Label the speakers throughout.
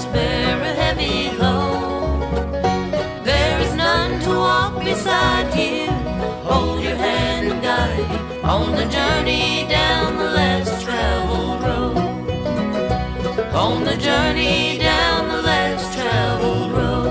Speaker 1: must bear a heavy load. There is none to walk beside you, hold your hand and guide you on the journey down the less traveled road. On the journey down the less traveled road.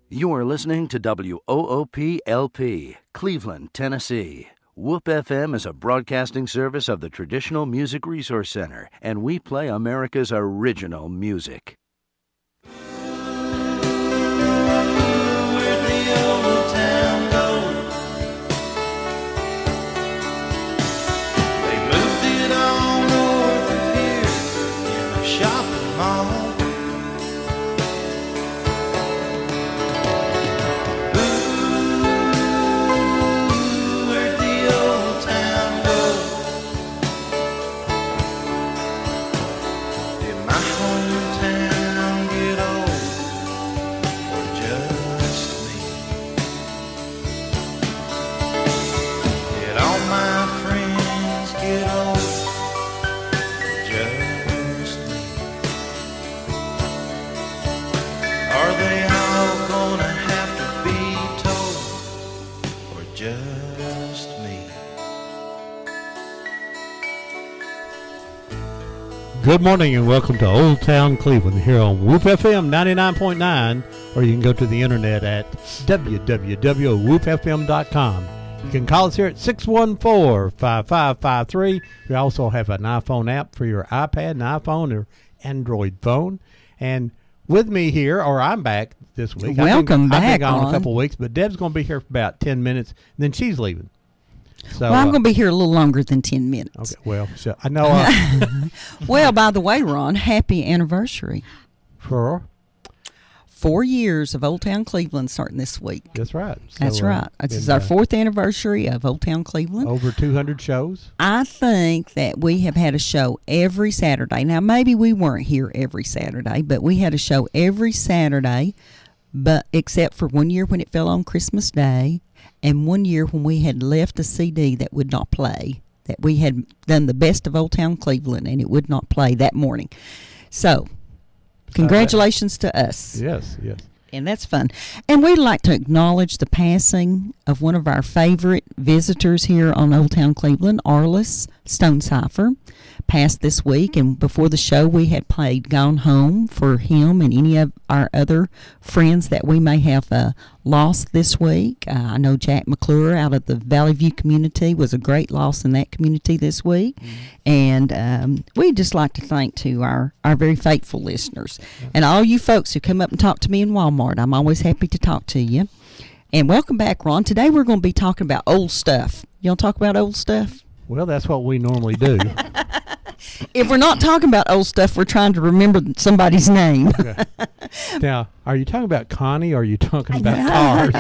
Speaker 2: You are listening to WOOP-LP, Cleveland, Tennessee. WOOP FM is a broadcasting service of the Traditional Music Resource Center, and we play America's original music.
Speaker 3: Where'd the old town go? They moved it all north of here in a shopping mall.
Speaker 4: Good morning and welcome to Old Town Cleveland here on WOOP FM 99.9, or you can go to the internet at www.woopfm.com. You can call us here at 614-5553. We also have an iPhone app for your iPad, an iPhone, or Android phone. And with me here, or I'm back this week.
Speaker 5: Welcome back,
Speaker 4: I've been gone
Speaker 5: Ron.
Speaker 4: a couple of weeks, but Deb's going to be here for about 10 minutes, and then she's leaving. So,
Speaker 5: well, I'm going to be here a little longer than 10 minutes.
Speaker 4: Okay, well, so I know.
Speaker 5: Well, by the way, Ron, happy anniversary.
Speaker 4: For?
Speaker 5: 4 years of Old Town Cleveland starting this week.
Speaker 4: That's right. So,
Speaker 5: That's right. This is our 4th anniversary of Old Town Cleveland.
Speaker 4: Over 200 shows.
Speaker 5: I think that we have had a show every Saturday. Now, maybe we weren't here every Saturday, but we had a show every Saturday, but except for 1 year when it fell on Christmas Day, and 1 year when we had left a CD that would not play, that we had done the best of Old Town Cleveland, and it would not play that morning. So, congratulations to us.
Speaker 4: Yes, yes.
Speaker 5: And that's fun. And we'd like to acknowledge the passing of one of our favorite visitors here on Old Town Cleveland, Arliss Stonecipher, passed this week. And before the show, we had played Gone Home for him and any of our other friends that we may have lost this week. I know Jack McClure out of the Valley View community was a great loss in that community this week. Mm-hmm. And we'd just like to thank to our very faithful listeners. Yeah. And all you folks who come up and talk to me in Walmart. I'm always happy to talk to you. And welcome back, Ron. Today we're going to be talking about old stuff. You want to talk about old stuff?
Speaker 4: Well, that's what we normally do.
Speaker 5: If we're not talking about old stuff, we're trying to remember somebody's name.
Speaker 4: Okay. Now, are you talking about Connie or are you talking about cars?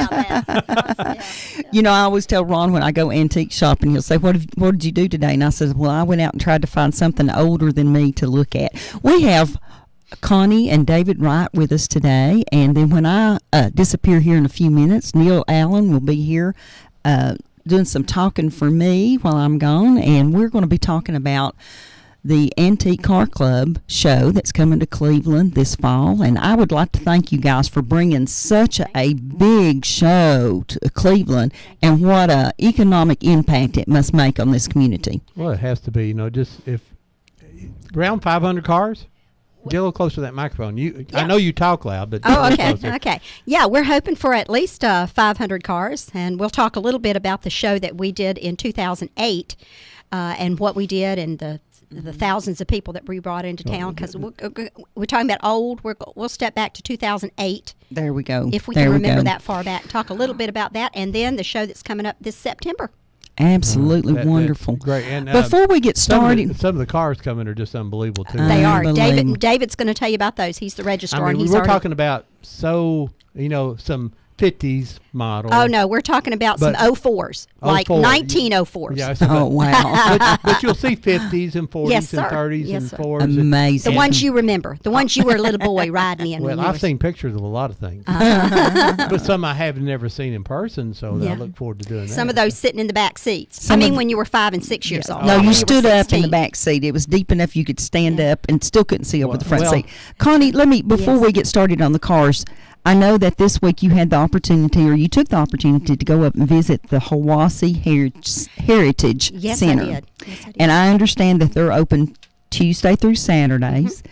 Speaker 5: You know, I always tell Ron when I go antique shopping, he'll say, what did you do today? And I said, well, I went out and tried to find something older than me to look at. We have Connie and David Wright with us today, and then when I disappear here in a few minutes, Neil Allen will be here doing some talking for me while I'm gone, and we're going to be talking about the Antique Car Club show that's coming to Cleveland this fall. And I would like to thank you guys for bringing such a big show to Cleveland, and what a economic impact it must make on this community.
Speaker 4: Well, it has to be, just if around 500 cars. Get a little closer to that microphone. Yeah. I know you talk loud, but
Speaker 6: okay. Yeah, we're hoping for at least 500 cars, and we'll talk a little bit about the show that we did in 2008 and what we did, and the thousands of people that we brought into town. Because we're talking about old. We'll step back to 2008.
Speaker 5: There we go.
Speaker 6: If we can remember that far back, talk a little bit about that, and then the show that's coming up this September.
Speaker 5: Absolutely wonderful.
Speaker 4: Great. And
Speaker 5: before we get started,
Speaker 4: some of the cars coming are just unbelievable too.
Speaker 6: They are. David's going to tell you about those. He's the registrar.
Speaker 4: I mean,
Speaker 6: and
Speaker 4: we're talking about some 50s model.
Speaker 6: Oh no, we're talking about
Speaker 4: But-
Speaker 6: some 04s, like
Speaker 4: 04,
Speaker 6: 1904s.
Speaker 4: Yeah, so
Speaker 5: Oh, wow.
Speaker 4: but you'll see 50s and 40s
Speaker 6: Yes,
Speaker 4: and
Speaker 6: sir.
Speaker 4: 30s
Speaker 6: Yes,
Speaker 4: and
Speaker 6: sir.
Speaker 4: 4s. and-
Speaker 5: Amazing.
Speaker 6: The ones you remember, the ones you were a little boy riding in.
Speaker 4: Well,
Speaker 6: when you
Speaker 4: I've
Speaker 6: were-
Speaker 4: seen pictures of a lot of things, but some I have never seen in person, so
Speaker 6: Yeah.
Speaker 4: I look forward to doing that.
Speaker 6: Some of those sitting in the back seats.
Speaker 5: Some
Speaker 6: I mean,
Speaker 5: of-
Speaker 6: when you were 5 and 6 years old.
Speaker 5: No,
Speaker 6: When
Speaker 5: you
Speaker 6: were
Speaker 5: stood up in
Speaker 6: 16.
Speaker 5: the back seat. It was deep enough you could stand up and still couldn't see over the front
Speaker 4: Well-
Speaker 5: seat. Connie, let me, before
Speaker 6: Yes.
Speaker 5: we get started on the cars, I know that this week you had the opportunity, or you took the opportunity to go up and visit the Hiwassee Heritage
Speaker 6: Yes,
Speaker 5: Center.
Speaker 6: I did. Yes, I did.
Speaker 5: And I understand that they're open Tuesday through Saturdays.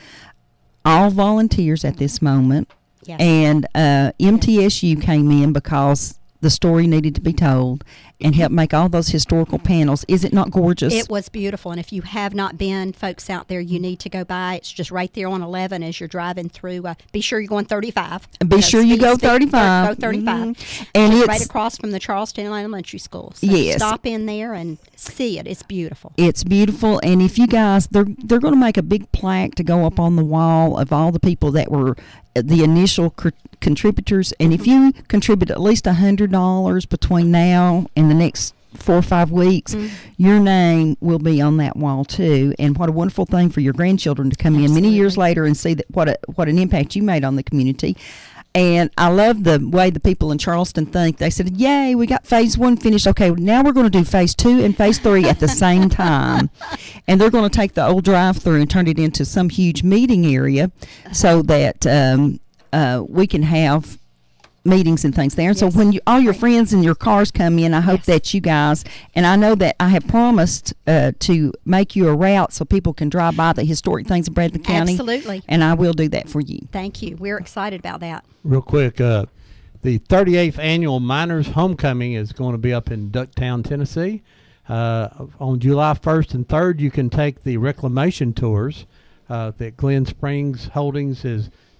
Speaker 5: All volunteers at this moment.
Speaker 6: Yes.
Speaker 5: And MTSU came in because the story needed to be told and helped make all those historical panels. Is it not gorgeous?
Speaker 6: It was beautiful, and if you have not been, folks out there, you need to go by. It's just right there on 11 as you're driving through. Be sure you're going 35.
Speaker 5: Be sure you go 35.
Speaker 6: Go 35.
Speaker 5: And
Speaker 6: Just
Speaker 5: it's
Speaker 6: right across from the Charleston Elementary School. So
Speaker 5: Yes.
Speaker 6: stop in there and see it. It's beautiful.
Speaker 5: It's beautiful, and if you guys, they're going to make a big plaque to go up on the wall of all the people that were the initial contributors. And if you contribute at least $100 between now and the next 4 or 5 weeks, your name will be on that wall too. And what a wonderful thing for your grandchildren to come in many years later and see that what an impact you made on the community. And I love the way the people in Charleston think. They said, yay, we got phase 1 finished. Okay, now we're going to do phase 2 and phase 3 at the same time. And they're going to take the old drive-through and turn it into some huge meeting area so that we can have meetings and things there. And so
Speaker 6: Yes.
Speaker 5: when all your friends and your cars come in, I hope
Speaker 6: Yes.
Speaker 5: that you guys, and I know that I have promised to make you a route so people can drive by the historic things in Bradley County.
Speaker 6: Absolutely.
Speaker 5: And I will do that for you.
Speaker 6: Thank you. We're excited about that.
Speaker 4: Real quick, the 38th annual Miners Homecoming is going to be up in Ducktown, Tennessee. On July 1st and 3rd, you can take the reclamation tours that Glen Springs Holdings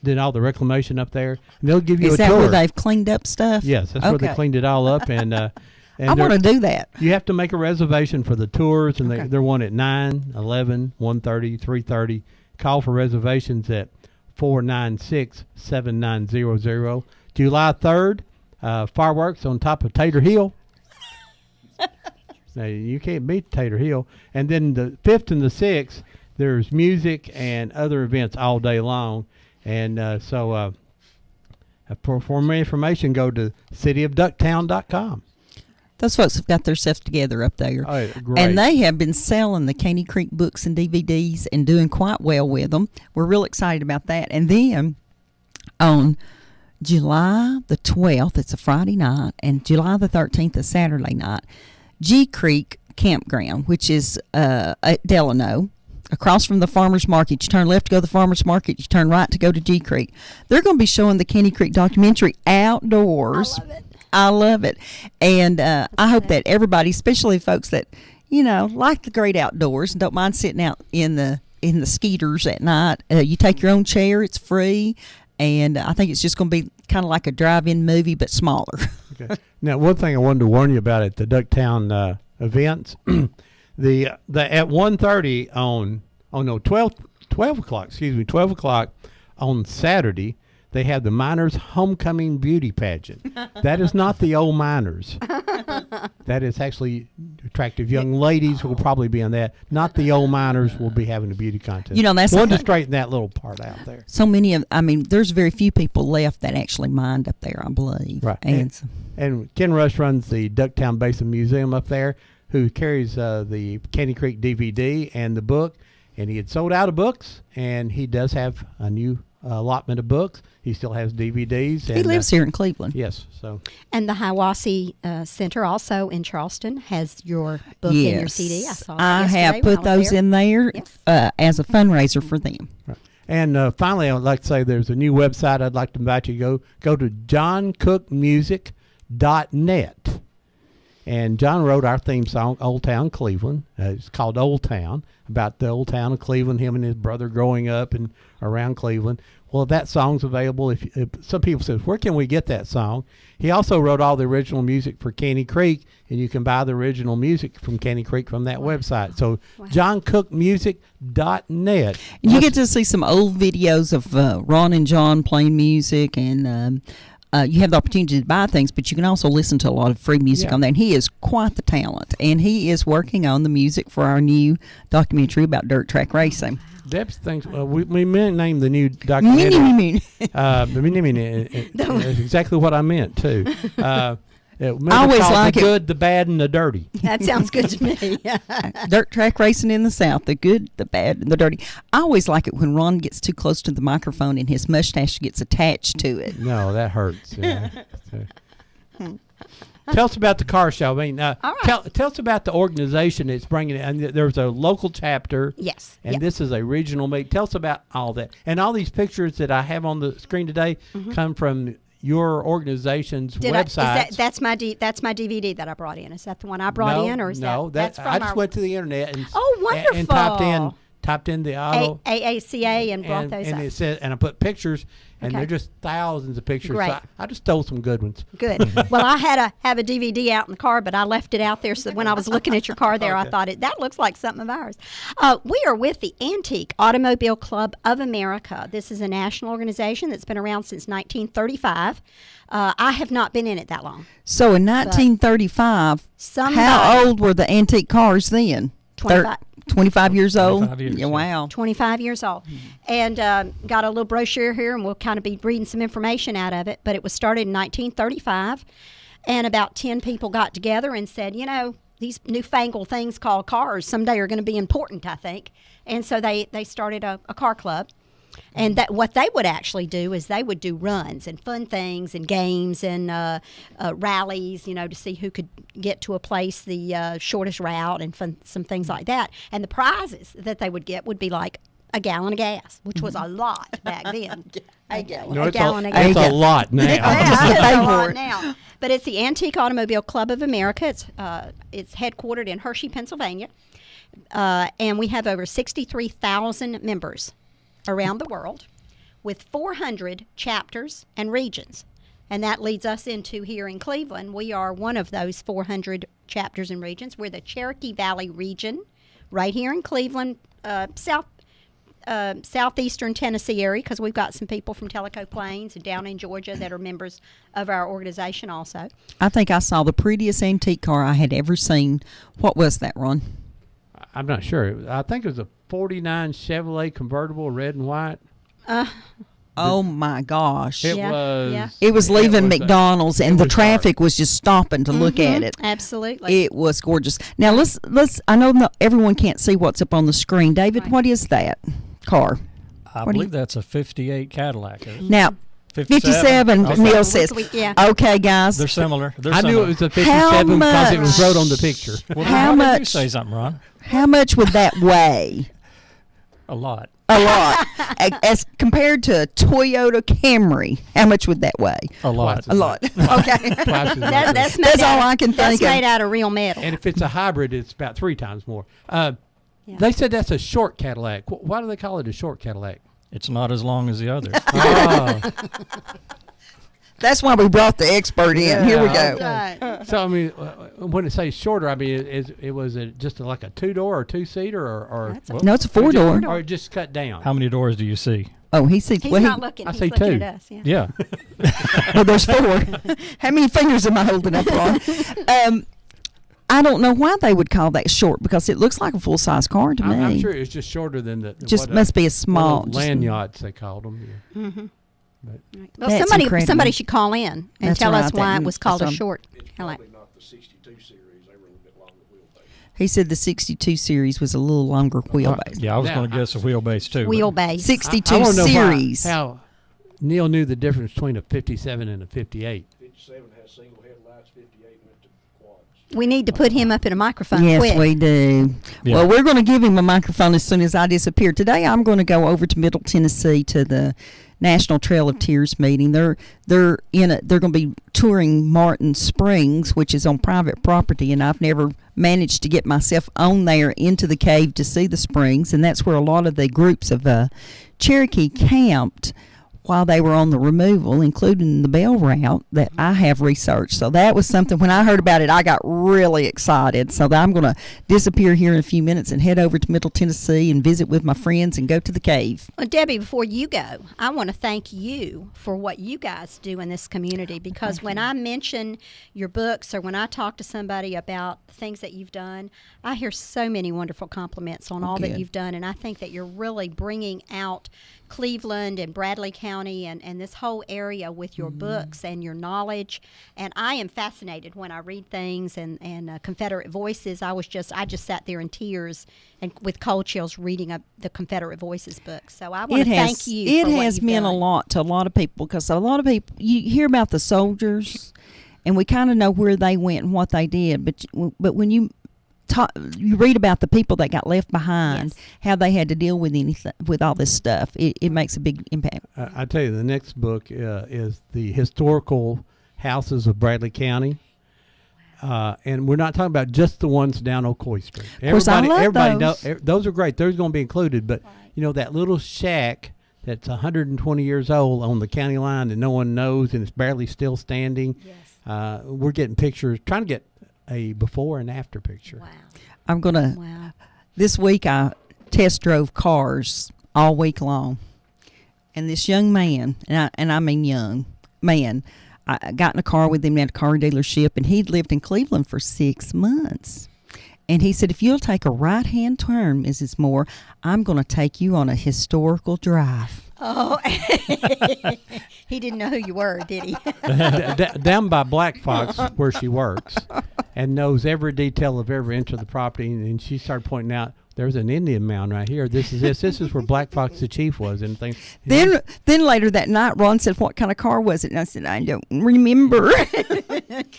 Speaker 4: did all the reclamation up there. And they'll give you
Speaker 5: Is
Speaker 4: a
Speaker 5: that
Speaker 4: tour.
Speaker 5: where they've cleaned up stuff?
Speaker 4: Yes, that's where they
Speaker 5: Okay.
Speaker 4: cleaned it all up. And
Speaker 5: I
Speaker 4: they're-
Speaker 5: want to do that.
Speaker 4: You have to make a reservation for the tours, and
Speaker 5: Okay.
Speaker 4: they're one at 9, 11, 1:30, 3:30. Call for reservations at 496-7900. July 3rd, fireworks on top of Tater Hill. Now, you can't beat Tater Hill. And then the 5th and the 6th, there's music and other events all day long. And for more information, go to cityofducktown.com.
Speaker 5: Those folks have got their stuff together up there.
Speaker 4: Oh, yeah, great.
Speaker 5: And they have been selling the Caney Creek books and DVDs and doing quite well with them. We're real excited about that. And then on July the 12th, it's a Friday night, and July the 13th, a Saturday night, G Creek Campground, which is at Delano, across from the farmer's market. You turn left to go to the farmer's market. You turn right to go to G Creek. They're going to be showing the Caney Creek documentary outdoors. I love it. And I hope that everybody, especially folks that, like the great outdoors and don't mind sitting out in the skeeters at night, you take your own chair. It's free. And I think it's just going to be kind of like a drive-in movie, but smaller.
Speaker 4: Okay. Now, one thing I wanted to warn you about at the Ducktown events, the at 1:30 on 12 o'clock on Saturday, they have the Miners Homecoming Beauty Pageant. That is not the old miners. That is actually attractive young ladies will probably be on that. Not the old miners will be having a beauty contest.
Speaker 5: That's
Speaker 4: wanted
Speaker 5: the
Speaker 4: to straighten that little part out there.
Speaker 5: So many there's very few people left that actually mined up there, I believe.
Speaker 4: Right.
Speaker 5: And
Speaker 4: And Ken Rush runs the Ducktown Basin Museum up there, who carries the Caney Creek DVD and the book. And he had sold out of books, and he does have a new allotment of books. He still has DVDs. And,
Speaker 5: he lives here in Cleveland.
Speaker 4: Yes. So
Speaker 6: And the Hiwassee Center, also in Charleston, has your book and your CD. I saw that yesterday
Speaker 5: have
Speaker 6: when
Speaker 5: put
Speaker 6: I was
Speaker 5: those
Speaker 6: there.
Speaker 5: in there
Speaker 6: Yes.
Speaker 5: as a fundraiser for them.
Speaker 4: right. And finally, I would like to say there's a new website I'd like to invite you to go to johncookmusic.net. And John wrote our theme song, Old Town Cleveland. It's called Old Town, about the old town of Cleveland, him and his brother growing up and around Cleveland. Well, that song's available. If some people say, where can we get that song? He also wrote all the original music for Caney Creek, and you can buy the original music from Caney Creek from that website. So johncookmusic.net.
Speaker 5: You get to see some old videos of Ron and John playing music, and you have the opportunity to buy things, but you can also listen to a lot of free music on there. And he is quite the talent, and he is working on the music for our new documentary about dirt track racing.
Speaker 4: Debs thinks we meant name the new documentary. That's exactly what I meant too. I
Speaker 5: always like
Speaker 4: the good, the bad, and the dirty.
Speaker 6: That sounds good to me.
Speaker 5: Dirt track racing in the South, the good, the bad, and the dirty. I always like it when Ron gets too close to the microphone and his mustache gets attached to it.
Speaker 4: No, that hurts. Yeah. Tell us about the car show. I mean,
Speaker 6: All right.
Speaker 4: tell us about the organization that's bringing it. And there's a local chapter.
Speaker 6: Yes.
Speaker 4: And
Speaker 6: Yep.
Speaker 4: this is a regional meet. Tell us about all that. And all these pictures that I have on the screen today come from your organization's website.
Speaker 6: That's my DVD that I brought in. Is that the one I brought in, or is that's from
Speaker 4: I just
Speaker 6: our
Speaker 4: went to the internet and
Speaker 6: wonderful.
Speaker 4: and typed in the auto
Speaker 6: AACA and brought those
Speaker 4: and
Speaker 6: up.
Speaker 4: it said, and I put pictures, and
Speaker 6: Okay.
Speaker 4: they're just thousands of pictures.
Speaker 6: Great.
Speaker 4: So I just stole some good ones.
Speaker 6: Good. Well, I had to have a DVD out in the car, but I left it out there so that when I was looking at your car there, I thought that looks like something of ours. We are with the Antique Automobile Club of America. This is a national organization that's been around since 1935. I have not been in it that long.
Speaker 5: So in 1935,
Speaker 6: Somebody-
Speaker 5: how old were the antique cars then?
Speaker 6: 25.
Speaker 5: 25 years old?
Speaker 7: 25 years,
Speaker 5: Yeah,
Speaker 7: yeah.
Speaker 5: wow.
Speaker 6: 25 years old. And got a little brochure here, and we'll kind of be reading some information out of it. But it was started in 1935, and about 10 people got together and said, these newfangled things called cars someday are going to be important, I think. And so they started a car club. And that what they would actually do is they would do runs and fun things and games and rallies, to see who could get to a place the shortest route and some things like that. And the prizes that they would get would be like a gallon of gas, which was a lot back then. A gallon of gas.
Speaker 4: It's a lot now.
Speaker 6: Yeah, a lot now. But it's the Antique Automobile Club of America. It's headquartered in Hershey, Pennsylvania. And we have over 63,000 members around the world with 400 chapters and regions. And that leads us into here in Cleveland. We are one of those 400 chapters and regions. We're the Cherokee Valley region right here in Cleveland, southeastern Tennessee area, because we've got some people from Tellico Plains and down in Georgia that are members of our organization also.
Speaker 5: I think I saw the prettiest antique car I had ever seen. What was that, Ron?
Speaker 4: I'm not sure. I think it was a 49 Chevrolet convertible, red and white.
Speaker 5: Oh my gosh.
Speaker 4: It
Speaker 6: Yeah,
Speaker 4: was.
Speaker 6: yeah.
Speaker 5: It was leaving
Speaker 4: was
Speaker 5: McDonald's, and the traffic was just stopping to look at it.
Speaker 6: Absolutely.
Speaker 5: It was gorgeous. Now let's. I know everyone can't see what's up on the screen. David,
Speaker 6: Right.
Speaker 5: what is that car?
Speaker 7: I
Speaker 5: What do
Speaker 7: believe that's a 58 Cadillac.
Speaker 5: Now, 57.
Speaker 7: Okay.
Speaker 5: Neil says.
Speaker 6: Yeah.
Speaker 5: Okay, guys.
Speaker 7: They're similar.
Speaker 4: I knew it was a 57 because it was wrote on the picture.
Speaker 7: Well,
Speaker 5: How
Speaker 7: why did you
Speaker 5: much-
Speaker 7: say something, Ron?
Speaker 5: How much would that weigh?
Speaker 7: A lot.
Speaker 5: A lot. As compared to a Toyota Camry, how much would that weigh?
Speaker 7: A lot.
Speaker 5: A lot. Okay.
Speaker 4: Twice as much.
Speaker 6: That's
Speaker 5: That's all I can
Speaker 6: That's
Speaker 5: think of.
Speaker 6: made out of real metal.
Speaker 4: And if it's a hybrid, it's about 3 times more. They said that's a short Cadillac. Why do they call it a short Cadillac?
Speaker 7: It's not as long as the others.
Speaker 4: Oh.
Speaker 5: That's why we brought the expert in. Here we go.
Speaker 6: Right.
Speaker 4: So, I mean, when it says shorter, I mean, it was just like a 2-door or 2-seater or
Speaker 5: No, it's a 4-door.
Speaker 4: or just cut down?
Speaker 7: How many doors do you see?
Speaker 5: Oh, he sees.
Speaker 6: He's
Speaker 5: Well,
Speaker 6: not looking.
Speaker 4: I
Speaker 6: He's
Speaker 4: say
Speaker 6: looking
Speaker 4: 2.
Speaker 6: at us. Yeah.
Speaker 7: Yeah.
Speaker 5: well, there's 4. How many fingers am I holding up on? I don't know why they would call that short because it looks like a full-size car to me.
Speaker 4: I'm sure it's just shorter than the
Speaker 5: Just must be a small.
Speaker 4: what land yachts they called them. Yeah.
Speaker 6: Well,
Speaker 5: That's incredible.
Speaker 6: somebody should call in and
Speaker 5: That's
Speaker 6: tell us
Speaker 5: right.
Speaker 6: why
Speaker 5: That-
Speaker 6: it was called a
Speaker 5: that's
Speaker 6: short Cadillac.
Speaker 8: Not the 62 series. They were a little bit longer wheelbase.
Speaker 5: He said the 62 series was a little longer wheelbase.
Speaker 7: Yeah, I was
Speaker 4: Now,
Speaker 7: going to guess a wheelbase too. but-
Speaker 6: Wheelbase.
Speaker 5: 62
Speaker 4: I wanna know
Speaker 5: series.
Speaker 4: how Neil knew the difference between a 57 and a 58.
Speaker 8: 57 has single headlights, 58 went to quads.
Speaker 6: We need to put him up in a microphone
Speaker 5: Yes,
Speaker 6: quick.
Speaker 5: we do.
Speaker 7: Yeah.
Speaker 5: Well, we're going to give him a microphone as soon as I disappear. Today, I'm going to go over to Middle Tennessee to the National Trail of Tears meeting. They're going to be touring Martin Springs, which is on private property, and I've never managed to get myself on there into the cave to see the springs, and that's where a lot of the groups of Cherokee camped while they were on the removal, including the bell route that I have researched. So that was something, when I heard about it, I got really excited. So I'm going to disappear here in a few minutes and head over to Middle Tennessee and visit with my friends and go to the cave.
Speaker 6: Well, Debbie, before you go, I want to thank you for what you guys do in this community, because when I mention your books or when I talk to somebody about the things that you've done, I hear so many wonderful compliments on all that
Speaker 5: good.
Speaker 6: you've done, and I think that you're really bringing out Cleveland and Bradley County and this whole area with your books and your knowledge. And I am fascinated when I read things and Confederate Voices. I just sat there in tears and with cold chills reading the Confederate Voices book. So I want to thank you.
Speaker 5: It
Speaker 6: for what
Speaker 5: has
Speaker 6: you've
Speaker 5: meant a
Speaker 6: done.
Speaker 5: lot to a lot of people, because a lot of people, you hear about the soldiers and we kind of know where they went and what they did, but when you read about the people that got left behind,
Speaker 6: Yes.
Speaker 5: how they had to deal with with all this stuff, it makes a big impact.
Speaker 4: I tell you, the next book is the historical houses of Bradley County. And we're not talking about just the ones down Ocoee Street.
Speaker 5: Of course, I love
Speaker 4: everybody
Speaker 5: those.
Speaker 4: Those are great. Those are going to be included. But, you know, that little shack that's 120 years old on the county line that no one knows and it's barely still standing.
Speaker 6: Yes.
Speaker 4: We're getting pictures, trying to get a before and after picture.
Speaker 6: Wow.
Speaker 5: I'm going to,
Speaker 6: Wow.
Speaker 5: this week I test drove cars all week long. And this young man, and I mean young man, I got in a car with him at a car dealership, and he'd lived in Cleveland for 6 months. And he said, if you'll take a right-hand turn, Mrs. Moore, I'm going to take you on a historical drive.
Speaker 6: Oh, he didn't know who you were, did he?
Speaker 4: Down by Black Fox, where she works, and knows every detail of every inch of the property. And she started pointing out, there's an Indian mound right here. This is where Black Fox the chief was, and things.
Speaker 5: Then later that night, Ron said, what kind of car was it? And I said, I don't remember,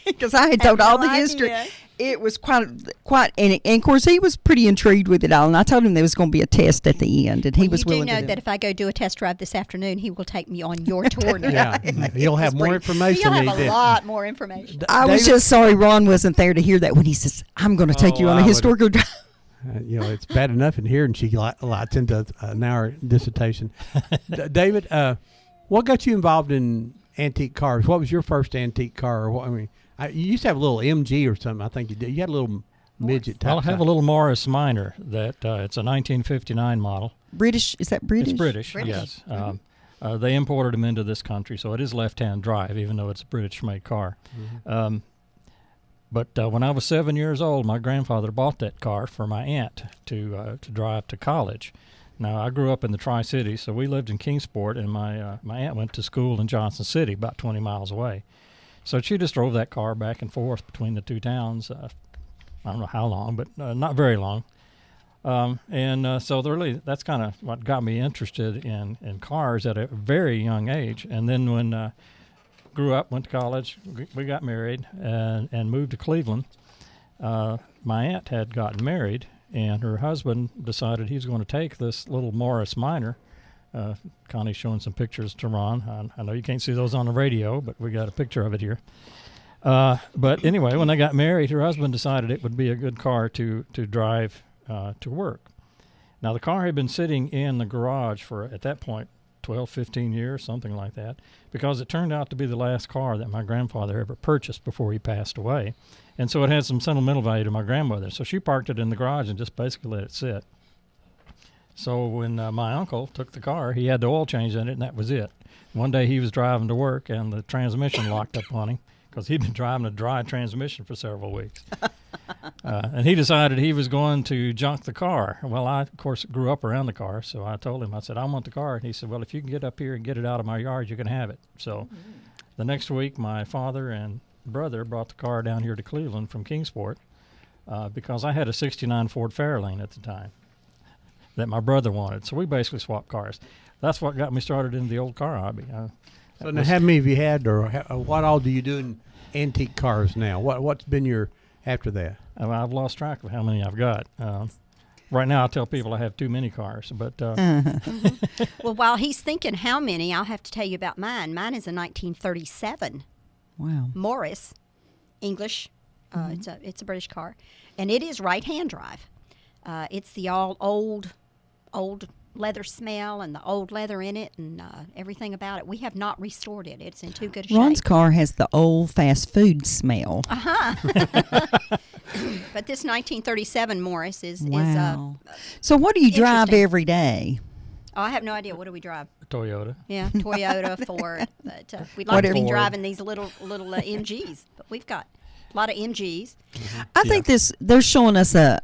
Speaker 5: because I had told all
Speaker 6: no
Speaker 5: the history.
Speaker 6: idea.
Speaker 5: It was quite, and of course he was pretty intrigued with it all. And I told him there was going to be a test at the end, and he was
Speaker 6: you do
Speaker 5: willing
Speaker 6: know
Speaker 5: to do
Speaker 6: that
Speaker 5: it.
Speaker 6: if I go do a test drive this afternoon, he will take me on your tour now.
Speaker 4: Yeah, he'll have more information.
Speaker 6: He'll
Speaker 4: than
Speaker 6: have
Speaker 4: he
Speaker 6: a
Speaker 4: did.
Speaker 6: lot more information.
Speaker 5: I was
Speaker 4: David-
Speaker 5: just sorry Ron wasn't there to hear that when he says, I'm going to take
Speaker 4: Oh,
Speaker 5: you on
Speaker 4: I
Speaker 5: a
Speaker 4: would-
Speaker 5: historical drive.
Speaker 4: You know, it's bad enough in here, and she lights into an hour dissertation. David, what got you involved in antique cars? What was your first antique car? Or what, I mean, you used to have a little MG or something. I think you did. You had a little midget type.
Speaker 7: Well, I have a little Morris Minor that it's a 1959 model.
Speaker 5: British, is that British?
Speaker 7: It's British,
Speaker 6: British.
Speaker 7: yes. They imported them into this country, so it is left-hand drive, even though it's a British-made car. But when I was 7 years old, my grandfather bought that car for my aunt to drive to college. Now, I grew up in the Tri-Cities, so we lived in Kingsport, and my aunt went to school in Johnson City, about 20 miles away. So she just drove that car back and forth between the two towns. I don't know how long, but not very long. So really, that's kind of what got me interested in cars at a very young age. And then when grew up, went to college, we got married, and moved to Cleveland. My aunt had gotten married, and her husband decided he was going to take this little Morris Minor. Connie's showing some pictures to Ron. I know you can't see those on the radio, but we got a picture of it here. But anyway, when they got married, her husband decided it would be a good car to drive to work. Now, the car had been sitting in the garage for, at that point, 12, 15 years, something like that, because it turned out to be the last car that my grandfather ever purchased before he passed away. And so it had some sentimental value to my grandmother. So she parked it in the garage and just basically let it sit. So when my uncle took the car, he had the oil change in it, and that was it. One day he was driving to work, and the transmission locked up on him because he'd been driving a dry transmission for several weeks. And he decided he was going to junk the car. Well, I, of course, grew up around the car, so I told him, I said, I want the car. And he said, well, if you can get up here and get it out of my yard, you can have it. So the next week, my father and brother brought the car down here to Cleveland from Kingsport because I had a 69 Ford Fairlane at the time that my brother wanted. So we basically swapped cars. That's what got me started in the old car hobby.
Speaker 4: So now, how many have you had, or what all do you do in antique cars now? What's been your after that?
Speaker 7: I've lost track of how many I've got. Right now, I tell people I have too many cars, but
Speaker 6: Well, while he's thinking how many, I'll have to tell you about mine. Mine is a 1937
Speaker 5: Wow.
Speaker 6: Morris, English. It's a British car, and it is right-hand drive. It's the all old leather smell and the old leather in it and everything about it. We have not restored it. It's in too good a
Speaker 5: Ron's
Speaker 6: shape.
Speaker 5: car has the old fast food smell.
Speaker 6: But this 1937 Morris is
Speaker 5: Wow. So what do you drive
Speaker 6: interesting.
Speaker 5: every day?
Speaker 6: oh, I have no idea. What do we drive?
Speaker 7: Toyota.
Speaker 6: Yeah, Toyota, Ford. But we'd like to be
Speaker 7: Ford.
Speaker 6: driving these little MGs. But we've got a lot of MGs.
Speaker 5: I think they're showing us a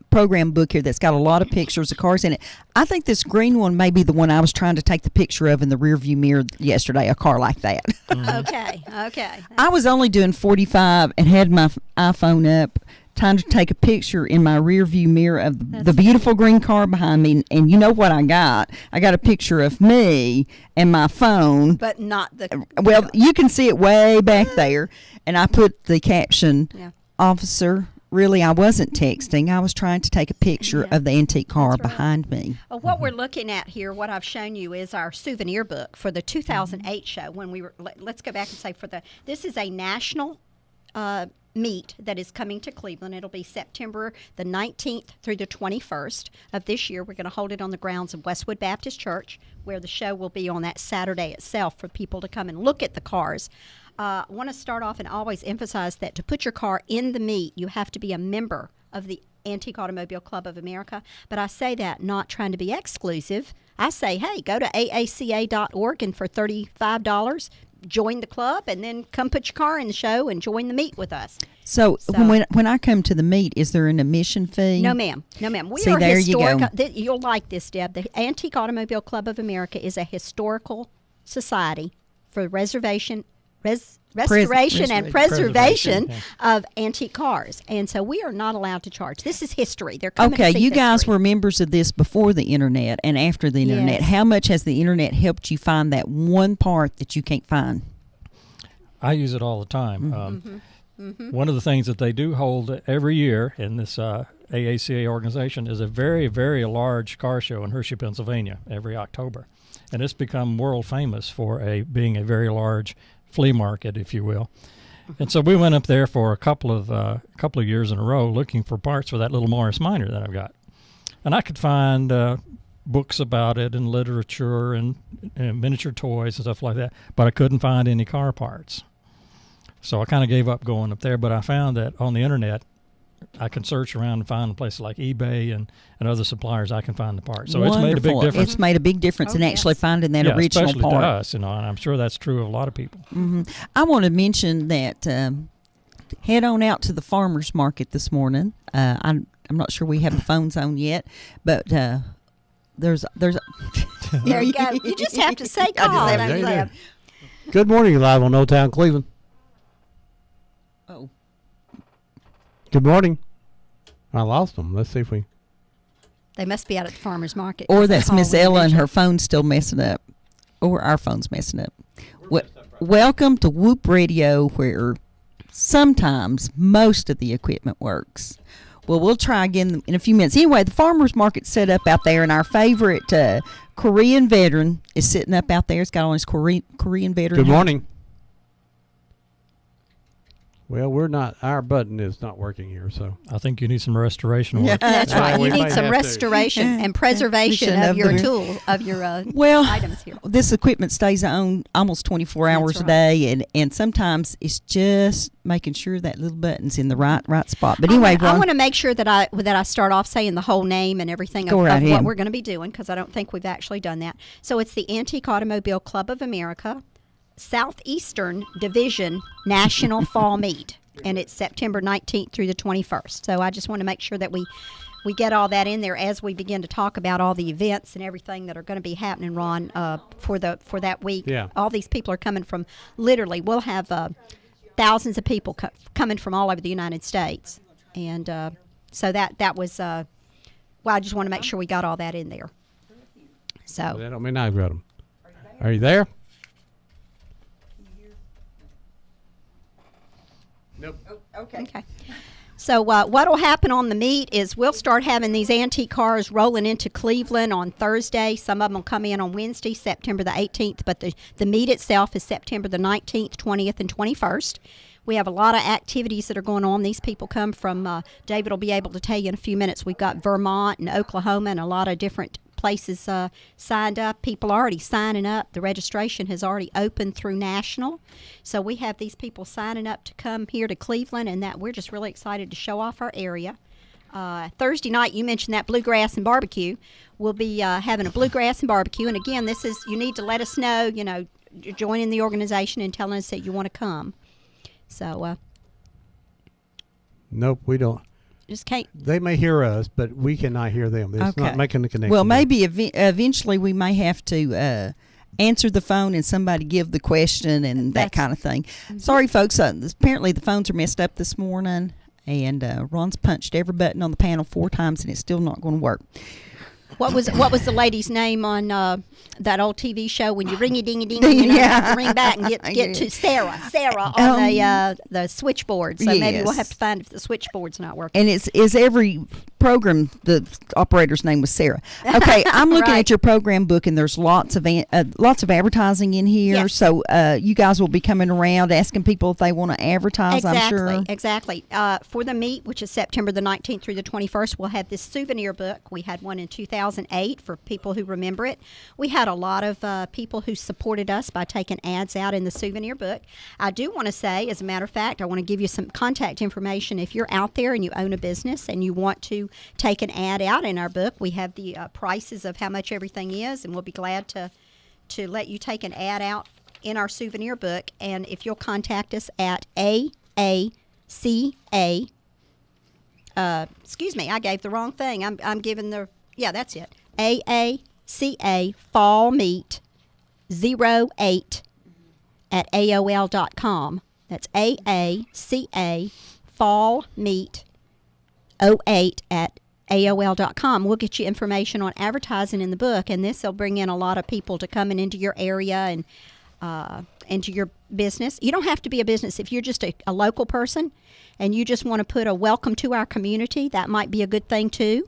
Speaker 5: program book here that's got a lot of pictures of cars in it. I think this green one may be the one I was trying to take the picture of in the rearview mirror yesterday, a car like that.
Speaker 6: Okay.
Speaker 5: I was only doing 45 and had my iPhone up trying to take a picture in my rearview mirror of the beautiful green car behind me. And you know what I got? I got a picture of me and my phone.
Speaker 6: But not the.
Speaker 5: Well, you can see it way back there. And I put the caption,
Speaker 6: Yeah.
Speaker 5: Officer, really, I wasn't texting. I was trying to take a picture of the antique car
Speaker 6: That's right.
Speaker 5: behind me.
Speaker 6: What we're looking at here, what I've shown you is our souvenir book for the 2008 show. When we were, let's go back and say this is a national meet that is coming to Cleveland. It'll be September the 19th through the 21st of this year. We're going to hold it on the grounds of Westwood Baptist Church, where the show will be on that Saturday itself for people to come and look at the cars. I want to start off and always emphasize that to put your car in the meet, you have to be a member of the Antique Automobile Club of America. But I say that not trying to be exclusive. I say, hey, go to aaca.org and for $35, join the club and then come put your car in the show and join the meet with us.
Speaker 5: So when I come to the meet, is there an admission fee?
Speaker 6: No, ma'am. No, ma'am. We
Speaker 5: See,
Speaker 6: are
Speaker 5: there you
Speaker 6: historic.
Speaker 5: go.
Speaker 6: You'll like this, Deb. The Antique Automobile Club of America is a historical society for restoration and preservation of antique cars. And so we are not allowed to charge. This is history. They're coming to
Speaker 5: Okay,
Speaker 6: see
Speaker 5: you guys
Speaker 6: history.
Speaker 5: were members of this before the internet and after the internet.
Speaker 6: Yes.
Speaker 5: How much has the internet helped you find that one part that you can't find?
Speaker 7: I use it all the time. One of the things that they do hold every year in this AACA organization is a very, very large car show in Hershey, Pennsylvania, every October. And it's become world famous for being a very large flea market, if you will. And so we went up there for a couple of years in a row looking for parts for that little Morris Minor that I've got. And I could find books about it and literature and miniature toys and stuff like that, but I couldn't find any car parts. So I kind of gave up going up there, but I found that on the internet, I can search around and find places like eBay and other suppliers. I can find the parts. So
Speaker 5: Wonderful.
Speaker 7: It's made a big difference.
Speaker 5: It's made a big difference in
Speaker 6: yes.
Speaker 5: actually finding that
Speaker 7: Yeah,
Speaker 5: original
Speaker 7: especially
Speaker 5: part.
Speaker 7: to us, and I'm sure that's true of a lot of people.
Speaker 5: I want to mention that head on out to the farmers market this morning. I'm not sure we have the phones on yet, but there's
Speaker 6: There you go. You just have to say call.
Speaker 5: have
Speaker 6: don't
Speaker 4: to
Speaker 6: you,
Speaker 4: say
Speaker 6: Deb?
Speaker 4: Good morning, you're live on Old Town Cleveland.
Speaker 5: oh
Speaker 4: Good morning. I lost them. Let's see if we.
Speaker 6: They must be out at the farmer's market.
Speaker 5: or
Speaker 6: 'cause they
Speaker 5: that's
Speaker 6: call
Speaker 5: Miss
Speaker 6: when
Speaker 5: Ella
Speaker 6: they
Speaker 5: and her
Speaker 6: mention-
Speaker 5: phone's still messing up, or our phone's messing up. Welcome to Whoop Radio, where sometimes most of the equipment works. Well, we'll try again in a few minutes. Anyway, the farmers market's set up out there, and our favorite Korean veteran is sitting up out there. It's got on his Korean veteran.
Speaker 4: Good
Speaker 5: hat.
Speaker 4: morning. Well, we're not. Our button is not working here, so.
Speaker 7: I think you need some restoration work.
Speaker 6: That's
Speaker 4: Yeah,
Speaker 6: right.
Speaker 4: we
Speaker 6: You
Speaker 4: might
Speaker 6: need some
Speaker 4: have to.
Speaker 6: restoration and preservation
Speaker 5: Of
Speaker 6: of your
Speaker 5: the-
Speaker 6: tools, of your
Speaker 5: Well,
Speaker 6: items here.
Speaker 5: this equipment stays on almost 24
Speaker 6: That's
Speaker 5: hours a
Speaker 6: right.
Speaker 5: day, and sometimes it's just making sure that little button's in the right spot. But anyway,
Speaker 6: I
Speaker 5: Ron,
Speaker 6: want to make sure that I start off saying the whole name and everything
Speaker 5: Go
Speaker 6: of
Speaker 5: right
Speaker 6: what
Speaker 5: ahead.
Speaker 6: we're going to be doing, because I don't think we've actually done that. So it's the Antique Automobile Club of America Southeastern Division National Fall Meet, and it's September 19th through the 21st. So I just want to make sure that we get all that in there as we begin to talk about all the events and everything that are going to be happening, Ron, for that week.
Speaker 4: Yeah.
Speaker 6: All these people are coming from, literally, we'll have thousands of people coming from all over the United States. And so that was, well, I just want to make sure we got all that in there. So,
Speaker 4: That don't mean I've got them. Are you there? Nope.
Speaker 6: okay. So what will happen on the meet is we'll start having these antique cars rolling into Cleveland on Thursday. Some of them will come in on Wednesday, September the 18th, but the meet itself is September the 19th, 20th, and 21st. We have a lot of activities that are going on. These people come from, David will be able to tell you in a few minutes, we've got Vermont and Oklahoma and a lot of different places signed up. People are already signing up. The registration has already opened through National. So we have these people signing up to come here to Cleveland, and that we're just really excited to show off our area. Thursday night, you mentioned that bluegrass and barbecue. We'll be having a bluegrass and barbecue. And again, you need to let us know, joining the organization and telling us that you want to come. So,
Speaker 4: Nope, we don't.
Speaker 6: just can't.
Speaker 4: They may hear us, but we cannot hear them. It's not making the connection.
Speaker 5: Well, maybe eventually we may have to answer the phone and somebody give the question and that kind of thing. Sorry, folks. Apparently the phones are messed up this morning, and Ron's punched every button on the panel 4 times, and it's still not going to work.
Speaker 6: What was the lady's name on that old TV show when you ring a ding a ding and you have to ring back and get to Sarah on the switchboard. So maybe we'll have to find if the switchboard's not working.
Speaker 5: And it's every program. The operator's name was Sarah. Okay, I'm looking at your program book, and there's lots of advertising in here.
Speaker 6: Yes.
Speaker 5: So you guys will be coming around asking people if they want to advertise. I'm sure.
Speaker 6: Exactly. For the meet, which is September the 19th through the 21st, we'll have this souvenir book. We had one in 2008 for people who remember it. We had a lot of people who supported us by taking ads out in the souvenir book. I do want to say, as a matter of fact, I want to give you some contact information. If you're out there and you own a business and you want to take an ad out in our book, we have the prices of how much everything is, and we'll be glad to let you take an ad out in our souvenir book. And if you'll contact us at AACA, excuse me, I gave the wrong thing. I'm giving that's it. AACA Fall Meet 08 at AOL.com. That's AACA Fall Meet 08 at AOL.com. We'll get you information on advertising in the book, and this will bring in a lot of people to come into your area and into your business. You don't have to be a business. If you're just a local person and you just want to put a welcome to our community, that might be a good thing too,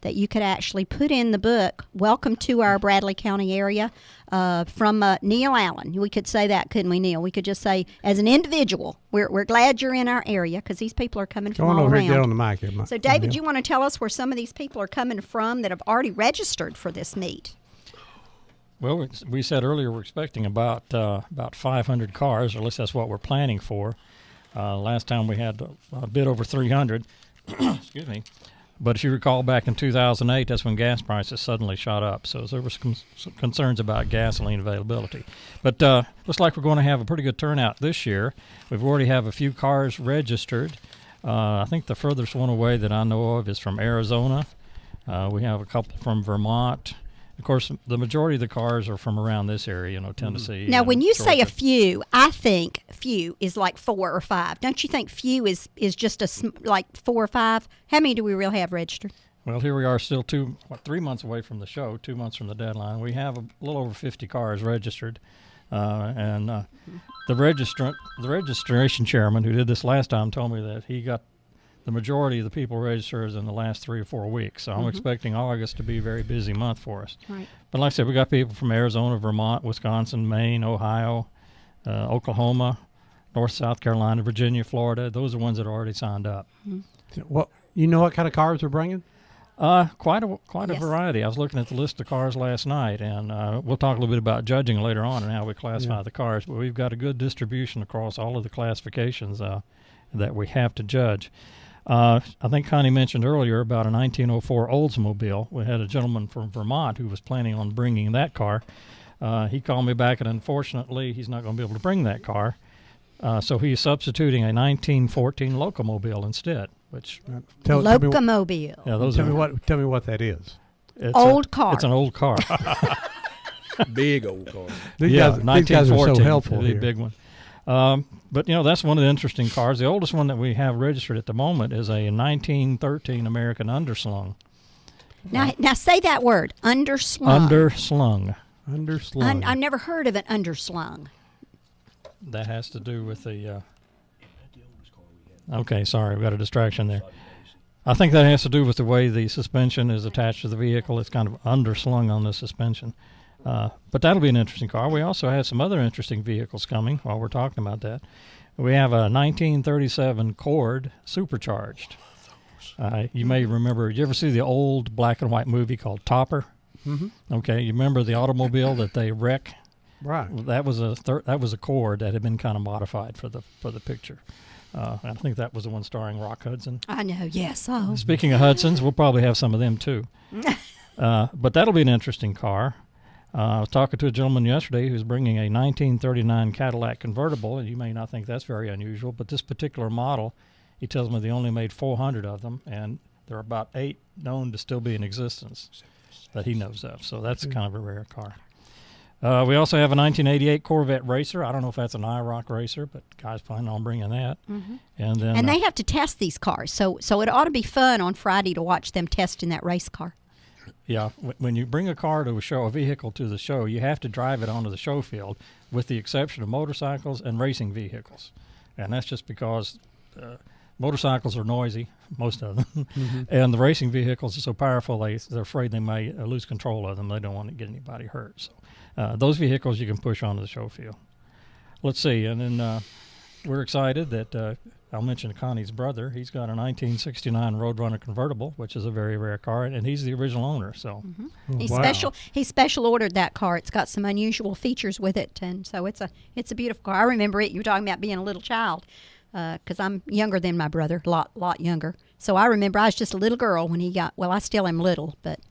Speaker 6: that you could actually put in the book, welcome to our Bradley County area, from Neil Allen. We could say that, couldn't we, Neil? We could just say, as an individual, we're glad you're in our area, because these people are coming from all
Speaker 4: over
Speaker 6: around.
Speaker 4: here, get on the mic here,
Speaker 6: So, David, you want to tell us where some of these people are coming from that have already registered for this meet?
Speaker 7: Well, we said earlier we're expecting about 500 cars, or at least that's what we're planning for. Last time we had a bit over 300. Excuse me. But if you recall, back in 2008, that's when gas prices suddenly shot up. So there were some concerns about gasoline availability. But looks like we're going to have a pretty good turnout this year. We've already have a few cars registered. I think the furthest one away that I know of is from Arizona. We have a couple from Vermont. Of course, the majority of the cars are from around this area, Tennessee.
Speaker 6: Now, when you
Speaker 7: Georgia.
Speaker 6: say a few, I think few is like 4 or 5. Don't you think few is just like 4 or 5? How many do we really have registered?
Speaker 7: Well, here we are still 3 months away from the show, 2 months from the deadline. We have a little over 50 cars registered. And the registration chairman who did this last time told me that he got the majority of the people registered in the last 3 or 4 weeks. So I'm expecting August to be a very busy month for us.
Speaker 6: Right.
Speaker 7: But like I said, we got people from Arizona, Vermont, Wisconsin, Maine, Ohio, Oklahoma, North South Carolina, Virginia, Florida. Those are ones that are already signed up.
Speaker 4: Well, you know what kind of cars they're bringing?
Speaker 7: Quite a variety. I was looking at the list of cars last night, and we'll talk a little bit about judging later on and how we classify the cars. But we've got a good distribution across all of the classifications that we have to judge. I think Connie mentioned earlier about a 1904 Oldsmobile. We had a gentleman from Vermont who was planning on bringing that car. He called me back, and unfortunately, he's not going to be able to bring that car. So he's substituting a 1914 Locomobile instead. Which
Speaker 6: Locomobile.
Speaker 4: Tell me what that is.
Speaker 7: It's
Speaker 6: old car.
Speaker 7: It's an old car.
Speaker 8: Big old car.
Speaker 4: These guys are so helpful
Speaker 7: really
Speaker 4: here.
Speaker 7: big one. But that's one of the interesting cars. The oldest one that we have registered at the moment is a 1913 American Underslung.
Speaker 6: Now say that word, underslung.
Speaker 7: Underslung.
Speaker 6: I've never heard of an underslung.
Speaker 7: That has to do with the. Okay, sorry, we got a distraction there. I think that has to do with the way the suspension is attached to the vehicle. It's kind of underslung on the suspension. But that'll be an interesting car. We also have some other interesting vehicles coming while we're talking about that. We have a 1937 Cord Supercharged. You may remember, did you ever see the old black and white movie called Topper? Okay, you remember the automobile that they wreck?
Speaker 4: Right.
Speaker 7: Well, that was a Cord that had been kind of modified for the picture. I think that was the one starring Rock Hudson.
Speaker 6: I know, yes. Oh.
Speaker 7: Speaking of Hudsons, we'll probably have some of them too. But that'll be an interesting car. I was talking to a gentleman yesterday who's bringing a 1939 Cadillac convertible, and you may not think that's very unusual, but this particular model, he tells me they only made 400 of them, and there are about 8 known to still be in existence that he knows of. So that's kind of a rare car. We also have a 1988 Corvette Racer. I don't know if that's an IROC racer, but guys planning on bringing that. And then
Speaker 6: And they have to test these cars, so it ought to be fun on Friday to watch them testing that race car.
Speaker 7: yeah, when you bring a car to a show, a vehicle to the show, you have to drive it onto the show field, with the exception of motorcycles and racing vehicles. And that's just because motorcycles are noisy, most of them, and the racing vehicles are so powerful they're afraid they may lose control of them. They don't want to get anybody hurt. So those vehicles you can push onto the show field. Let's see, and then we're excited that I'll mention Connie's brother. He's got a 1969 Roadrunner convertible, which is a very rare car, and he's the original owner. So
Speaker 6: He special ordered that car. It's got some unusual features with it, and so it's a beautiful car. I remember it. You were talking about being a little child, because I'm younger than my brother, a lot younger. So I remember I was just a little girl when he got. Well, I still am little, but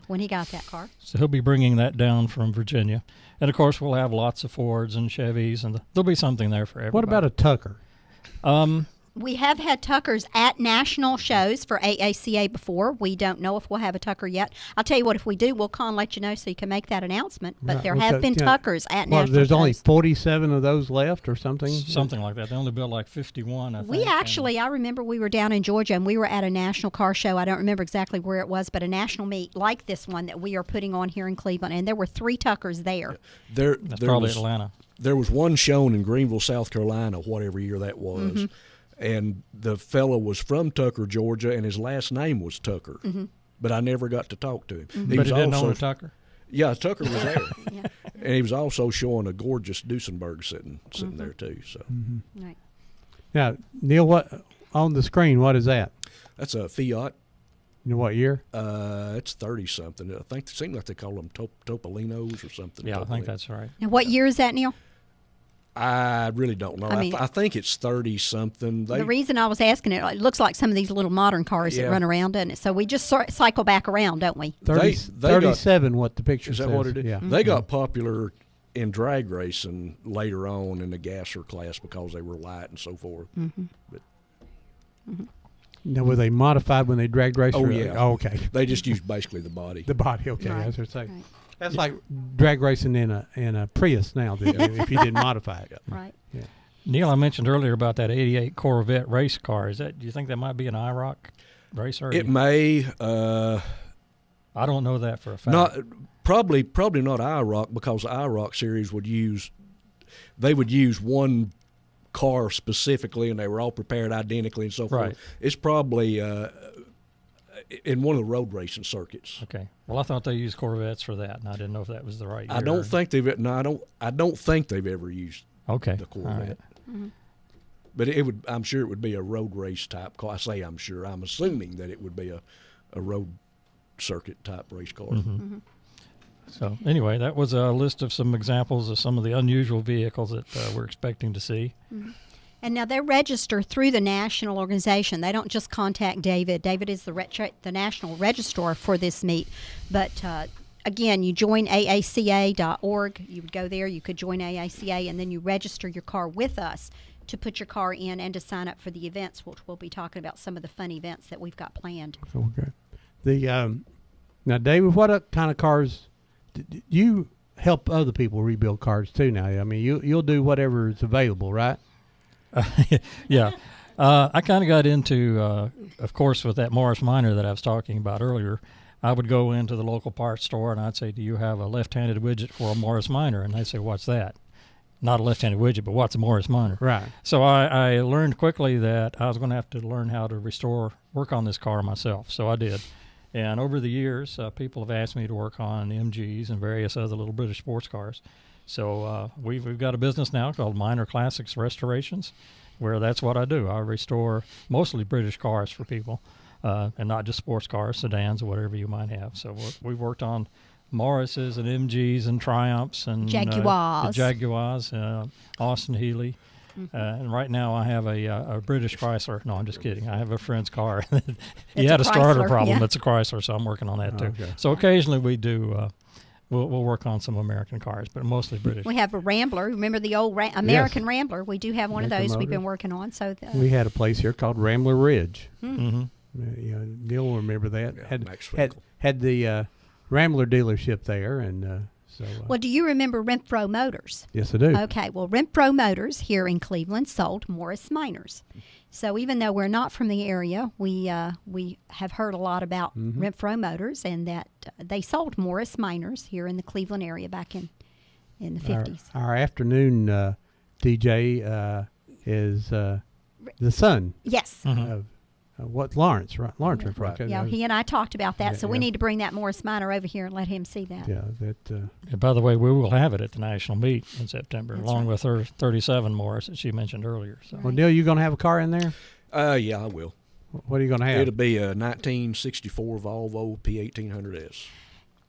Speaker 6: when he got that car.
Speaker 7: So he'll be bringing that down from Virginia, and of course we'll have lots of Fords and Chevys, and there'll be something there for everybody.
Speaker 4: What about a Tucker?
Speaker 6: We have had Tuckers at national shows for AACA before. We don't know if we'll have a Tucker yet. I'll tell you what, if we do, we'll call and let you know so you can make that announcement. But
Speaker 4: Right,
Speaker 6: there
Speaker 4: well,
Speaker 6: have been Tuckers at national
Speaker 4: there's
Speaker 6: shows.
Speaker 4: only 47 of those left or something?
Speaker 7: Something like that. They only built like 51, I think.
Speaker 6: We actually, I remember we were down in Georgia and we were at a national car show. I don't remember exactly where it was, but a national meet like this one that we are putting on here in Cleveland. And there were 3 Tuckers there.
Speaker 8: There
Speaker 7: probably
Speaker 8: was,
Speaker 7: Atlanta.
Speaker 8: There was one shown in Greenville, South Carolina, whatever year that was. And the fellow was from Tucker, Georgia, and his last name was Tucker. But I never got to talk to him.
Speaker 7: But he didn't own a Tucker?
Speaker 8: Yeah, Tucker was there. And he was also showing a gorgeous Duesenberg sitting there, too. So
Speaker 6: Right.
Speaker 4: Now, Neil, what on the screen, what is that?
Speaker 8: that's a Fiat.
Speaker 4: You know what year?
Speaker 8: It's 30-something. I think it seems like they call them Topolinos or something.
Speaker 7: Yeah, I think
Speaker 8: Topolino.
Speaker 7: that's right.
Speaker 6: Now, what year is that, Neil?
Speaker 8: I really don't know.
Speaker 6: I mean-
Speaker 8: I think it's 30-something.
Speaker 6: The reason I was asking it looks like some of these little modern cars that
Speaker 8: Yeah.
Speaker 6: run around, doesn't it? So we just cycle back around, don't we?
Speaker 4: 37, what the picture
Speaker 8: Is
Speaker 4: says.
Speaker 8: that what it is?
Speaker 4: Yeah.
Speaker 8: They got popular in drag racing later on in the gasser class because they were light and so forth. But
Speaker 4: Now, were they modified when they dragged raced?
Speaker 8: Oh,
Speaker 4: or-
Speaker 8: yeah.
Speaker 4: Oh, okay.
Speaker 8: they just used basically the body.
Speaker 4: The body, okay.
Speaker 6: Right,
Speaker 4: That's what I'm saying.
Speaker 6: right.
Speaker 4: That's like drag racing in a Prius now, if you didn't modify it.
Speaker 6: Right.
Speaker 7: Neil, I mentioned earlier about that 88 Corvette race car. Do you think that might be an IROC racer?
Speaker 8: It may.
Speaker 7: I don't know that for a fact.
Speaker 8: Not probably not IROC, because the IROC series would use one car specifically, and they were all prepared identically and so forth.
Speaker 7: Right.
Speaker 8: It's probably in one of the road racing circuits.
Speaker 7: Okay. Well, I thought they used Corvettes for that, and I didn't know if that was the right year.
Speaker 8: I don't think they've. No, I don't think they've ever used
Speaker 7: Okay.
Speaker 8: the Corvette.
Speaker 7: All right.
Speaker 8: But it would. I'm sure it would be a road race type car. I say I'm sure. I'm assuming that it would be a road circuit type race car.
Speaker 7: So anyway, that was a list of some examples of some of the unusual vehicles that we're expecting to see.
Speaker 6: And now they register through the national organization. They don't just contact David. David is the national registrar for this meet. But again, you join AACA.org. You would go there. You could join AACA, and then you register your car with us to put your car in and to sign up for the events, which we'll be talking about some of the fun events that we've got planned.
Speaker 4: Okay. Now, David, what kind of cars do you help other people rebuild cars too? Now, I mean, you'll do whatever is available, right?
Speaker 7: Yeah. I kind of got into, of course, with that Morris Minor that I was talking about earlier. I would go into the local parts store and I'd say, "Do you have a left-handed widget for a Morris Minor?" And they'd say, "What's that?" Not a left-handed widget, but what's a Morris Minor?
Speaker 4: Right.
Speaker 7: So I learned quickly that I was going to have to learn how to work on this car myself. So I did. And over the years, people have asked me to work on MGs and various other little British sports cars. So we've got a business now called Minor Classics Restorations, where that's what I do. I restore mostly British cars for people. and not just sports cars, sedans, or whatever you might have. So we worked on Morrises and MGs and Triumphs and
Speaker 6: Jaguars.
Speaker 7: the Jaguars, Austin Healey. And right now I have a British Chrysler. No, I'm just kidding. I have a friend's car. He had a starter
Speaker 6: Chrysler,
Speaker 7: problem.
Speaker 6: yeah.
Speaker 7: It's a Chrysler, so I'm working on that too.
Speaker 4: Okay.
Speaker 7: So occasionally we do. We'll work on some American cars, but mostly British.
Speaker 6: We have a Rambler. Remember the old American Rambler? We do have one of
Speaker 4: American
Speaker 6: those we've
Speaker 4: motor.
Speaker 6: been working on. So
Speaker 4: We had a place here called Rambler Ridge.
Speaker 7: Mm-hmm.
Speaker 4: Neil will remember that.
Speaker 8: Yeah,
Speaker 4: had,
Speaker 8: Max
Speaker 4: had
Speaker 8: Finkel.
Speaker 4: had the Rambler dealership there, and so.
Speaker 6: well, do you remember Renfro Motors?
Speaker 4: Yes, I do.
Speaker 6: Okay, well, Renfro Motors here in Cleveland sold Morris Minors. So even though we're not from the area, we have heard a lot about Renfro Motors, and that they sold Morris Minors here in the Cleveland area back in the 50s.
Speaker 4: Our afternoon DJ is the son
Speaker 6: Yes.
Speaker 4: of what Lawrence, right? Lawrence Renfro.
Speaker 8: Right.
Speaker 4: Okay,
Speaker 6: Yeah, he and I talked about that,
Speaker 4: Yeah,
Speaker 6: so we
Speaker 4: yeah.
Speaker 6: need to bring that Morris Minor over here and let him see that.
Speaker 4: Yeah, that.
Speaker 7: And by the way, we will have it at the national meet in September,
Speaker 6: That's
Speaker 7: along
Speaker 6: right.
Speaker 7: with her 37 Morris that she mentioned earlier. So.
Speaker 4: Well, Neil, you gonna have a car in there?
Speaker 8: Yeah, I will.
Speaker 4: What are you gonna have?
Speaker 8: It'll be a 1964 Volvo P1800S.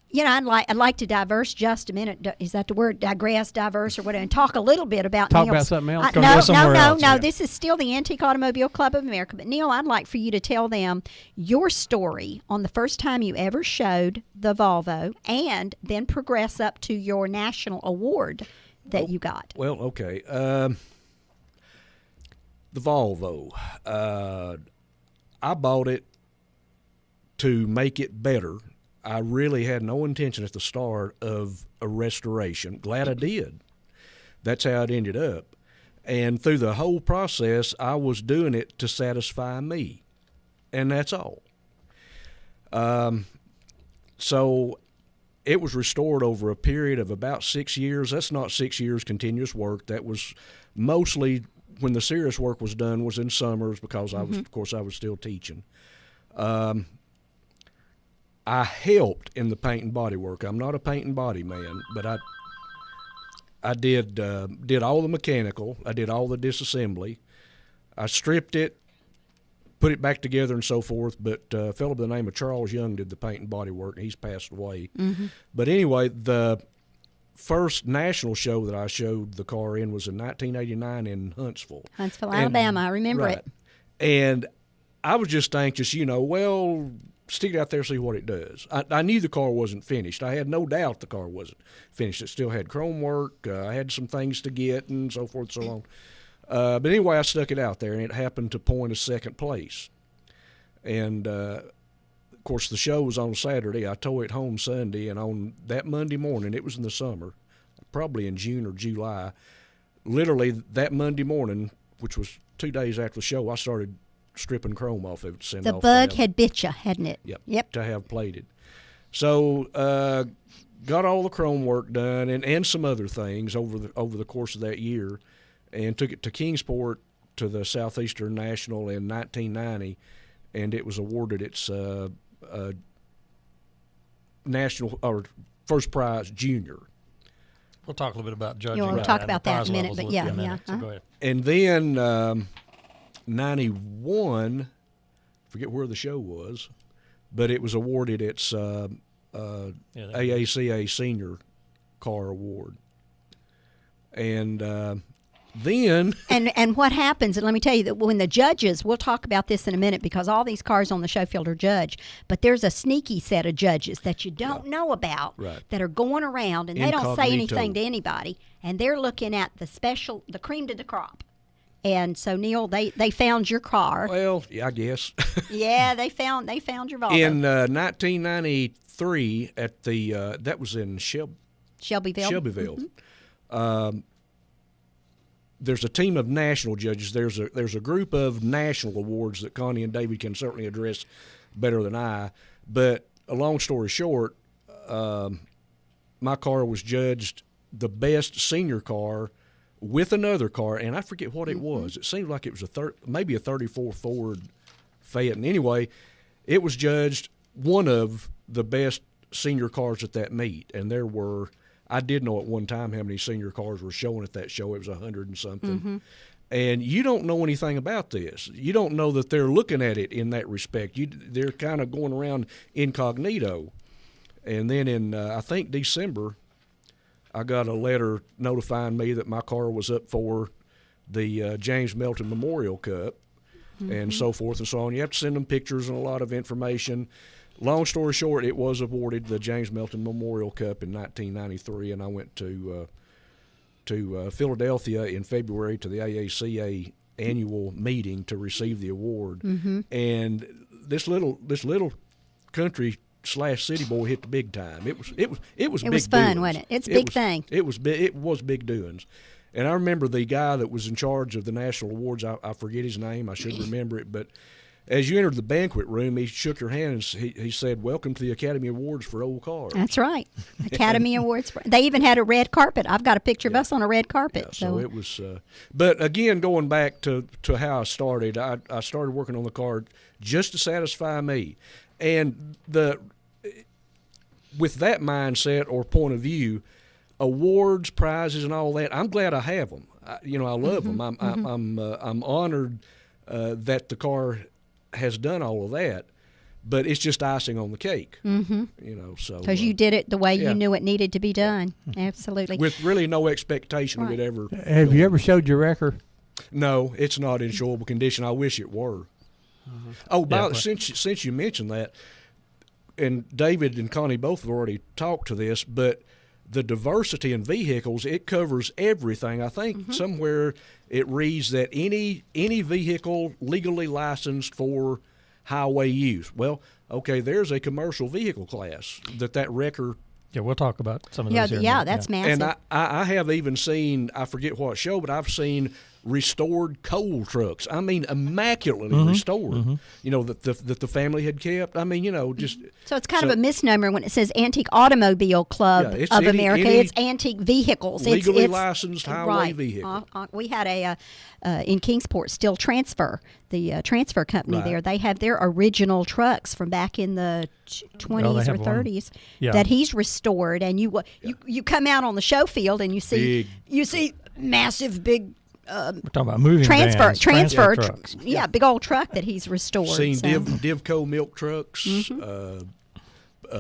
Speaker 6: You know, I'd like to diverse just a minute. Is that the word? Digress, diverse, or whatever, and talk a little bit about
Speaker 4: Talk
Speaker 6: Neil's-
Speaker 4: about something else?
Speaker 7: Gonna go somewhere else,
Speaker 6: No.
Speaker 7: yeah.
Speaker 6: This is still the Antique Automobile Club of America. But Neil, I'd like for you to tell them your story on the first time you ever showed the Volvo, and then progress up to your national award that you got.
Speaker 8: Well, okay. The Volvo. I bought it to make it better. I really had no intention at the start of a restoration. Glad I did. That's how it ended up. And through the whole process, I was doing it to satisfy me. And that's all. So it was restored over a period of about 6 years. That's not 6 years continuous work. That was mostly when the serious work was done was in summers because I was, of course, I was still teaching. I helped in the paint and body work. I'm not a paint and body man, but I did all the mechanical. I did all the disassembly. I stripped it, put it back together, and so forth. But a fellow by the name of Charles Young did the paint and body work, and he's passed away. But anyway, the first national show that I showed the car in was in 1989 in Huntsville.
Speaker 6: Huntsville,
Speaker 8: And-
Speaker 6: Alabama. I remember
Speaker 8: right.
Speaker 6: it.
Speaker 8: And I was just anxious, well, stick it out there, see what it does. I knew the car wasn't finished. I had no doubt the car wasn't finished. It still had chrome work. I had some things to get and so forth and so on. But anyway, I stuck it out there, and it happened to point a second place. And, of course, the show was on Saturday. I towed it home Sunday, and on that Monday morning, it was in the summer, probably in June or July, literally that Monday morning, which was 2 days after the show, I started stripping chrome off of it to send
Speaker 6: The
Speaker 8: off
Speaker 6: bug
Speaker 8: to
Speaker 6: had bit you, hadn't it?
Speaker 8: Yep. To have plated. So got all the chrome work done and some other things over the course of that year, and took it to Kingsport to the Southeastern National in 1990, and it was awarded its national or first prize junior.
Speaker 7: We'll talk a little bit about judging.
Speaker 6: wanna
Speaker 7: that
Speaker 6: talk
Speaker 7: and the
Speaker 6: about that in a
Speaker 7: prize
Speaker 6: minute,
Speaker 7: levels
Speaker 6: but
Speaker 7: in
Speaker 6: yeah,
Speaker 7: a minute,
Speaker 6: yeah,
Speaker 7: So go ahead.
Speaker 8: And then 91, forget where the show was, but it was awarded its AACA Senior Car Award. And then
Speaker 6: And what happens, and let me tell you that when the judges, we'll talk about this in a minute because all these cars on the show field are judged, but there's a sneaky set of judges that you don't know about
Speaker 8: Right.
Speaker 6: that are going around and they don't say
Speaker 8: Incognito.
Speaker 6: anything to anybody, and they're looking at the cream to the crop. And so Neil, they found your car.
Speaker 8: well, yeah, I guess.
Speaker 6: Yeah, they found your Volvo.
Speaker 8: In 1993 at the that was in
Speaker 6: Shelbyville.
Speaker 8: Shelbyville. There's a team of national judges. There's a group of national awards that Connie and David can certainly address better than I. But a long story short, my car was judged the best senior car with another car, and I forget what it was. It seemed like it was maybe a 34 Ford Phaeton. Anyway, it was judged one of the best senior cars at that meet, and there were, I did know at one time how many senior cars were showing at that show. It was 100 and something. And you don't know anything about this. You don't know that they're looking at it in that respect. They're kind of going around incognito. And then in, I think, December, I got a letter notifying me that my car was up for the James Melton Memorial Cup and so forth and so on. You have to send them pictures and a lot of information. Long story short, it was awarded the James Melton Memorial Cup in 1993, and I went to Philadelphia in February to the AACA annual meeting to receive the award. And this little country / city boy hit the big time. It was
Speaker 6: It
Speaker 8: big
Speaker 6: was fun,
Speaker 8: doings.
Speaker 6: wasn't it? It's a big thing.
Speaker 8: It was big doings. And I remember the guy that was in charge of the national awards. I forget his name. I should remember it. But as you entered the banquet room, he shook your hand and he said, "Welcome to the Academy Awards for Old Cars."
Speaker 6: That's right. Academy Awards. They even had a red carpet. I've got a picture of us on a red carpet.
Speaker 8: Yeah, so it was. But again, going back to how I started, I started working on the car just to satisfy me. And with that mindset or point of view, awards, prizes, and all that, I'm glad I have them. I love them. I'm honored that the car has done all of that, but it's just icing on the cake. So
Speaker 6: because you did it the way you knew it needed to be done. Absolutely.
Speaker 8: with really no expectation of it ever.
Speaker 4: Have you ever showed your record?
Speaker 8: No, it's not in showable condition. I wish it were. Since you mentioned that, and David and Connie both have already talked to this, but the diversity in vehicles, it covers everything. I think somewhere it reads that any vehicle legally licensed for highway use. Well, okay, there's a commercial vehicle class that record.
Speaker 7: Yeah, we'll talk about some of those.
Speaker 6: That's massive.
Speaker 8: And I have even seen, I forget what show, but I've seen restored coal trucks. I mean, immaculately restored. That the family had kept. I mean, just.
Speaker 6: So it's kind of a misnomer when it says Antique Automobile Club of America. It's antique vehicles.
Speaker 8: Legally licensed highway vehicle.
Speaker 6: We had in Kingsport Steel Transfer, the transfer company there. They have their original trucks from back in the 20s or 30s that he's restored. And you come out on the show field and you see massive big.
Speaker 7: We're talking about moving
Speaker 6: transfer
Speaker 7: trucks.
Speaker 6: Big old truck that he's restored.
Speaker 8: Seen Divco milk trucks,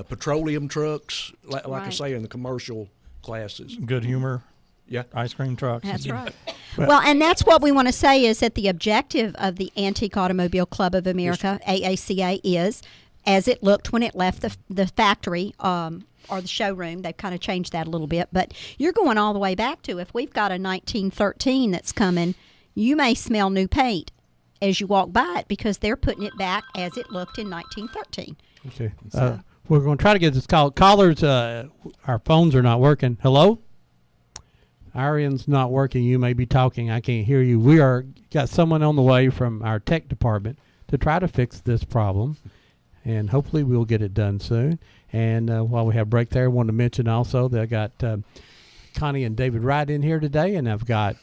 Speaker 8: petroleum trucks, like I say, in the commercial classes.
Speaker 7: Good Humor. Yeah, ice cream trucks.
Speaker 6: That's right. Well, and that's what we want to say is that the objective of the Antique Automobile Club of America, AACA, is as it looked when it left the factory or the showroom. They've kind of changed that a little bit. But you're going all the way back to, if we've got a 1913 that's coming, you may smell new paint as you walk by it because they're putting it back as it looked in 1913.
Speaker 4: Okay. So. We're going to try to get this call. Callers, our phones are not working. Hello? Arian's not working. You may be talking. I can't hear you. We got someone on the way from our tech department to try to fix this problem, and hopefully we'll get it done soon. And while we have break there, I wanted to mention also that I got Connie and David Wright in here today, and I've got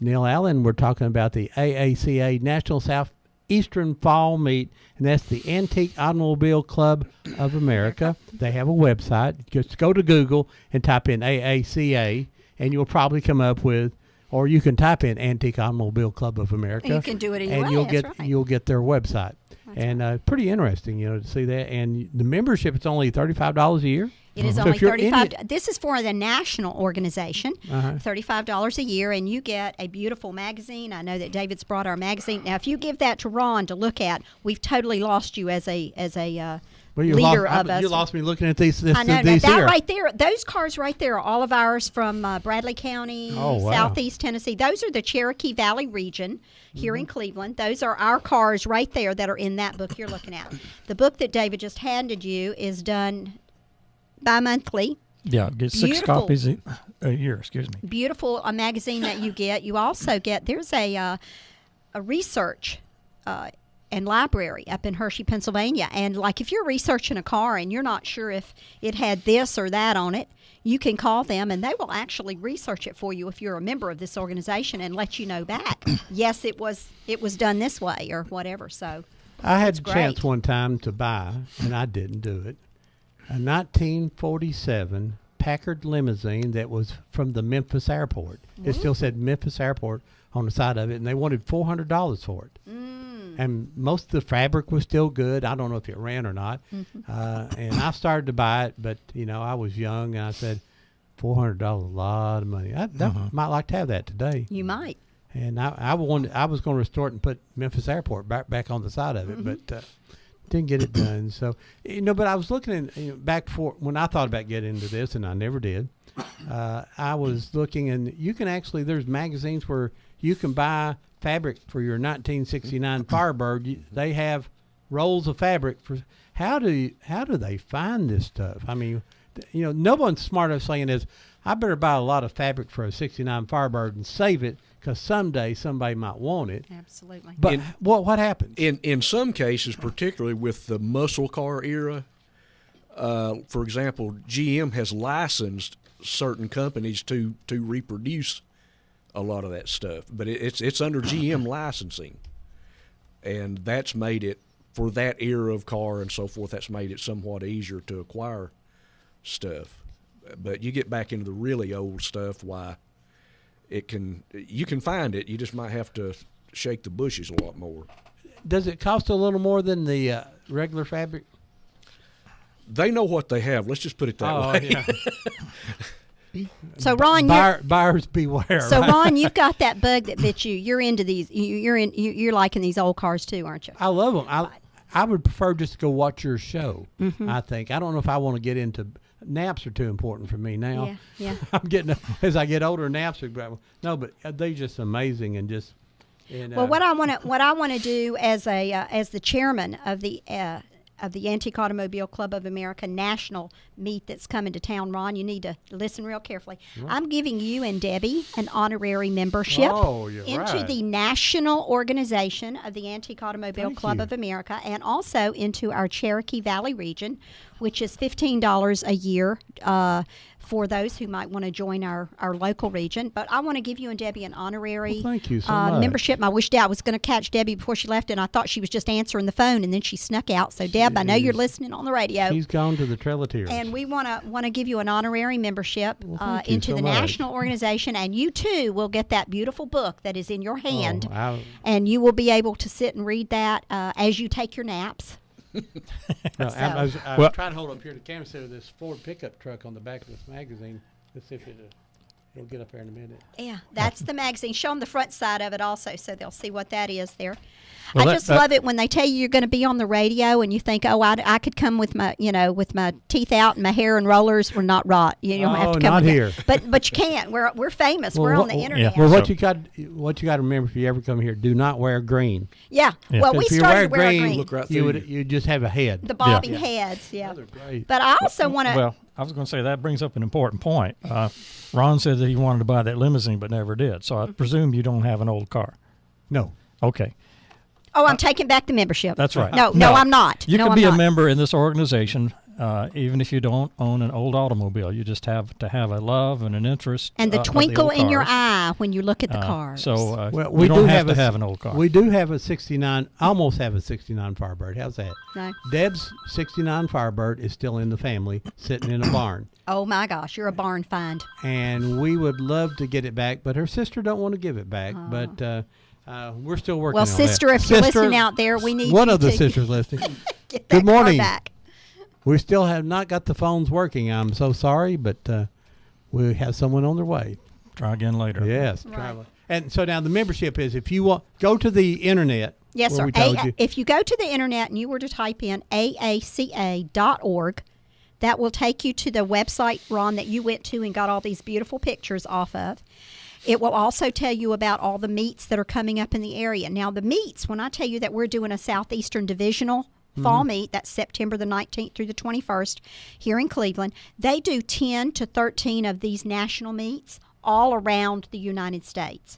Speaker 4: Neil Allen. We're talking about the AACA National Southeastern Fall Meet, and that's the Antique Automobile Club of America. They have a website. Just go to Google and type in AACA, and you'll probably come up with, or you can type in Antique Automobile Club of America.
Speaker 6: You can do it either way.
Speaker 4: You'll get their website. Pretty interesting, to see that. And the membership, it's only $35 a year.
Speaker 6: It is only $35. This is for the national organization, $35 a year, and you get a beautiful magazine. I know that David's brought our magazine. Now, if you give that to Ron to look at, we've totally lost you as a leader of us.
Speaker 4: You lost me looking at these.
Speaker 6: I know.
Speaker 4: These
Speaker 6: that
Speaker 4: here.
Speaker 6: right there, those cars right there are all of ours from Bradley County, Southeast Tennessee. Those are the Cherokee Valley region here in Cleveland. Those are our cars right there that are in that book you're looking at. The book that David just handed you is done bi-monthly.
Speaker 7: Yeah, get 6 copies a year. Excuse me.
Speaker 6: Beautiful magazine that you get. You also get, there's a research and library up in Hershey, Pennsylvania. And like if you're researching a car and you're not sure if it had this or that on it, you can call them and they will actually research it for you if you're a member of this organization and let you know back. Yes, it was done this way or whatever. So
Speaker 4: I had a chance one time to buy, and I didn't do it, a 1947 Packard limousine that was from the Memphis airport. It still said Memphis Airport on the side of it, and they wanted $400 for it. And most of the fabric was still good. I don't know if it ran or not. And I started to buy it, but I was young, and I said, $400, a lot of money. I might like to have that today.
Speaker 6: You might.
Speaker 4: And I was going to restore it and put Memphis Airport back on the side of it, but didn't get it done. So but I was looking at back for when I thought about getting into this, and I never did. I was looking, and you can actually there's magazines where you can buy fabric for your 1969 Firebird. They have rolls of fabric for. How do they find this stuff? I mean, no one's smart enough saying is, I better buy a lot of fabric for a 69 Firebird and save it because someday somebody might want it.
Speaker 6: Absolutely.
Speaker 4: But what happens?
Speaker 8: In some cases, particularly with the muscle car era, for example, GM has licensed certain companies to reproduce a lot of that stuff, but it's under GM licensing, and that's made it for that era of car and so forth. That's made it somewhat easier to acquire stuff. But you get back into the really old stuff, why you can find it. You just might have to shake the bushes a lot more.
Speaker 4: Does it cost a little more than the regular fabric?
Speaker 8: They know what they have. Let's just put it that way.
Speaker 4: Yeah.
Speaker 6: So Ron,
Speaker 4: buyers beware.
Speaker 6: so
Speaker 4: right?
Speaker 6: Ron, you've got that bug that bit you. You're into these. You're liking these old cars too, aren't you?
Speaker 4: I love them. I would prefer just to go watch your show. I think I don't know if I want to get into naps are too important for me now.
Speaker 6: Yeah.
Speaker 4: I'm getting as I get older, naps are but they're just amazing and just. And,
Speaker 6: Well, what I want to do as the chairman of the Antique Automobile Club of America national meet that's coming to town, Ron, you need to listen real carefully. I'm giving you and Debbie an honorary membership into the national organization of the Antique Automobile Club of America, and also into our Cherokee Valley region, which is $15 a year for those who might want to join our local region. But I want to give you and Debbie an honorary
Speaker 4: thank you so much.
Speaker 6: membership. I wished I was going to catch Debbie before she left, and I thought she was just answering the phone, and then she snuck out. So, Deb, I know you're listening on the radio.
Speaker 4: She's gone to the Trail of Tears.
Speaker 6: And we want to give you an honorary membership
Speaker 4: thank you
Speaker 6: into
Speaker 4: so
Speaker 6: the
Speaker 4: much.
Speaker 6: national organization, and you too will get that beautiful book that is in your hand,
Speaker 4: and
Speaker 6: you will be able to sit and read that as you take your naps.
Speaker 4: I was trying to hold up here the camera so this Ford pickup truck on the back of this magazine. Let's see if it'll get up there in a minute.
Speaker 6: Yeah, that's the magazine. Show them the front side of it also, so they'll see what that is there.
Speaker 7: Well,
Speaker 6: I just love it when they tell you you're going to be on the radio, and you think, oh, I could come with my teeth out and my hair and rollers. We're not rot. You don't have to come
Speaker 4: not
Speaker 6: with
Speaker 4: here.
Speaker 6: But you can't. We're famous. We're on the internet.
Speaker 4: Well, what you got to remember if you ever come here, do not wear green.
Speaker 6: Yeah. Well, we
Speaker 4: If you
Speaker 6: started
Speaker 4: wear
Speaker 6: wearing
Speaker 4: green,
Speaker 6: green.
Speaker 8: Look right through
Speaker 4: you just have a head.
Speaker 6: The bobbing heads. Yeah.
Speaker 4: Those are great.
Speaker 6: But I also want to.
Speaker 7: Well, I was going to say that brings up an important point. Ron said that he wanted to buy that limousine but never did. So I presume you don't have an old car.
Speaker 4: No.
Speaker 7: Okay.
Speaker 6: Oh, I'm taking back the membership.
Speaker 7: That's right.
Speaker 6: No, I'm not.
Speaker 7: You
Speaker 6: no,
Speaker 7: can
Speaker 6: I'm
Speaker 7: be
Speaker 6: not.
Speaker 7: a member in this organization even if you don't own an old automobile. You just have to have a love and an interest.
Speaker 6: And the
Speaker 7: of
Speaker 6: twinkle
Speaker 7: old
Speaker 6: in your
Speaker 7: cars.
Speaker 6: eye when you look at the cars.
Speaker 7: So
Speaker 4: Well,
Speaker 7: we don't have to have an old car.
Speaker 4: We do have a 69, almost have a 69 Firebird. How's that?
Speaker 6: No.
Speaker 4: Deb's 69 Firebird is still in the family, sitting in a barn.
Speaker 6: Oh my gosh, you're a barn find.
Speaker 4: And we would love to get it back, but her sister don't want to give it back. But we're still working
Speaker 6: Well,
Speaker 4: on that.
Speaker 6: sister, if you're listening out there, we need
Speaker 4: one
Speaker 6: you
Speaker 4: of the
Speaker 6: to
Speaker 4: sisters listening.
Speaker 6: get that
Speaker 4: Good morning.
Speaker 6: car back.
Speaker 4: We still have not got the phones working. I'm so sorry, but we have someone on their way.
Speaker 7: Try again later.
Speaker 4: Yes.
Speaker 6: Right.
Speaker 4: And so now the membership is if you want, go to the internet.
Speaker 6: Yes,
Speaker 4: where
Speaker 6: sir.
Speaker 4: we told you.
Speaker 6: If you go to the internet and you were to type in aaca.org, that will take you to the website, Ron, that you went to and got all these beautiful pictures off of. It will also tell you about all the meets that are coming up in the area. Now, the meets, when I tell you that we're doing a Southeastern Divisional fall meet, that's September the 19th through the 21st here in Cleveland, they do 10 to 13 of these national meets all around the United States.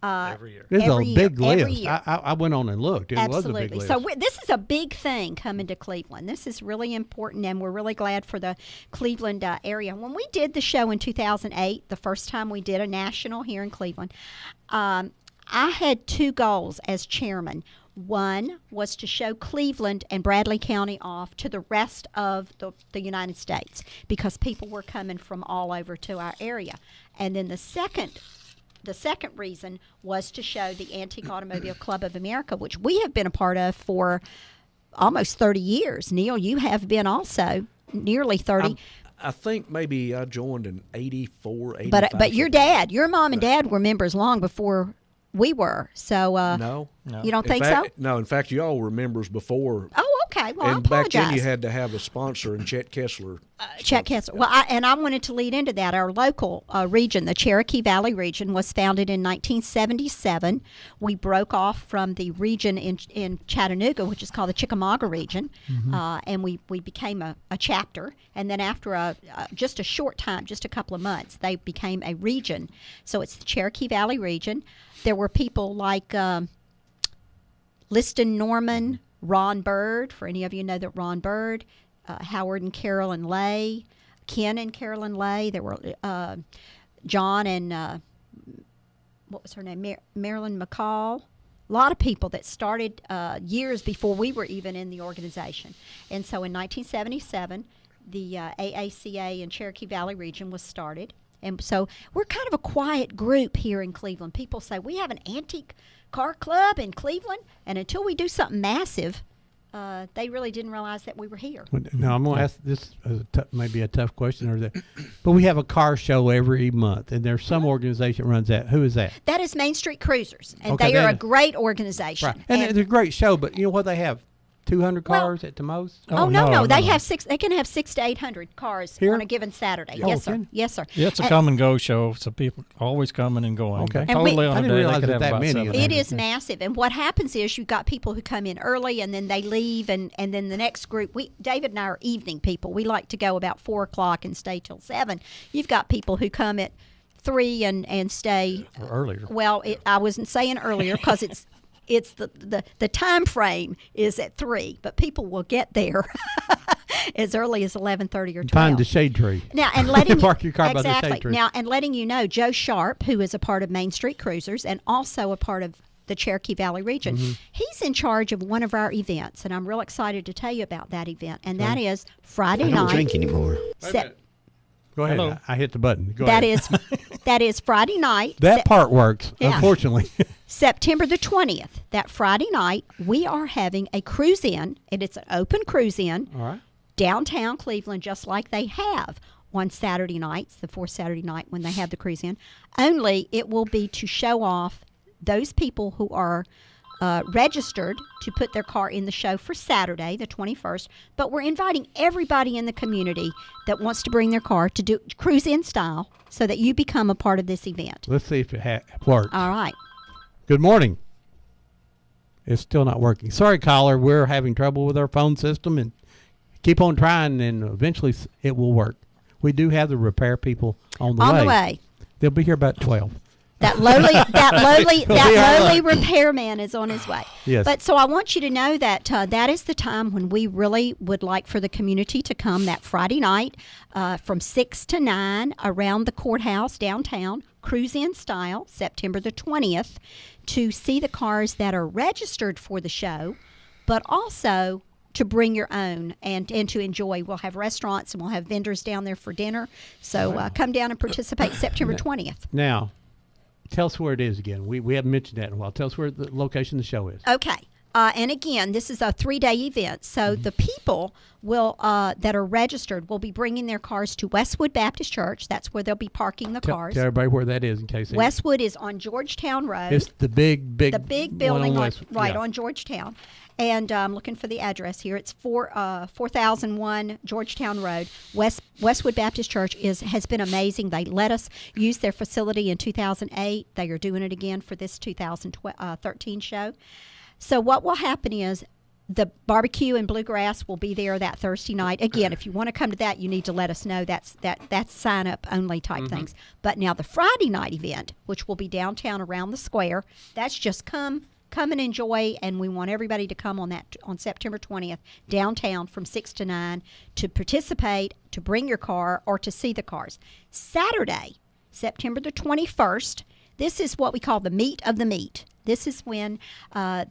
Speaker 7: Every year.
Speaker 4: This is
Speaker 6: every
Speaker 4: a
Speaker 6: year,
Speaker 4: big
Speaker 6: every
Speaker 4: list.
Speaker 6: year.
Speaker 4: I went on and looked. It was a big
Speaker 6: Absolutely.
Speaker 4: list.
Speaker 6: So this is a big thing coming to Cleveland. This is really important, and we're really glad for the Cleveland area. When we did the show in 2008, the first time we did a national here in Cleveland, I had two goals as chairman. One was to show Cleveland and Bradley County off to the rest of the United States, because people were coming from all over to our area. And then the second reason was to show the Antique Automobile Club of America, which we have been a part of for almost 30 years. Neil, you have been also nearly 30.
Speaker 8: I think maybe I joined in 84, 85.
Speaker 6: But your mom and dad were members long before we were. So
Speaker 8: No.
Speaker 6: you don't
Speaker 8: In
Speaker 6: think
Speaker 8: fact,
Speaker 6: so?
Speaker 8: No, in fact, you all were members before.
Speaker 6: Oh, okay. Well, I
Speaker 8: And back
Speaker 6: apologize.
Speaker 8: then you had to have a sponsor, and Chet Kessler.
Speaker 6: Chet Kessler. Well, I wanted to lead into that. Our local region, the Cherokee Valley region, was founded in 1977. We broke off from the region in Chattanooga, which is called the Chickamauga region, and we became a chapter. And then after just a short time, just a couple of months, they became a region. So it's the Cherokee Valley region. There were people like Liston Norman, Ron Bird, for any of you know that Ron Bird, Howard and Carolyn Lay, Ken and Carolyn Lay. There were John and what was her name? Marilyn McCall. A lot of people that started years before we were even in the organization. And so in 1977, the AACA in Cherokee Valley region was started. And so we're kind of a quiet group here in Cleveland. People say, we have an antique car club in Cleveland, and until we do something massive, they really didn't realize that we were here.
Speaker 4: Now, I'm going to ask this maybe a tough question, but we have a car show every month, and there's some organization that runs that. Who is that?
Speaker 6: That is Main Street Cruisers, and
Speaker 4: Okay,
Speaker 6: they are
Speaker 4: they-
Speaker 6: a great organization.
Speaker 4: Right. And it's a great show, but you know what they have? 200 cars at the most?
Speaker 6: Oh, no. They have they can have 600 to 800 cars
Speaker 4: Here?
Speaker 6: on a given Saturday.
Speaker 4: Yeah.
Speaker 6: Yes,
Speaker 4: Oh,
Speaker 6: sir.
Speaker 4: okay.
Speaker 6: Yes, sir.
Speaker 7: Yeah, it's a come and go show, so people always coming and going.
Speaker 4: Okay.
Speaker 7: But
Speaker 6: And we-
Speaker 7: totally
Speaker 4: I
Speaker 7: on a
Speaker 4: didn't
Speaker 7: day,
Speaker 4: realize
Speaker 7: they could
Speaker 4: that
Speaker 7: have
Speaker 4: that
Speaker 7: about
Speaker 4: many of
Speaker 7: 700.
Speaker 6: It is massive, and what happens is you've got people who come in early and then they leave, and then the next group. David and I are evening people. We like to go about 4 o'clock and stay till 7. You've got people who come at 3 and stay
Speaker 7: Or earlier.
Speaker 6: Well, I wasn't saying earlier because it's the time frame is at 3, but people will get there as early as 11:30 or 12.
Speaker 4: Find the shade tree.
Speaker 6: Now, and letting
Speaker 4: Park your car by the
Speaker 6: exactly.
Speaker 4: shade tree.
Speaker 6: Now, and letting you know, Joe Sharp, who is a part of Main Street Cruisers and also a part of the Cherokee Valley region, he's in charge of one of our events, and I'm real excited to tell you about that event. And that is Friday
Speaker 3: I don't
Speaker 6: night.
Speaker 3: drink anymore.
Speaker 4: Go ahead.
Speaker 7: Hello.
Speaker 4: I hit the button. Go
Speaker 6: That
Speaker 4: ahead.
Speaker 6: that is Friday night.
Speaker 4: That part works,
Speaker 6: Yeah.
Speaker 4: unfortunately.
Speaker 6: September the 20th, that Friday night, we are having a cruise in, and it's an open cruise in
Speaker 4: All right.
Speaker 6: downtown Cleveland, just like they have on Saturday nights, the fourth Saturday night when they have the cruise in. Only it will be to show off those people who are registered to put their car in the show for Saturday, the 21st. But we're inviting everybody in the community that wants to bring their car to do cruise in style so that you become a part of this event.
Speaker 4: Let's see if it works.
Speaker 6: All right.
Speaker 4: Good morning. It's still not working. Sorry, caller. We're having trouble with our phone system, and keep on trying, and eventually it will work. We do have the repair people on the way.
Speaker 6: On the way.
Speaker 4: They'll be here about 12.
Speaker 6: That lowly
Speaker 4: Yeah.
Speaker 6: repairman is on his way.
Speaker 4: Yes.
Speaker 6: But so I want you to know that that is the time when we really would like for the community to come that Friday night from 6 to 9 around the courthouse downtown, cruise in style, September the 20th, to see the cars that are registered for the show, but also to bring your own and to enjoy. We'll have restaurants and we'll have vendors down there for dinner. So come down and participate September 20th.
Speaker 4: Now, tell us where it is again. We haven't mentioned that in a while. Tell us where the location of the show is.
Speaker 6: Okay. And again, this is a 3-day event. So the people will that are registered will be bringing their cars to Westwood Baptist Church. That's where they'll be parking the cars.
Speaker 4: Tell everybody where that is in case they...
Speaker 6: Westwood is on Georgetown Road.
Speaker 4: It's the big
Speaker 6: the big building
Speaker 4: one on
Speaker 6: on,
Speaker 4: West,
Speaker 6: right
Speaker 4: yeah.
Speaker 6: on Georgetown. And I'm looking for the address here. It's 4001 Georgetown Road. Westwood Baptist Church has been amazing. They let us use their facility in 2008. They are doing it again for this 2013 show. So what will happen is the barbecue and bluegrass will be there that Thursday night. Again, if you want to come to that, you need to let us know. That's sign up only type things. But now the Friday night event, which will be downtown around the square, that's just come and enjoy, and we want everybody to come on September 20th downtown from 6 to 9 to participate, to bring your car, or to see the cars. Saturday, September the 21st, this is what we call the meat of the meat. This is when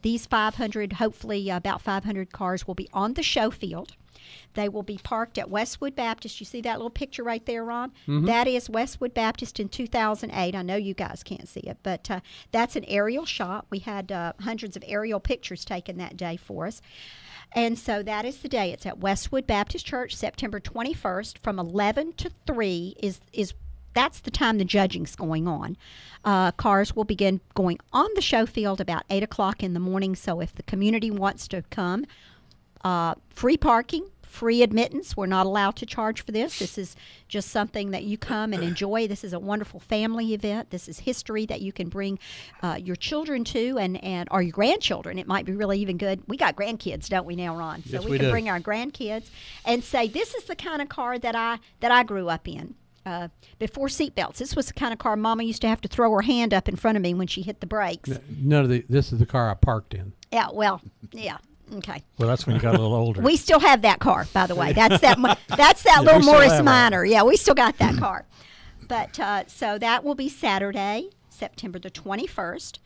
Speaker 6: these 500, hopefully about 500 cars will be on the show field. They will be parked at Westwood Baptist. You see that little picture right there, Ron? That is Westwood Baptist in 2008. I know you guys can't see it, but that's an aerial shot. We had hundreds of aerial pictures taken that day for us. And so that is the day. It's at Westwood Baptist Church, September 21st, from 11 to 3 that's the time the judging's going on. Cars will begin going on the show field about 8 o'clock in the morning. So if the community wants to come, free parking, free admittance. We're not allowed to charge for this. This is just something that you come and enjoy. This is a wonderful family event. This is history that you can bring your children to and or your grandchildren. It might be really even good. We got grandkids, don't we now, Ron?
Speaker 4: Yes,
Speaker 6: so
Speaker 4: we
Speaker 6: can
Speaker 4: do.
Speaker 6: bring our grandkids and say, this is the kind of car that I grew up in. Before seatbelts, this was the kind of car Mama used to have to throw her hand up in front of me when she hit the brakes.
Speaker 4: None of this is the car I parked in.
Speaker 6: Yeah, well, yeah. Okay.
Speaker 7: Well, that's when you got a little older.
Speaker 6: We still have that car, by the way. That's that
Speaker 7: we
Speaker 6: little
Speaker 7: still
Speaker 6: Morris
Speaker 7: have it.
Speaker 6: Minor. Yeah, we still got that car. But so that will be Saturday, September the 21st.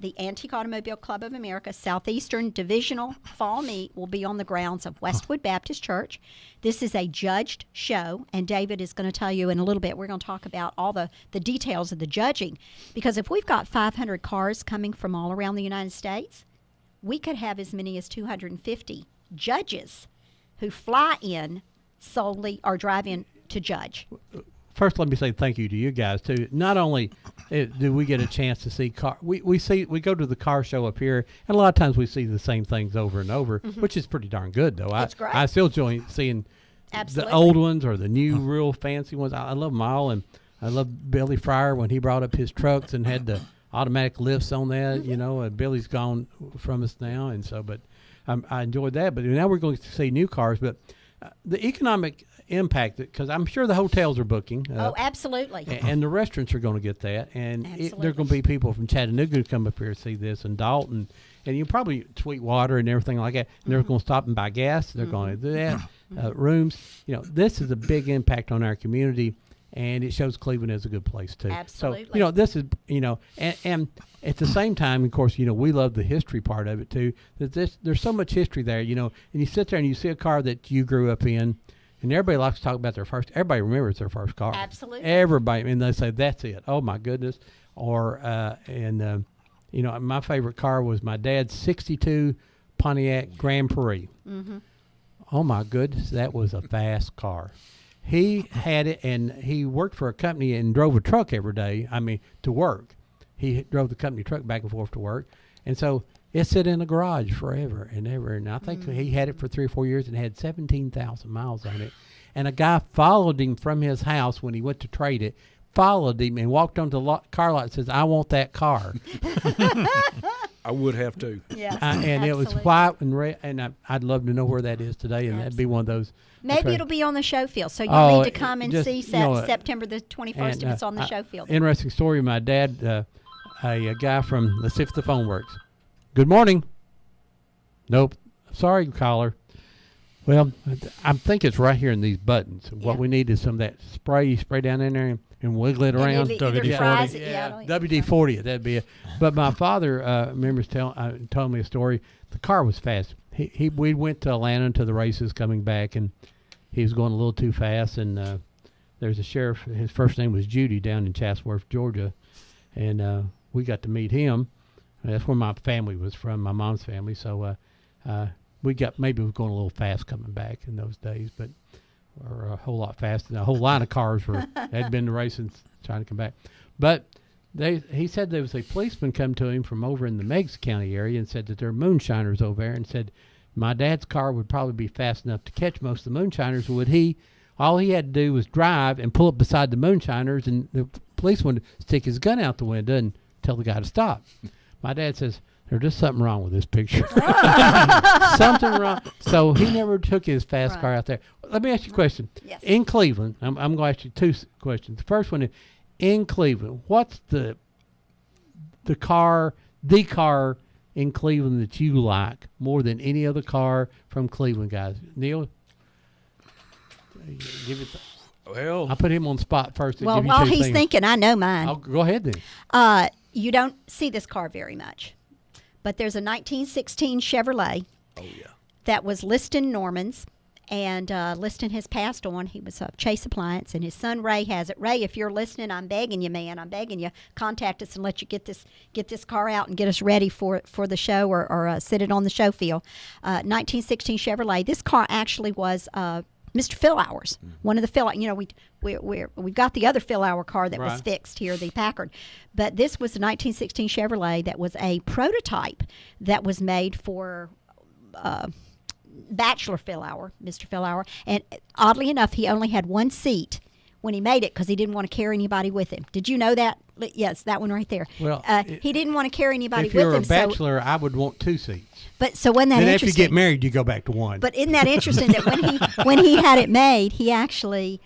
Speaker 6: The Antique Automobile Club of America Southeastern Divisional Fall Meet will be on the grounds of Westwood Baptist Church. This is a judged show, and David is going to tell you in a little bit. We're going to talk about all the details of the judging, because if we've got 500 cars coming from all around the United States, we could have as many as 250 judges who fly in solely or drive in to judge.
Speaker 4: First, let me say thank you to you guys too. Not only do we get a chance to see we go to the car show up here, and a lot of times we see the same things over and over, which is pretty darn good though.
Speaker 6: It's great.
Speaker 4: I still enjoy seeing
Speaker 6: Absolutely.
Speaker 4: the old ones or the new real fancy ones. I love them all, and I love Billy Fryer when he brought up his trucks and had the automatic lifts on that. You know, and Billy's gone from us now, and so but I enjoyed that. But now we're going to see new cars, but the economic impact, because I'm sure the hotels are booking.
Speaker 6: Oh, absolutely.
Speaker 4: And the restaurants are going to get that. And there are
Speaker 6: Absolutely.
Speaker 4: going to be people from Chattanooga who come up here to see this, and Dalton, and you probably Sweetwater and everything like that. And they're going to stop and buy gas. They're going to do that. Rooms. You know, this is a big impact on our community, and it shows Cleveland is a good place too.
Speaker 6: Absolutely.
Speaker 4: So, you know, this is, you know, and at the same time, of course, you know, we love the history part of it too. There's so much history there, you know, and you sit there and you see a car that you grew up in. And everybody likes to talk about everybody remembers their first car.
Speaker 6: Absolutely.
Speaker 4: Everybody, and they say, that's it. Oh, my goodness. Or, you know, my favorite car was my dad's 62 Pontiac Grand Prix. Oh, my goodness. That was a fast car. He had it, and he worked for a company and drove a truck every day, to work. He drove the company truck back and forth to work. And so it sat in the garage forever and ever. And I think he had it for 3 or 4 years and had 17,000 miles on it. And a guy followed him from his house when he went to trade it, followed him and walked onto the car lot and says, I want that car.
Speaker 8: I would have to.
Speaker 6: Yeah.
Speaker 4: And it was
Speaker 6: Absolutely.
Speaker 4: white and red. And I'd love to know where that is today. And that'd be one of those.
Speaker 6: Maybe it'll be on the show field, so you'll
Speaker 4: Oh,
Speaker 6: need to come and
Speaker 4: just,
Speaker 6: see
Speaker 4: you know,
Speaker 6: September the 21st if it's on the show field.
Speaker 4: Interesting story. My dad, a guy from, let's see if the phone works. Good morning. Nope. Sorry, caller. Well, I think it's right here in these buttons. What we need is some of that spray down in there and wiggle it around.
Speaker 6: Either
Speaker 7: WD-40.
Speaker 6: fries it, yeah, I don't-
Speaker 4: WD-40, that'd be it. But my father remembers told me a story. The car was fast. We went to Atlanta to the races coming back, and he was going a little too fast. And there's a sheriff. His first name was Judy down in Chatsworth, Georgia, and we got to meet him. That's where my family was from, my mom's family. So maybe we were going a little fast coming back in those days, or a whole lot faster. A whole line of cars had been to racing trying to come back. But he said there was a policeman come to him from over in the Meigs County area and said that there are moonshiners over there, and said my dad's car would probably be fast enough to catch most of the moonshiners. All he had to do was drive and pull up beside the moonshiners, and the policeman would stick his gun out the window and tell the guy to stop. My dad says, there's just something wrong with this picture. Something wrong. So he never took his fast car out there. Let me ask you a question.
Speaker 6: Yes.
Speaker 4: In Cleveland, I'm going to ask you two questions. The first one is, in Cleveland, what's the car in Cleveland that you like more than any other car from Cleveland, guys? Neil? Give it.
Speaker 8: Well,
Speaker 4: I'll put him on the spot first. And
Speaker 6: Well,
Speaker 4: give you
Speaker 6: while
Speaker 4: two
Speaker 6: he's
Speaker 4: things.
Speaker 6: thinking, I know mine.
Speaker 4: Go ahead then.
Speaker 6: you don't see this car very much, but there's a 1916 Chevrolet
Speaker 8: Oh yeah.
Speaker 6: that was Liston Norman's, and Liston has passed on. He was Chase Appliance, and his son Ray has it. Ray, if you're listening, I'm begging you, man. I'm begging you, contact us and let you get this car out and get us ready for the show or sit it on the show field. 1916 Chevrolet. This car actually was Mr. Philauer's, one of the Phil. You know, we've got the other Philauer car that was
Speaker 4: Right.
Speaker 6: fixed here, the Packard, but this was a 1916 Chevrolet that was a prototype that was made for Bachelor Philauer, Mr. Philauer, and oddly enough, he only had one seat when he made it because he didn't want to carry anybody with him. Did you know that? Yes, that one right there.
Speaker 4: Well,
Speaker 6: he didn't want to carry anybody
Speaker 4: If
Speaker 6: with
Speaker 4: you're
Speaker 6: him.
Speaker 4: a bachelor, I would want 2 seats.
Speaker 6: So wasn't that
Speaker 4: Then
Speaker 6: interesting?
Speaker 4: if you get married, you go back to 1.
Speaker 6: But isn't that interesting that when he had it made, he actually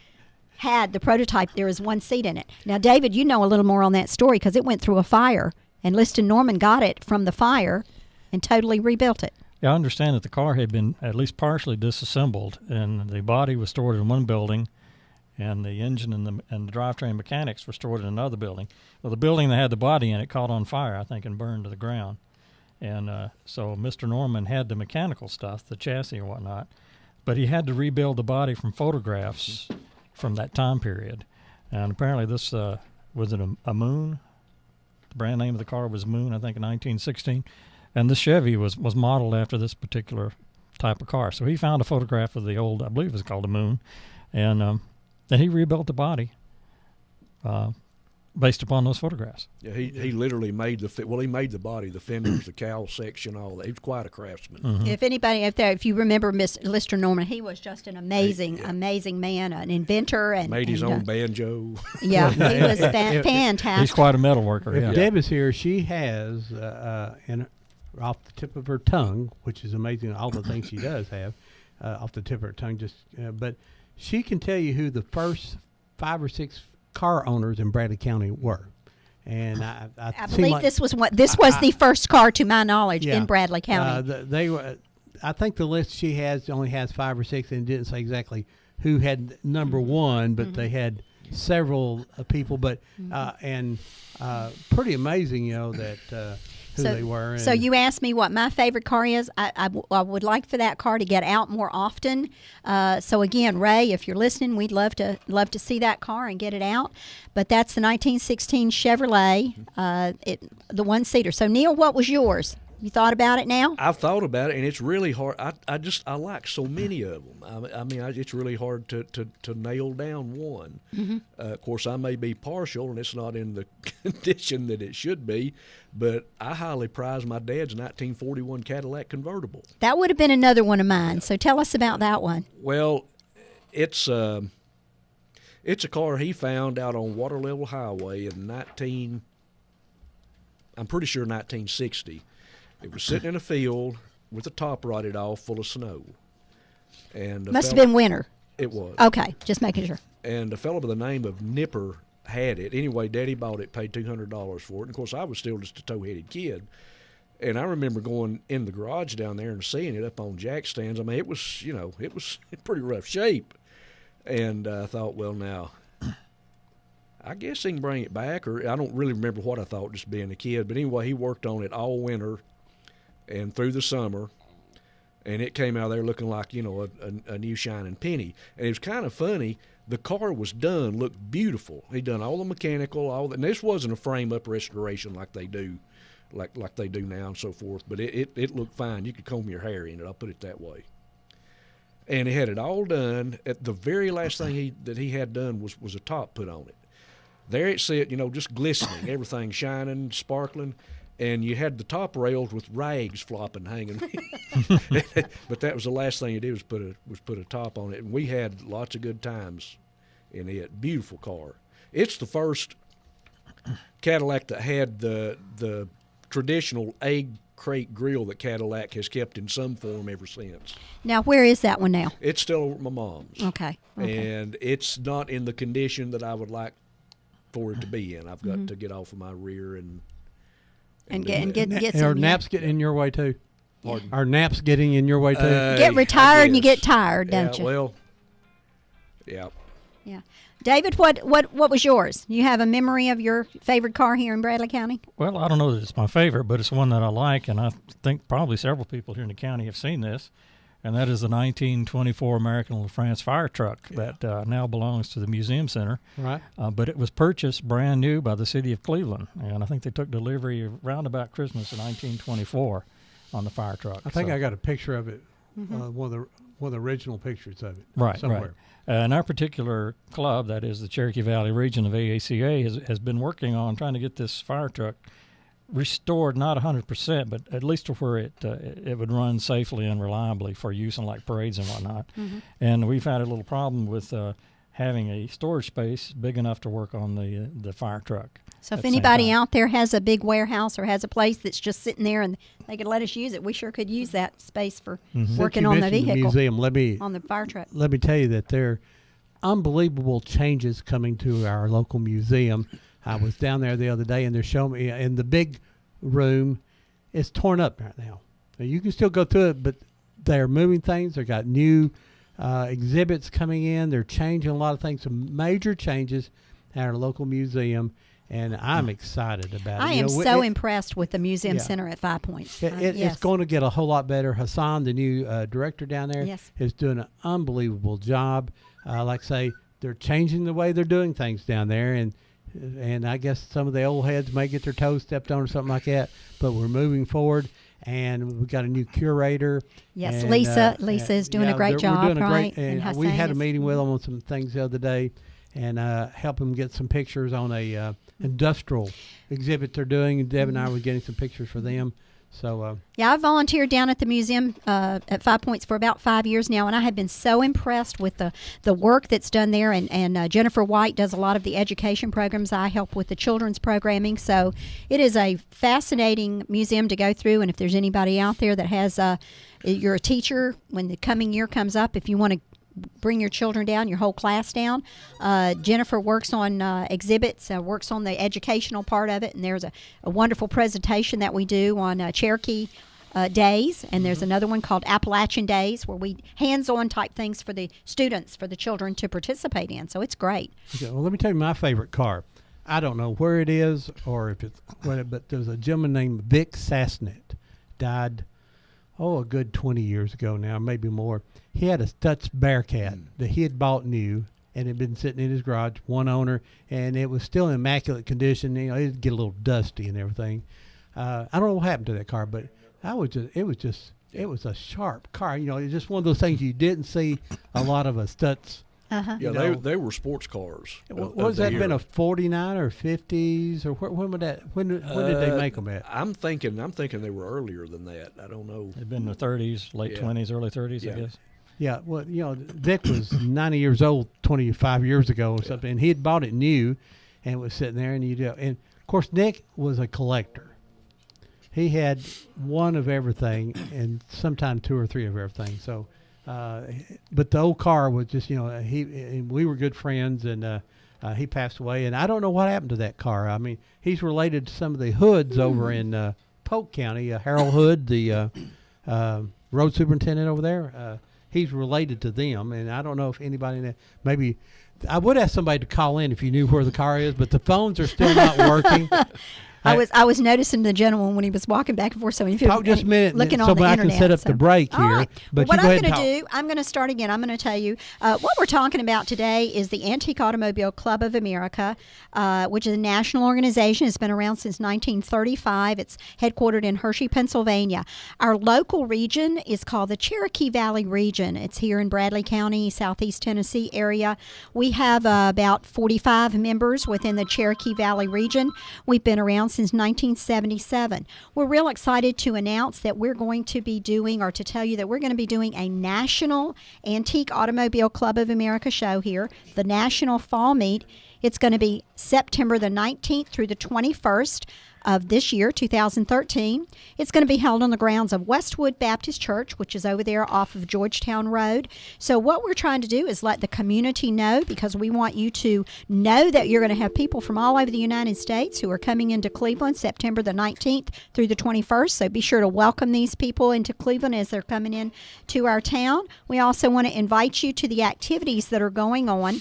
Speaker 6: had the prototype. There was one seat in it. Now, David, you know a little more on that story because it went through a fire, and Liston Norman got it from the fire and totally rebuilt it.
Speaker 7: Yeah, I understand that the car had been at least partially disassembled, and the body was stored in one building, and the engine and the drivetrain mechanics were stored in another building. Well, the building that had the body in it caught on fire, I think, and burned to the ground. And so Mr. Norman had the mechanical stuff, the chassis and whatnot, but he had to rebuild the body from photographs from that time period. And apparently this was it a Moon? The brand name of the car was Moon, I think, in 1916. And the Chevy was modeled after this particular type of car. So he found a photograph of the old, I believe it was called a Moon, and then he rebuilt the body based upon those photographs.
Speaker 8: Yeah, he literally made he made the body, the fenders, the cowl section, all that. He was quite a craftsman.
Speaker 7: Mm-hmm.
Speaker 6: If anybody out there, if you remember Lister Norman, he was just an amazing man, an inventor, and
Speaker 8: Made his own banjo.
Speaker 6: Yeah, he was fantastic.
Speaker 7: He's quite a metal worker.
Speaker 4: If
Speaker 7: Yeah.
Speaker 4: Deb is here, she has off the tip of her tongue, which is amazing, all the things she does have off the tip of her tongue. But she can tell you who the first 5 or 6 car owners in Bradley County were. And I
Speaker 6: believe this was the first car, to my knowledge, in Bradley County.
Speaker 4: They were. I think the list she has only has 5 or 6, and didn't say exactly who had number one, but they had several people. But pretty amazing, that who they were.
Speaker 6: So you asked me what my favorite car is. I would like for that car to get out more often. So again, Ray, if you're listening, we'd love to see that car and get it out. But that's the 1916 Chevrolet, the one-seater. So Neil, what was yours? You thought about it now?
Speaker 8: I've thought about it, and it's really hard. I like so many of them. It's really hard to nail down one.
Speaker 6: Mm-hmm.
Speaker 8: Of course, I may be partial, and it's not in the condition that it should be, but I highly prize my dad's 1941 Cadillac convertible. That
Speaker 6: would have been another one of mine. So tell us about that one.
Speaker 8: Well, it's a car he found out on Water Level Highway in I'm pretty sure 1960. It was sitting in a field with the top rotted off, full of snow. And
Speaker 6: must have been winter.
Speaker 8: It was.
Speaker 6: Okay, just making sure.
Speaker 8: And a fellow by the name of Nipper had it. Anyway, Daddy bought it, paid $200 for it. And of course, I was still just a tow-headed kid. And I remember going in the garage down there and seeing it up on jack stands. I mean, it was in pretty rough shape. And I thought, well, now, I guess he can bring it back. Or I don't really remember what I thought, just being a kid. But anyway, he worked on it all winter and through the summer, and it came out of there looking like, a new shining penny. And it was kind of funny. The car was done, looked beautiful. He'd done all the mechanical, and this wasn't a frame-up restoration like they do, like they do now and so forth. But it looked fine. You could comb your hair in it. I'll put it that way. And he had it all done. At the very last thing that he had done was a top put on it. There it sat, just glistening, everything shining, sparkling. And you had the top rails with rags flopping, hanging. But that was the last thing you did was put a top on it. And we had lots of good times in it. Beautiful car. It's the first Cadillac that had the traditional egg crate grill that Cadillac has kept in some form ever since.
Speaker 6: Now, where is that one now?
Speaker 8: It's still at my mom's.
Speaker 6: Okay.
Speaker 8: And it's not in the condition that I would like for it to be in. I've got to get off of my rear and get some.
Speaker 4: Are naps getting in your way too? Are naps getting in your way too?
Speaker 6: Get retired and you get tired, don't you?
Speaker 8: Well, yeah.
Speaker 6: Yeah. David, what was yours? You have a memory of your favorite car here in Bradley County?
Speaker 7: Well, I don't know that it's my favorite, but it's one that I like, and I think probably several people here in the county have seen this, and that is the 1924 American LaFrance fire truck that now belongs to the Museum Center.
Speaker 4: Right.
Speaker 7: But it was purchased brand new by the city of Cleveland, and I think they took delivery around about Christmas of 1924 on the fire truck.
Speaker 4: I think
Speaker 7: So-
Speaker 4: I got a picture of it, one of the original pictures of it.
Speaker 7: Right,
Speaker 4: somewhere.
Speaker 7: right. And our particular club, that is the Cherokee Valley region of AACA, has been working on trying to get this fire truck restored, not 100%, but at least to where it would run safely and reliably for use in like parades and whatnot. And we've had a little problem with having a storage space big enough to work on the fire truck.
Speaker 6: So if
Speaker 7: at the same
Speaker 6: anybody
Speaker 7: time.
Speaker 6: out there has a big warehouse or has a place that's just sitting there and they could let us use it, we sure could use that space for
Speaker 4: Since
Speaker 6: working
Speaker 4: you
Speaker 6: on the
Speaker 4: mentioned
Speaker 6: vehicle,
Speaker 4: museum,
Speaker 6: on the fire truck.
Speaker 4: let me tell you that there are unbelievable changes coming to our local museum. I was down there the other day, and they're showing me in the big room, it's torn up right now. Now, you can still go through it, but they're moving things. They've got new exhibits coming in. They're changing a lot of things, some major changes at our local museum, and I'm excited about it.
Speaker 6: I am so impressed with the Museum Center at 5 Points.
Speaker 4: It's
Speaker 6: Yes.
Speaker 4: going to get a whole lot better. Hassan, the new director down there,
Speaker 6: Yes.
Speaker 4: is doing an unbelievable job. Like I say, they're changing the way they're doing things down there, and I guess some of the old heads may get their toes stepped on or something like that, but we're moving forward, and we've got a new curator.
Speaker 6: Yes,
Speaker 4: and,
Speaker 6: Lisa is doing a great job,
Speaker 4: we're doing
Speaker 6: right?
Speaker 4: And
Speaker 6: And
Speaker 4: we
Speaker 6: Hassan
Speaker 4: had a
Speaker 6: is-
Speaker 4: meeting with them on some things the other day, and help them get some pictures on a industrial exhibit they're doing. And Deb and I were getting some pictures for them. So
Speaker 6: Yeah, I've volunteered down at the museum at 5 Points for about 5 years now, and I have been so impressed with the work that's done there. And Jennifer White does a lot of the education programs. I help with the children's programming. So it is a fascinating museum to go through. And if there's anybody out there that has, you're a teacher, when the coming year comes up, if you want to bring your children down, your whole class down. Jennifer works on exhibits, works on the educational part of it, and there's a wonderful presentation that we do on Cherokee Days, and there's another one called Appalachian Days where we hands-on type things for the students, for the children to participate in. So it's great.
Speaker 4: okay, well, let me tell you my favorite car. I don't know where it is or if it's, but there's a gentleman named Vic Sassnet, died, a good 20 years ago now, maybe more. He had a Stutz Bearcat that he had bought new and had been sitting in his garage, one owner, and it was still in immaculate condition. You know, it'd get a little dusty and everything. I don't know what happened to that car, but it was a sharp car. You know, it's just one of those things you didn't see a lot of a Stutz.
Speaker 6: Uh-huh.
Speaker 8: Yeah,
Speaker 4: You know,
Speaker 8: they were sports cars.
Speaker 4: What was that been, a 49 or 50s, or when would that? When did they make them at?
Speaker 8: I'm thinking they were earlier than that. I don't know.
Speaker 7: It'd been in the 30s, late
Speaker 8: Yeah.
Speaker 7: 20s, early 30s, I
Speaker 8: Yeah.
Speaker 7: guess.
Speaker 4: Yeah, well, you know, Vic was 90 years old 25 years ago or something, and he had bought it new, and was sitting there, and and of course Nick was a collector. He had one of everything, and sometimes two or three of everything. So, but the old car was just, you know, we were good friends, and he passed away, and I don't know what happened to that car. I mean, he's related to some of the Hoods over in Polk County. Harold Hood, the road superintendent over there. He's related to them, and I don't know if anybody in that, maybe I would ask somebody to call in if you knew where the car is, but the phones are still not working.
Speaker 6: I was noticing the gentleman when he was walking back and forth. So if you
Speaker 4: Talk just a minute,
Speaker 6: looking
Speaker 4: so
Speaker 6: on the
Speaker 4: I
Speaker 6: internet,
Speaker 4: can set up the break
Speaker 6: All
Speaker 4: here.
Speaker 6: right.
Speaker 4: But
Speaker 6: Well, what
Speaker 4: you go
Speaker 6: I'm
Speaker 4: ahead and
Speaker 6: going to do, I'm going to start again. I'm going to tell you what we're talking about today is the Antique Automobile Club of America, which is a national organization. It's been around since 1935. It's headquartered in Hershey, Pennsylvania. Our local region is called the Cherokee Valley region. It's here in Bradley County, Southeast Tennessee area. We have about 45 members within the Cherokee Valley region. We've been around since 1977. We're real excited to announce that we're going to be doing, or to tell you that we're going to be doing a National Antique Automobile Club of America show here, the National Fall Meet. It's going to be September the 19th through the 21st of this year, 2013. It's going to be held on the grounds of Westwood Baptist Church, which is over there off of Georgetown Road. So what we're trying to do is let the community know, because we want you to know that you're going to have people from all over the United States who are coming into Cleveland September the 19th through the 21st. So be sure to welcome these people into Cleveland as they're coming in to our town. We also want to invite you to the activities that are going on.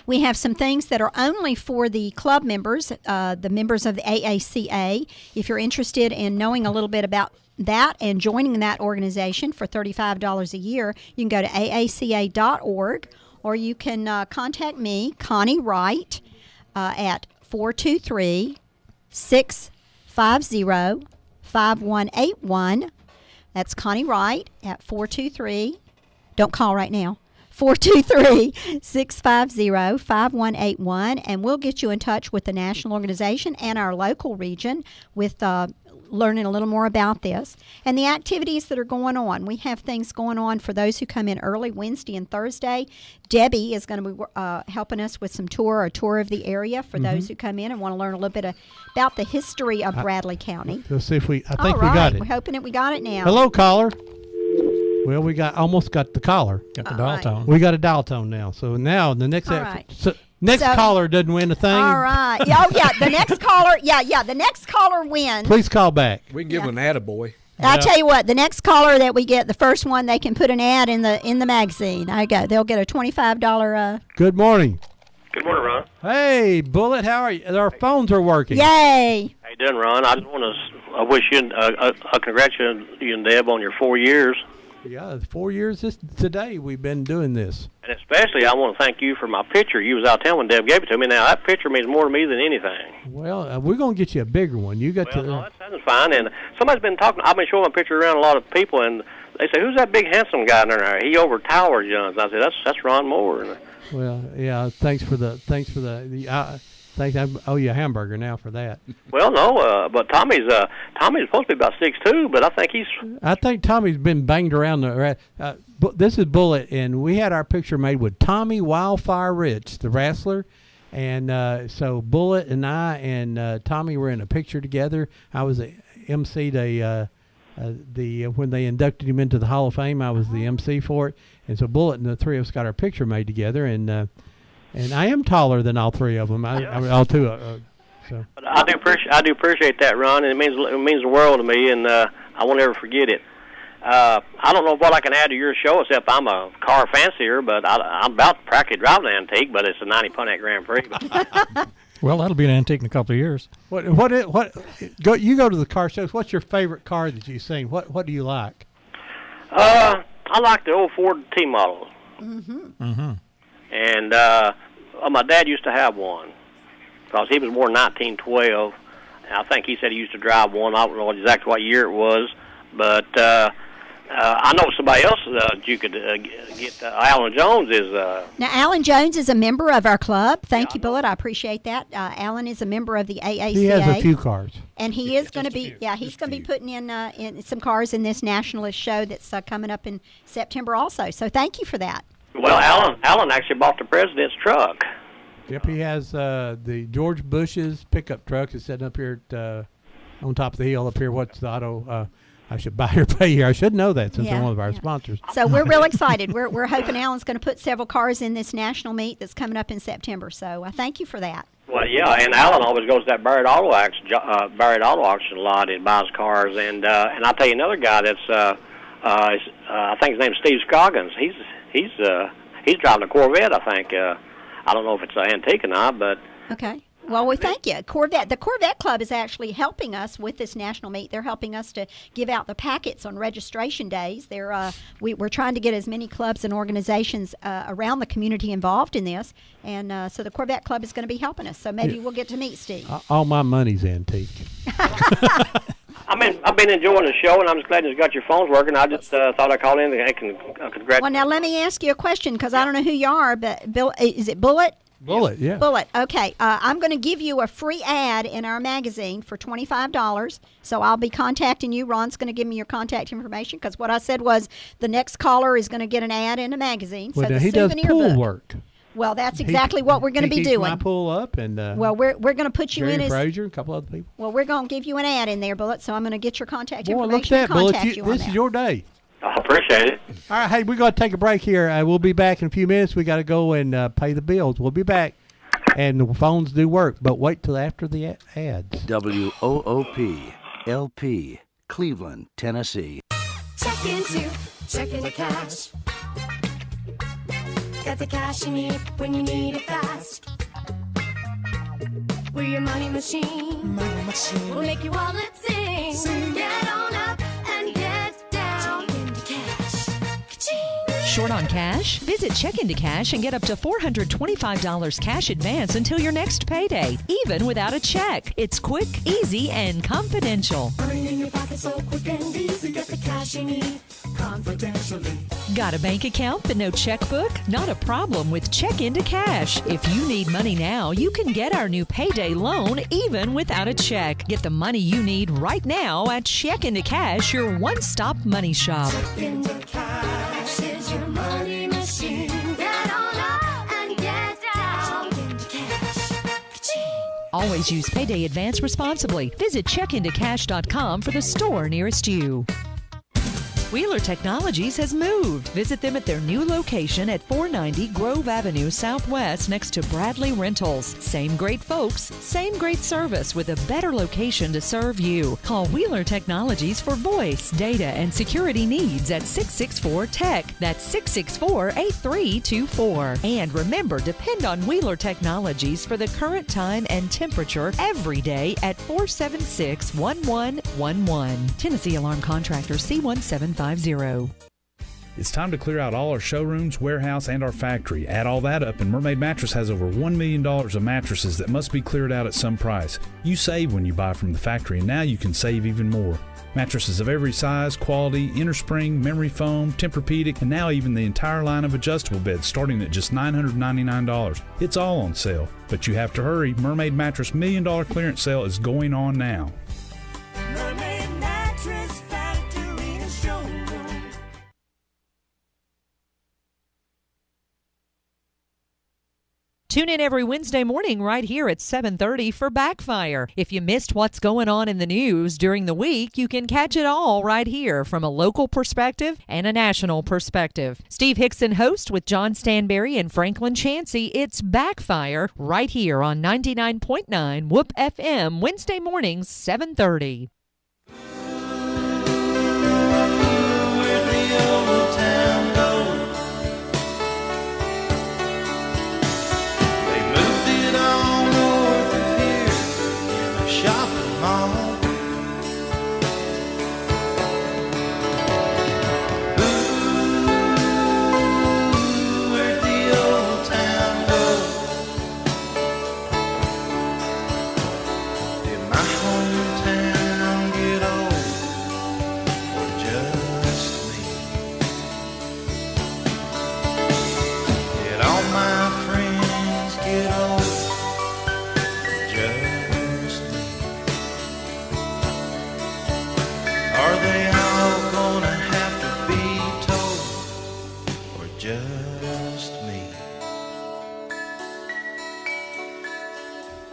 Speaker 6: We have some things that are only for the club members, the members of the AACA. If you're interested in knowing a little bit about that and joining that organization for $35 a year, you can go to aaca.org, or you can contact me, Connie Wright, at 423-650-5181. That's Connie Wright at 423. Don't call right now. 423-650-5181, and we'll get you in touch with the national organization and our local region with learning a little more about this and the activities that are going on. We have things going on for those who come in early Wednesday and Thursday. Debbie is going to be helping us with a tour of the area for those who come in and want to learn a little bit about the history of Bradley County.
Speaker 4: Let's see if we
Speaker 6: All
Speaker 4: we
Speaker 6: right,
Speaker 4: got it.
Speaker 6: we're hoping that we got it now.
Speaker 4: Hello, caller. Well, we almost got the caller.
Speaker 7: Got the
Speaker 6: All
Speaker 7: dial
Speaker 6: right.
Speaker 7: tone.
Speaker 4: We got a dial tone now. So now the next
Speaker 6: All right.
Speaker 4: So
Speaker 6: So-
Speaker 4: caller doesn't win a thing.
Speaker 6: All right. Oh, yeah. The next caller. Yeah. The next caller wins.
Speaker 4: Please call back.
Speaker 8: We can give him an attaboy.
Speaker 6: I'll tell you what. The next caller that we get, the first one, they can put an ad in the magazine. I go. They'll get a $25.
Speaker 4: Good morning.
Speaker 9: Good morning, Ron.
Speaker 4: Hey, Bullet, how are you? Our phones are working.
Speaker 6: Yay!
Speaker 9: How you doing, Ron? I just want to wish you, congratulate you and Deb on your 4 years.
Speaker 4: Yeah, 4 years today we've been doing this.
Speaker 9: And especially, I want to thank you for my picture. You was out of town when Deb gave it to me. Now, that picture means more to me than anything.
Speaker 4: Well, we're going to get you a bigger one. You got
Speaker 9: Well, no, that sounds fine. And somebody's been talking. I've been showing my picture around a lot of people, and they say, "Who's that big handsome guy in there? He overtowers you." And I said, "That's Ron Moore." And
Speaker 4: Well, yeah. Thanks for the. Thanks. I owe you a hamburger now for that.
Speaker 9: well, no, but Tommy's supposed to be about 6'2", but I think he's.
Speaker 4: I think Tommy's been banged around the. This is Bullet, and we had our picture made with Tommy Wildfire Rich, the wrestler, and so Bullet and I and Tommy were in a picture together. I was the MC when they inducted him into the Hall of Fame. I was the MC for it, and so Bullet and the three of us got our picture made together, and I am taller than all three of them. All two. So.
Speaker 9: But I do appreciate that, Ron, and it means the world to me, and I won't ever forget it. I don't know what I can add to your show, except I'm a car fancier, but I'm about to practically drive an antique, but it's a 90 Pontiac Grand Prix.
Speaker 7: Well, that'll be an antique in a couple of years.
Speaker 4: You go to the car shows. What's your favorite car that you've seen? What do you like?
Speaker 9: I like the old Ford T model.
Speaker 7: Mm-hmm.
Speaker 9: And my dad used to have one because he was born in 1912. And I think he said he used to drive one. I don't know exactly what year it was, but I know somebody else that you could get. Alan Jones is.
Speaker 6: Now, Alan Jones is a member of our club. Thank you, Bullet. I appreciate that. Alan is a member of the AACA.
Speaker 4: He has a few cars.
Speaker 6: And he is going to be, he's going to be putting in some cars in this nationalist show that's coming up in September also. So thank you for that.
Speaker 9: Well, Alan actually bought the president's truck.
Speaker 4: Yep, he has the George Bush's pickup truck is sitting up here on top of the hill up here. What's the auto? I should buy or pay here. I should know that since they're one of our sponsors.
Speaker 6: So we're real excited. We're hoping Alan's going to put several cars in this national meet that's coming up in September. So thank you for that.
Speaker 9: Well, yeah, and Alan always goes to that Barrett Auto auction lot and buys cars. And I'll tell you another guy that's I think his name's Steve Scoggins. He's driving a Corvette. I think I don't know if it's an antique or not, but
Speaker 6: okay. Well, we thank you. The Corvette Club is actually helping us with this national meet. They're helping us to give out the packets on registration days. We're trying to get as many clubs and organizations around the community involved in this, and so the Corvette Club is going to be helping us. So maybe we'll get to meet Steve.
Speaker 4: All my money's antique.
Speaker 9: I've been enjoying the show, and I'm just glad you got your phones working. I just thought I'd call in and congratulate.
Speaker 6: Well, now let me ask you a question because I don't know who you are, but Bill, is it Bullet?
Speaker 4: Bullet, yeah.
Speaker 6: Bullet. Okay. I'm going to give you a free ad in our magazine for $25. So I'll be contacting you. Ron's going to give me your contact information because what I said was the next caller is going to get an ad in a magazine.
Speaker 4: Well,
Speaker 6: so
Speaker 4: now
Speaker 6: the
Speaker 4: he does
Speaker 6: souvenir
Speaker 4: pool
Speaker 6: book.
Speaker 4: work.
Speaker 6: Well, that's exactly what we're going to be
Speaker 4: He keeps
Speaker 6: doing.
Speaker 4: my pool up, and
Speaker 6: Well, we're going to put you
Speaker 4: Jerry
Speaker 6: in as
Speaker 4: Frazier, a couple other people.
Speaker 6: well. We're going to give you an ad in there, Bullet. So I'm going to get your contact
Speaker 4: Boy,
Speaker 6: information.
Speaker 4: look at that,
Speaker 6: and
Speaker 4: Bullet.
Speaker 6: contact you on
Speaker 4: This
Speaker 6: that.
Speaker 4: is your day.
Speaker 9: I appreciate it.
Speaker 4: All right, hey, we're going to take a break here. We'll be back in a few minutes. We got to go and pay the bills. We'll be back. And the phones do work, but wait till after the ads.
Speaker 2: WOOP LP, Cleveland, Tennessee.
Speaker 1: Check into cash.
Speaker 10: Got the cash you need when you need it fast. We're your money machine.
Speaker 3: Money machine.
Speaker 10: We'll make your wallet sing. Get on up and get down into cash. Ka-ching.
Speaker 11: Short on cash? Visit Check Into Cash and get up to $425 cash advance until your next payday, even without a check. It's quick, easy, and confidential.
Speaker 10: Money in your pocket so quick and easy. Get the cash you need confidentially.
Speaker 11: Got a bank account but no checkbook? Not a problem with Check Into Cash. If you need money now, you can get our new payday loan even without a check. Get the money you need right now at Check Into Cash, your one-stop money shop.
Speaker 10: Check into cash is your money machine. Get on up and get down into cash. Ka-ching.
Speaker 11: Always use Payday Advance responsibly. Visit checkintocash.com for the store nearest you. Wheeler Technologies has moved. Visit them at their new location at 490 Grove Avenue Southwest next to Bradley Rentals. Same great folks, same great service with a better location to serve you. Call Wheeler Technologies for voice, data, and security needs at 664-TECH. That's 664-8324. And remember, depend on Wheeler Technologies for the current time and temperature every day at 476-1111. Tennessee Alarm Contractor C1750.
Speaker 12: It's time to clear out all our showrooms, warehouse, and our factory. Add all that up, and Mermaid Mattress has over $1 million of mattresses that must be cleared out at some price. You save when you buy from the factory, and now you can save even more. Mattresses of every size, quality, innerspring, memory foam, Tempur-Pedic, and now even the entire line of adjustable beds starting at just $999. It's all on sale, but you have to hurry. Mermaid Mattress $1 million clearance sale is going on now.
Speaker 10: Mermaid Mattress Factory and Showroom.
Speaker 11: Tune in every Wednesday morning right here at 7:30 for Backfire. If you missed what's going on in the news during the week, you can catch it all right here from a local perspective and a national perspective. Steve Hickson hosts with John Stanberry and Franklin Chansey. It's Backfire right here on 99.9 Whoop FM, Wednesday mornings, 7:30.
Speaker 3: Where'd the old town go? They moved it all north of here in a shopping mall. Ooh, where'd the old town go? Did my hometown get old, or just me? Did all my friends get old, or just me? Are they all gonna have to be told, or just me?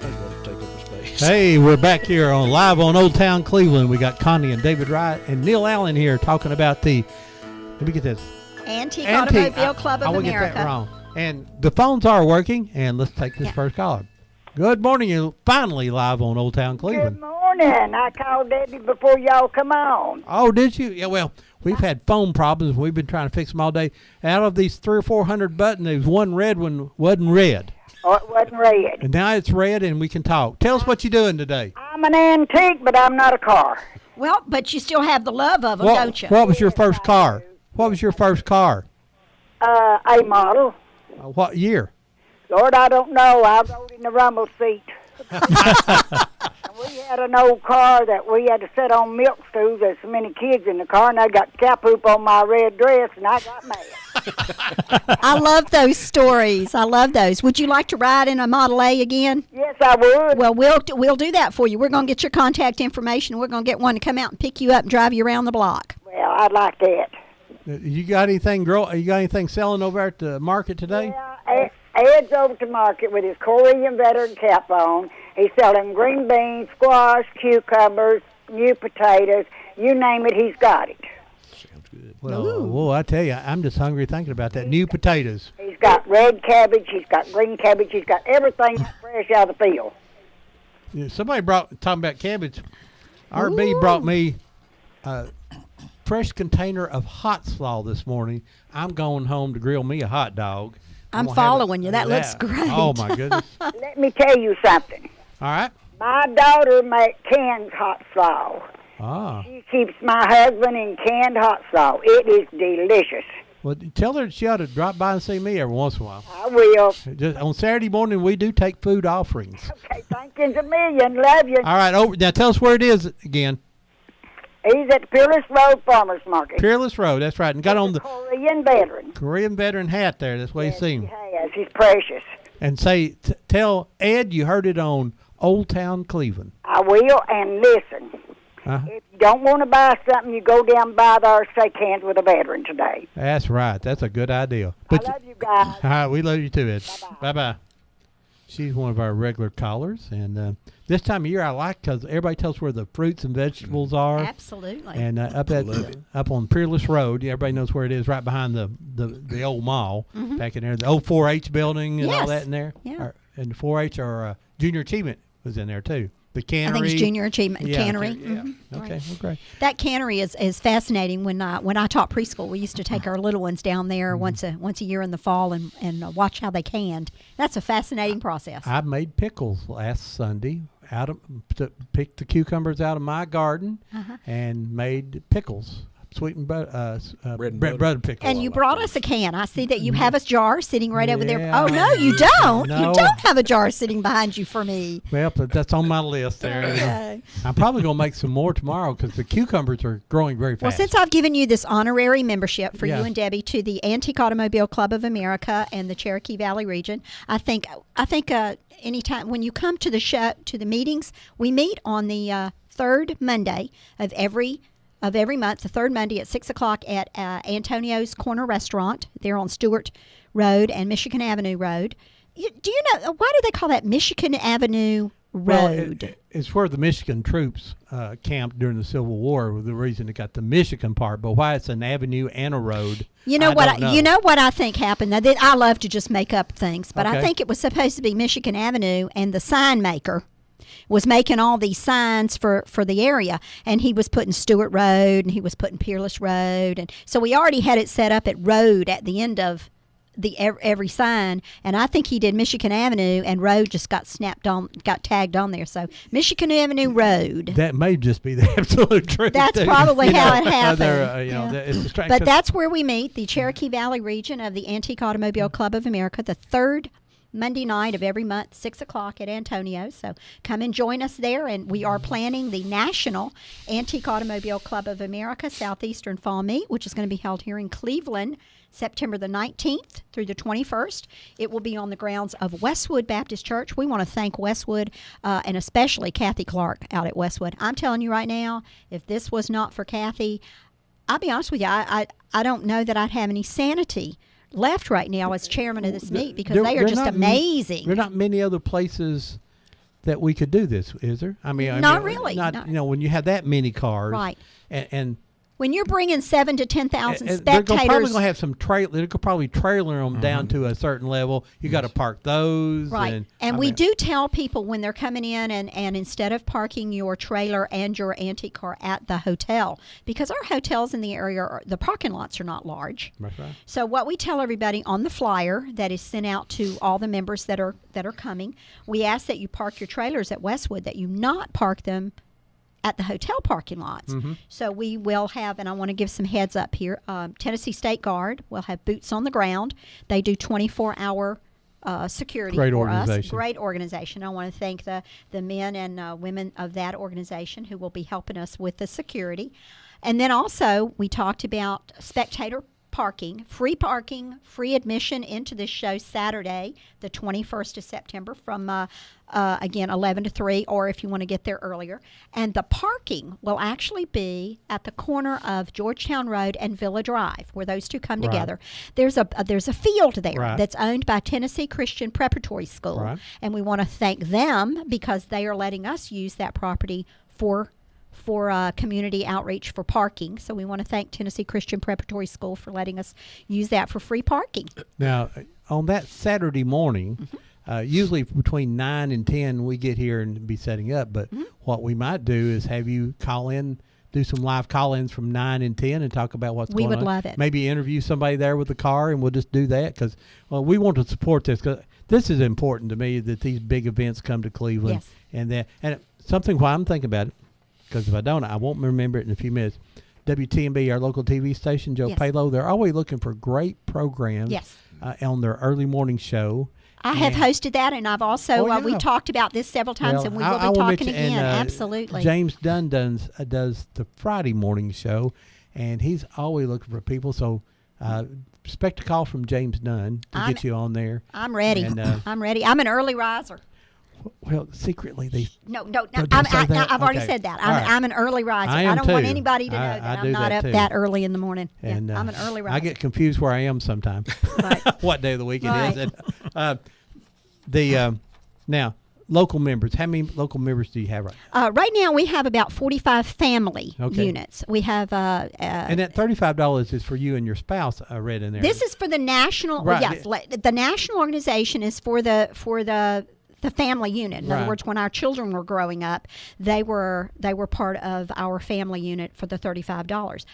Speaker 8: I'd rather take up a space.
Speaker 4: Hey, we're back here on live on Old Town Cleveland. We got Connie and David Wright and Neil Allen here talking about the. Let me get this.
Speaker 6: Antique Automobile Club of
Speaker 4: I will
Speaker 6: America.
Speaker 4: get that wrong. And the phones are working. And let's take this first caller. Good morning. You finally live on Old Town Cleveland.
Speaker 13: Good morning. I called Debbie before y'all come on.
Speaker 4: Oh, did you? Yeah. Well, we've had phone problems. We've been trying to fix them all day. Out of these 300 or 400 buttons, there was one red one wasn't red,
Speaker 13: Oh, it wasn't red.
Speaker 4: and now it's red, and we can talk. Tell us what you're doing today.
Speaker 13: I'm an antique, but I'm not a car.
Speaker 6: Well, but you still have the love of them, don't you?
Speaker 4: What was your first car? What was your first car?
Speaker 13: A model.
Speaker 4: What year?
Speaker 13: Lord, I don't know. I rode in the rumble seat. We had an old car that we had to sit on milk stools. There's so many kids in the car, and I got cap hoop on my red dress, and I got mad.
Speaker 6: I love those stories. I love those. Would you like to ride in a Model A again?
Speaker 13: Yes, I would.
Speaker 6: Well, we'll do that for you. We're going to get your contact information. We're going to get one to come out and pick you up and drive you around the block.
Speaker 13: Well, I'd like that.
Speaker 4: You got anything, girl? You got anything selling over at the market today?
Speaker 13: Yeah, Ed's over to market with his Korean veteran cap on. He's selling green beans, squash, cucumbers, new potatoes. You name it, he's got it.
Speaker 4: Well, I tell you, I'm just hungry thinking about that. New potatoes.
Speaker 13: He's got red cabbage. He's got green cabbage. He's got everything fresh out of the field.
Speaker 4: Yeah, somebody talking about cabbage. RB brought me a fresh container of hot slaw this morning. I'm going home to grill me a hot dog.
Speaker 6: I'm
Speaker 4: gonna have
Speaker 6: following you. That looks great.
Speaker 4: Oh my goodness!
Speaker 13: Let me tell you something.
Speaker 4: All right.
Speaker 13: My daughter cans hot slaw.
Speaker 4: Ah.
Speaker 13: She keeps my husband in canned hot slaw. It is delicious.
Speaker 4: Well, tell her she ought to drop by and see me every once in a while.
Speaker 13: I will.
Speaker 4: Just on Saturday morning, we do take food offerings.
Speaker 13: Okay, thank you a million. Love you.
Speaker 4: All right, over now. Tell us where it is again.
Speaker 13: He's at Peerless Road Farmers Market.
Speaker 4: Peerless Road. That's right. And got on the
Speaker 13: Korean veteran.
Speaker 4: Korean veteran hat there. That's what
Speaker 13: Yes,
Speaker 4: he's seen.
Speaker 13: he has. He's precious.
Speaker 4: And say, tell Ed you heard it on Old Town Cleveland.
Speaker 13: I will. And listen,
Speaker 4: Uh-huh.
Speaker 13: if you don't want to buy something, you go down by there, shake hands with a veteran today.
Speaker 4: That's right. That's a good idea.
Speaker 13: I love you guys.
Speaker 4: All right, we love you too, Ed. Bye-bye. She's one of our regular callers, and this time of year I like because everybody tells where the fruits and vegetables are.
Speaker 6: Absolutely.
Speaker 4: And up on Peerless Road, everybody knows where it is, right behind the old mall back in there, the old 4-H building and all that in there.
Speaker 6: Yeah.
Speaker 4: And 4-H or Junior Achievement was in there too. The cannery.
Speaker 6: I think it's Junior Achievement Cannery.
Speaker 4: Yeah. Okay. Well, great.
Speaker 6: That cannery is fascinating. When I taught preschool, we used to take our little ones down there once a year in the fall and watch how they canned. That's a fascinating process.
Speaker 4: I made pickles last Sunday. Picked the cucumbers out of my garden and made pickles. Sweetened bread pickles.
Speaker 6: And you brought us a can. I see that you have a jar sitting right over there.
Speaker 4: Yeah.
Speaker 6: Oh, no, you don't.
Speaker 4: No.
Speaker 6: You don't have a jar sitting behind you for me.
Speaker 4: Well, but that's on my list there.
Speaker 6: Okay.
Speaker 4: I'm probably going to make some more tomorrow because the cucumbers are growing very fast.
Speaker 6: Well, since I've given you this honorary membership for
Speaker 4: Yeah.
Speaker 6: you and Debbie to the Antique Automobile Club of America and the Cherokee Valley region, I think anytime when you come to the show, to the meetings, we meet on the third Monday of every month, the third Monday at 6 o'clock at Antonio's Corner Restaurant. They're on Stewart Road and Michigan Avenue Road. Do you know, why do they call that Michigan Avenue Road?
Speaker 4: Well, it's where the Michigan troops camped during the Civil War. The reason it got the Michigan part, but why it's an avenue and a road.
Speaker 6: You know
Speaker 4: I
Speaker 6: what?
Speaker 4: don't know.
Speaker 6: You know what I think happened. Now, I love to just make up things, but I
Speaker 4: Okay.
Speaker 6: think it was supposed to be Michigan Avenue, and the sign maker was making all these signs for the area, and he was putting Stewart Road and he was putting Peerless Road, and so we already had it set up at road at the end of every sign, and I think he did Michigan Avenue, and road just got tagged on there. So Michigan Avenue Road.
Speaker 4: That may just be the absolute truth.
Speaker 6: That's
Speaker 4: too.
Speaker 6: probably
Speaker 4: You
Speaker 6: how
Speaker 4: know,
Speaker 6: it happened.
Speaker 4: Yeah. It's a strange-
Speaker 6: But that's where we meet, the Cherokee Valley region of the Antique Automobile Club of America, the third Monday night of every month, 6 o'clock at Antonio's. So come and join us there. And we are planning the National Antique Automobile Club of America Southeastern Fall Meet, which is going to be held here in Cleveland, September the 19th through the 21st. It will be on the grounds of Westwood Baptist Church. We want to thank Westwood and especially Kathy Clark out at Westwood. I'm telling you right now, if this was not for Kathy, I'll be honest with you, I don't know that I'd have any sanity left right now as chairman of this meet, because they are just amazing.
Speaker 4: There are not many other places that we could do this, is there? I mean,
Speaker 6: Really.
Speaker 4: Not,
Speaker 6: No.
Speaker 4: you know, when you have that many cars,
Speaker 6: Right.
Speaker 4: And
Speaker 6: When you're bringing 7,000 to 10,000
Speaker 4: they're
Speaker 6: spectators,
Speaker 4: probably going to have some trailer. They're probably trailer them down to a certain level. You got to park those,
Speaker 6: right? And we do tell people when they're coming in, and instead of parking your trailer and your antique car at the hotel, because our hotels in the area, the parking lots are not large.
Speaker 4: That's right.
Speaker 6: So what we tell everybody on the flyer that is sent out to all the members that are coming, we ask that you park your trailers at Westwood, that you not park them at the hotel parking lots. So we will have, and I want to give some heads up here, Tennessee State Guard will have boots on the ground. They do 24-hour security
Speaker 4: Great
Speaker 6: for us.
Speaker 4: organization.
Speaker 6: Great organization. I want to thank the men and women of that organization who will be helping us with the security. And then also we talked about spectator parking, free admission into this show Saturday, the 21st of September from, again, 11 to 3, or if you want to get there earlier. And the parking will actually be at the corner of Georgetown Road and Villa Drive, where those two come together. There's a field there that's owned by Tennessee Christian Preparatory School, and we want to thank them because they are letting us use that property for community outreach for parking. So we want to thank Tennessee Christian Preparatory School for letting us use that for free parking.
Speaker 4: Now, on that Saturday morning, usually between 9 and 10, we get here and be setting up. But what we might do is have you call in do some live call-ins from 9 and 10 and talk about what's
Speaker 6: We
Speaker 4: going on.
Speaker 6: would love it.
Speaker 4: Maybe interview somebody there with the car, and we'll just do that because, well, we want to support this because this is important to me that these big events come to Cleveland.
Speaker 6: Yes.
Speaker 4: And something while I'm thinking about it, because if I don't, I won't remember it in a few minutes. WTMB, our local TV station, Joe
Speaker 6: Yes.
Speaker 4: Palo, they're always looking for great programs
Speaker 6: Yes.
Speaker 4: On their early morning show.
Speaker 6: I have hosted that, and I've also we
Speaker 4: yeah.
Speaker 6: talked about this several times,
Speaker 4: Well,
Speaker 6: and we
Speaker 4: I
Speaker 6: will
Speaker 4: will
Speaker 6: be talking
Speaker 4: mention-
Speaker 6: again.
Speaker 4: and,
Speaker 6: Absolutely.
Speaker 4: James Dunn does the Friday morning show, and he's always looking for people. So expect a call from James Dunn to get you on there.
Speaker 6: I'm ready.
Speaker 4: And,
Speaker 6: I'm ready. I'm an early riser.
Speaker 4: Well, secretly they.
Speaker 6: No.
Speaker 4: don't say that?
Speaker 6: I've already
Speaker 4: Okay.
Speaker 6: said that.
Speaker 4: All right.
Speaker 6: I'm an early riser.
Speaker 4: I am
Speaker 6: don't want
Speaker 4: too.
Speaker 6: anybody to know
Speaker 4: I
Speaker 6: that
Speaker 4: do
Speaker 6: I'm not
Speaker 4: that
Speaker 6: up
Speaker 4: too.
Speaker 6: that early in the morning.
Speaker 4: And
Speaker 6: I'm an early riser.
Speaker 4: I get confused where I am sometimes.
Speaker 6: Right.
Speaker 4: What day of the week
Speaker 6: Right.
Speaker 4: it is. And, now local members. How many local members do you have right now?
Speaker 6: Right now, we have about 45 family
Speaker 4: Okay.
Speaker 6: units. We have.
Speaker 4: And that $35 is for you and your spouse. I read in there.
Speaker 6: This is for the national.
Speaker 4: Right.
Speaker 6: Yes, the national organization is for the family unit. In
Speaker 4: Right.
Speaker 6: other words, when our children were growing up, they were part of our family unit for the $35.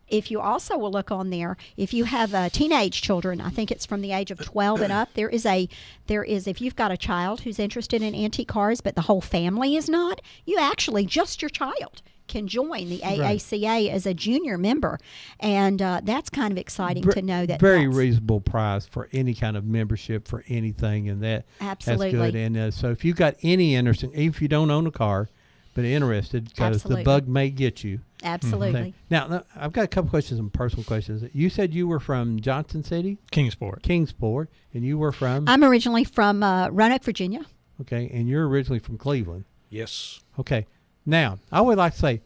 Speaker 6: If you also will look on there, if you have teenage children, I think it's from the age of 12 and up. There is if you've got a child who's interested in antique cars, but the whole family is not, you actually just your child can join the AACA as a junior member, and that's kind of exciting to know that.
Speaker 4: Very
Speaker 6: that's-
Speaker 4: reasonable price for any kind of membership for anything, and
Speaker 6: Absolutely.
Speaker 4: that's good. And so if you got any interest, even if you don't own a car, but interested, because the
Speaker 6: Absolutely.
Speaker 4: bug may get you.
Speaker 6: Absolutely.
Speaker 4: Now, I've got a couple questions, some personal questions. You said you were from Johnson City?
Speaker 7: Kingsport.
Speaker 4: Kingsport, and you were from?
Speaker 6: I'm originally from Roanoke, Virginia.
Speaker 4: Okay, and you're originally from Cleveland.
Speaker 8: Yes.
Speaker 4: Okay. Now, I would like to say,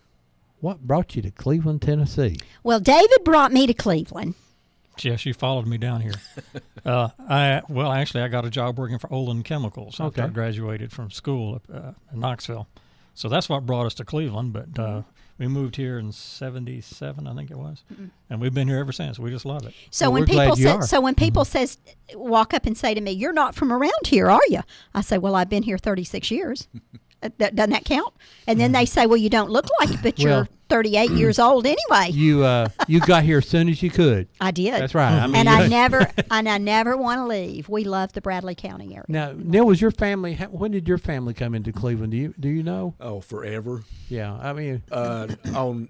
Speaker 4: what brought you to Cleveland, Tennessee?
Speaker 6: Well, David brought me to Cleveland.
Speaker 7: Yes, you followed me down here. Actually, I got a job working for Olin Chemicals after I graduated from school in Knoxville. So that's what brought us to Cleveland. But we moved here in '77, I think it was, and we've been here ever since. We just love it.
Speaker 6: So when people says walk up and say to me, "You're not from around here, are you?" I say, "Well, I've been here 36 years." Doesn't that count? And then they say, "Well, you don't look like it, but you're 38 years old anyway."
Speaker 4: You got here as soon as you could.
Speaker 6: I did.
Speaker 4: That's right. I mean,
Speaker 6: and I never want to leave. We love the Bradley County area.
Speaker 4: Now, Neil, was your family? When did your family come into Cleveland? Do you know?
Speaker 8: Oh, forever.
Speaker 4: Yeah, I mean,
Speaker 8: on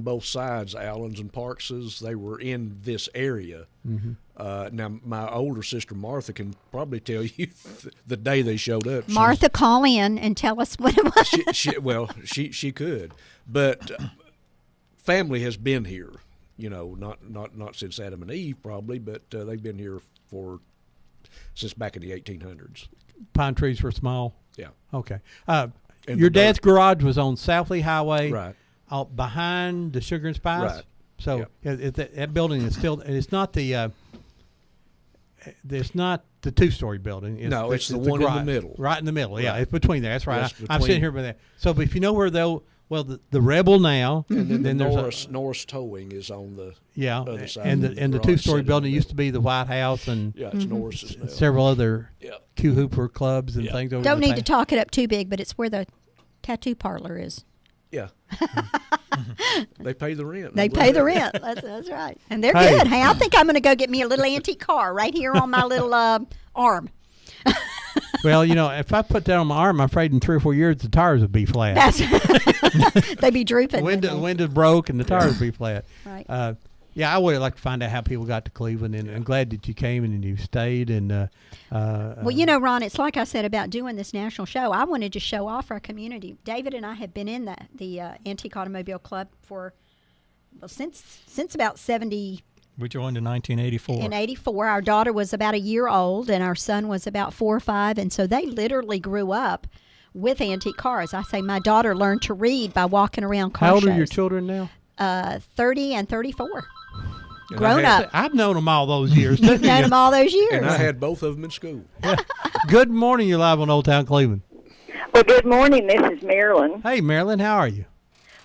Speaker 8: both sides, Allens and Parkses, they were in this area.
Speaker 4: Mm-hmm.
Speaker 8: Now, my older sister Martha can probably tell you the day they showed up.
Speaker 6: Martha, call in and tell us what it was.
Speaker 8: She could, but family has been here. You know, not since Adam and Eve probably, but they've been here since back in the 1800s.
Speaker 4: Pine trees were small.
Speaker 8: Yeah.
Speaker 4: Okay.
Speaker 8: And
Speaker 4: Your dad's garage was on Southley Highway,
Speaker 8: right,
Speaker 4: out behind the Sugar and Spice.
Speaker 8: Right.
Speaker 4: So that building is still. It's not the. It's not the two-story building.
Speaker 8: It's the one in the middle.
Speaker 4: Right in the middle. Yeah,
Speaker 8: Right.
Speaker 4: it's between there. That's right.
Speaker 8: Yes,
Speaker 4: I'm sitting here by that. So, but if you know where the Rebel now,
Speaker 8: and then
Speaker 4: there's
Speaker 8: Norris Towing is on the
Speaker 4: other
Speaker 8: side.
Speaker 4: and the
Speaker 8: garage
Speaker 4: two-story
Speaker 8: set
Speaker 4: building
Speaker 8: in the
Speaker 4: used to be the White House and
Speaker 8: it's Norris's now.
Speaker 4: several other Q Hooper clubs and things. Over
Speaker 6: Don't
Speaker 4: the
Speaker 6: need to
Speaker 4: past.
Speaker 6: talk it up too big, but it's where the tattoo parlor is.
Speaker 8: Yeah. They pay the rent.
Speaker 6: They pay the rent. That's right. And they're good. Hey, I think I'm going to go get me a little antique car right here on my little arm.
Speaker 4: Well, if I put that on my arm, I'm afraid in 3 or 4 years the tires would be flat.
Speaker 6: They'd be drooping.
Speaker 4: The windows broke and the tires would be flat.
Speaker 6: Right.
Speaker 4: Yeah, I would like to find out how people got to Cleveland, and I'm glad that you came and you stayed. And
Speaker 6: well, Ron, it's like I said about doing this national show. I wanted to show off our community. David and I have been in the Antique Automobile Club since about 70.
Speaker 7: We joined in 1984.
Speaker 6: In 84, our daughter was about a year old, and our son was about 4 or 5, and so they literally grew up with antique cars. I say my daughter learned to read by walking around car shows.
Speaker 4: How old are your children now?
Speaker 6: 30 and 34.
Speaker 8: And
Speaker 6: Grown up.
Speaker 4: I've known them all those years.
Speaker 6: You've known them all those years.
Speaker 8: And I had both of them in school.
Speaker 4: Yeah. Good morning. You're live on Old Town Cleveland.
Speaker 14: Well, good morning. This is Marilyn.
Speaker 4: Hey, Marilyn. How are you?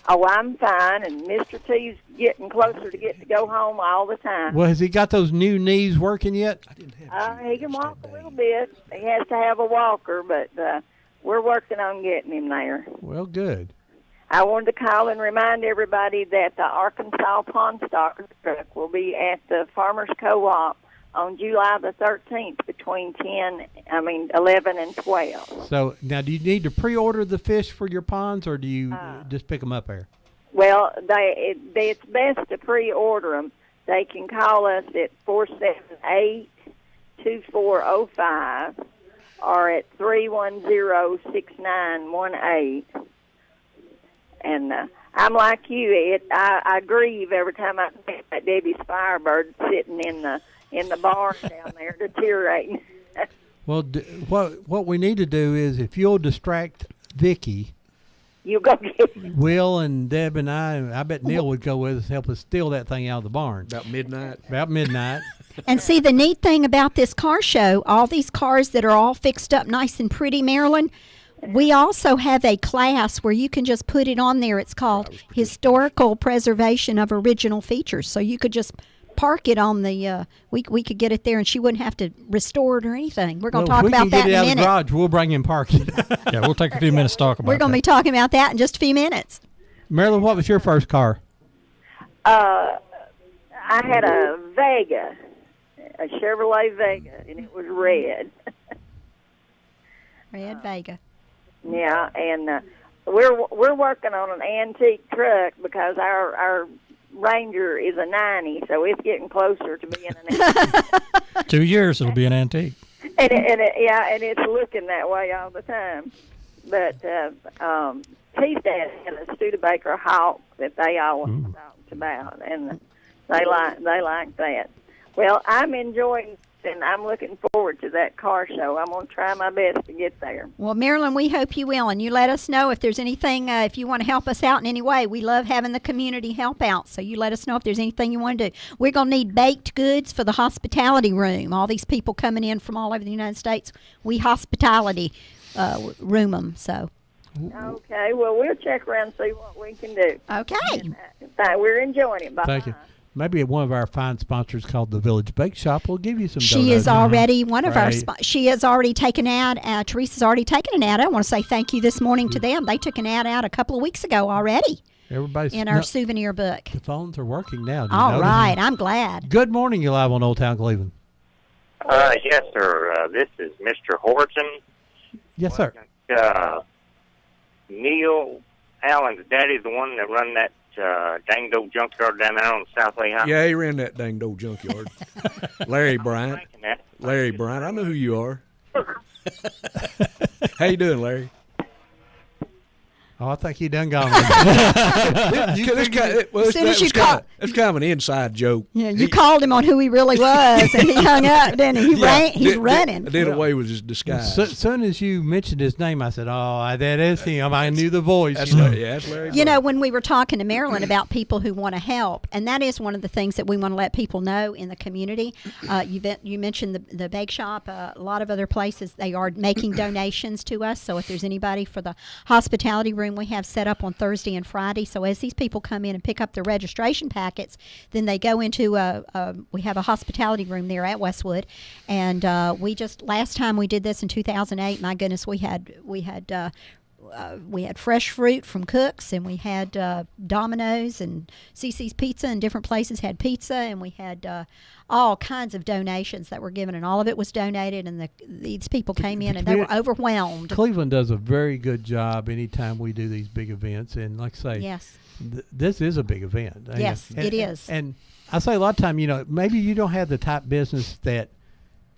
Speaker 14: Oh, I'm fine, and Mr. T's getting closer to getting to go home all the time.
Speaker 4: Well, has he got those new knees working yet?
Speaker 14: He can walk a little bit. He has to have a walker, but we're working on getting him there.
Speaker 4: Well, good.
Speaker 14: I wanted to call and remind everybody that the Arkansas Pawn Stock truck will be at the Farmers Co-op on July the 13th between 11 and 12.
Speaker 4: So now, do you need to pre-order the fish for your ponds, or do you just pick them up there?
Speaker 14: Well, it's best to pre-order them. They can call us at 478-2405 or at 310-6918. And I'm like you. I grieve every time I see that Debbie's Firebird sitting in the barn down there deteriorating.
Speaker 4: Well, what we need to do is, if you'll distract Vicky,
Speaker 14: you go get it.
Speaker 4: Will and Deb and I bet Neil would go with us, help us steal that thing out of the barn.
Speaker 8: About midnight.
Speaker 6: And see, the neat thing about this car show, all these cars that are all fixed up nice and pretty, Marilyn, we also have a class where you can just put it on there. It's called Historical Preservation of Original Features. So you could just park it on the, we could get it there, and she wouldn't have to restore it or anything. We're going to talk about that in a minute.
Speaker 4: If we can get it out of the garage, we'll bring in parking.
Speaker 7: Yeah, we'll take a few minutes to talk about
Speaker 6: We're going to be talking about that in just a few minutes.
Speaker 4: Marilyn, what was your first car?
Speaker 14: I had a Vega, a Chevrolet Vega, and it was red.
Speaker 6: Red Vega.
Speaker 14: Yeah, and we're working on an antique truck because our Ranger is a 90, so it's getting closer to being an antique.
Speaker 7: 2 years, it'll be an antique.
Speaker 14: And it's looking that way all the time. But T's dad had a Studebaker Hawk that they always talked about, and they like that. Well, I'm enjoying, and I'm looking forward to that car show. I'm going to try my best to get there.
Speaker 6: Well, Marilyn, we hope you will, and you let us know if there's anything, if you want to help us out in any way. We love having the community help out, so you let us know if there's anything you want to do. We're going to need baked goods for the hospitality room. All these people coming in from all over the United States, we hospitality room them, so.
Speaker 14: Okay, well, we'll check around and see what we can do.
Speaker 6: Okay.
Speaker 14: We're enjoying it. Bye.
Speaker 4: Thank you. Maybe one of our fine sponsors called the Village Bake Shop will give you some
Speaker 6: She
Speaker 4: donuts.
Speaker 6: is already one of
Speaker 4: Right.
Speaker 6: our she has already taken an ad. Teresa's already taken an ad. I want to say thank you this morning to them. They took an ad out a couple of weeks ago already.
Speaker 4: Everybody's
Speaker 6: in our souvenir book.
Speaker 4: The phones are working now. Do you
Speaker 6: All
Speaker 4: notice?
Speaker 6: right, I'm glad.
Speaker 4: Good morning. You're live on Old Town Cleveland.
Speaker 15: Yes, sir. This is Mr. Horton.
Speaker 4: Yes, sir.
Speaker 15: Neil Allen's daddy, the one that run that danged old junkyard down there on South Lake Highway.
Speaker 8: Yeah, he ran that danged old junkyard. Larry Bryant. Larry Bryant. I know who you are. How you doing, Larry?
Speaker 4: Oh, I think he done gone.
Speaker 8: It's kind of an inside joke.
Speaker 6: Yeah, you called him on who he really was, and he hung up, didn't he? He's running.
Speaker 8: Did away with his disguise.
Speaker 4: As soon as you mentioned his name, I said, "Oh, that is him." I knew the voice.
Speaker 8: That's Larry.
Speaker 6: You know, when we were talking to Marilyn about people who want to help, and that is one of the things that we want to let people know in the community. You mentioned the bake shop. A lot of other places, they are making donations to us. So if there's anybody for the hospitality room, we have set up on Thursday and Friday. So as these people come in and pick up their registration packets, then they go into we have a hospitality room there at Westwood, and last time we did this in 2008. My goodness, we had fresh fruit from Cook's, and we had Domino's and CC's Pizza, and different places had pizza, and we had all kinds of donations that were given, and all of it was donated, and these people came in and they were overwhelmed.
Speaker 4: Cleveland does a very good job anytime we do these big events, and like I say,
Speaker 6: yes,
Speaker 4: this is a big event.
Speaker 6: Yes, it is.
Speaker 4: And I say a lot of time, maybe you don't have the type business that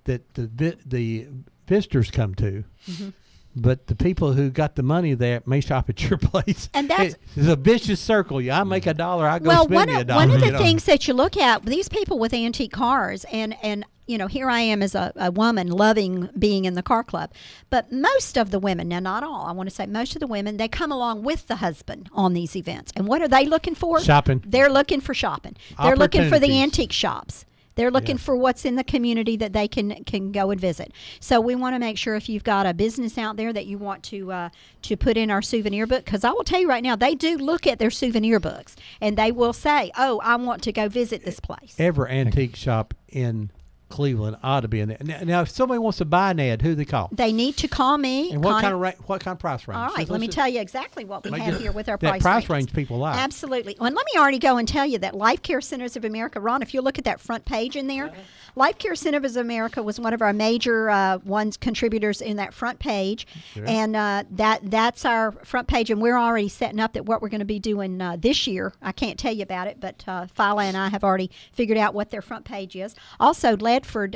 Speaker 4: the visitors come to. Mm-hmm. But the people who got the money there may shop at your place. And it's a vicious circle. I make $1, I go spend me $1.
Speaker 6: One of the things that you look at, these people with antique cars, and here I am as a woman loving being in the car club. But most of the women, now not all, I want to say most of the women, they come along with the husband on these events. And what are they looking for?
Speaker 4: Shopping.
Speaker 6: They're looking for shopping. They're looking for the antique shops. They're looking for what's in the community that they can go and visit. So we want to make sure if you've got a business out there that you want to put in our souvenir book, because I will tell you right now, they do look at their souvenir books, and they will say, oh, I want to go visit this place.
Speaker 4: Every antique shop in Cleveland ought to be in there. Now, if somebody wants to buy an ad, who do they call?
Speaker 6: They need to call me.
Speaker 4: And what kind of price range?
Speaker 6: All right, let me tell you exactly what we have here with our
Speaker 4: that price range people like.
Speaker 6: Absolutely. Well, and let me already go and tell you that Life Care Centers of America, Ron, if you look at that front page in there, Life Care Centers of America was one of our major contributors in that front page. Sure. And that's our front page, and we're already setting up that what we're going to be doing this year. I can't tell you about it, but Phyla and I have already figured out what their front page is. Also, Ledford,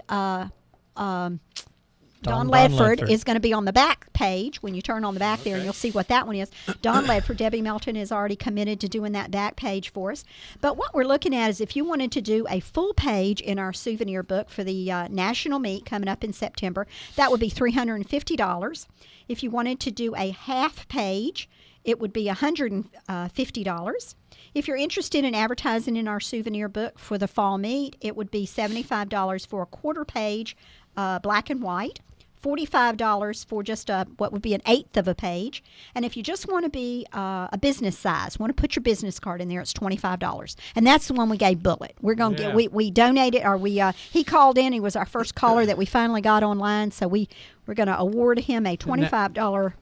Speaker 6: Don Ledford is going to be on the back page when you turn on the back there, and you'll see what that one is. Don Ledford, Debbie Melton is already committed to doing that back page for us. But what we're looking at is if you wanted to do a full page in our souvenir book for the National Meet coming up in September, that would be $350. If you wanted to do a half page, it would be $150. If you're interested in advertising in our souvenir book for the fall meet, it would be $75 for a quarter page, black and white, $45 for just what would be an eighth of a page. And if you just want to be a business size, want to put your business card in there, it's $25. And that's the one we gave Bullet. We're going to get, we donated, or he called in. He was our first caller that we finally got online. So we're going to award him a $25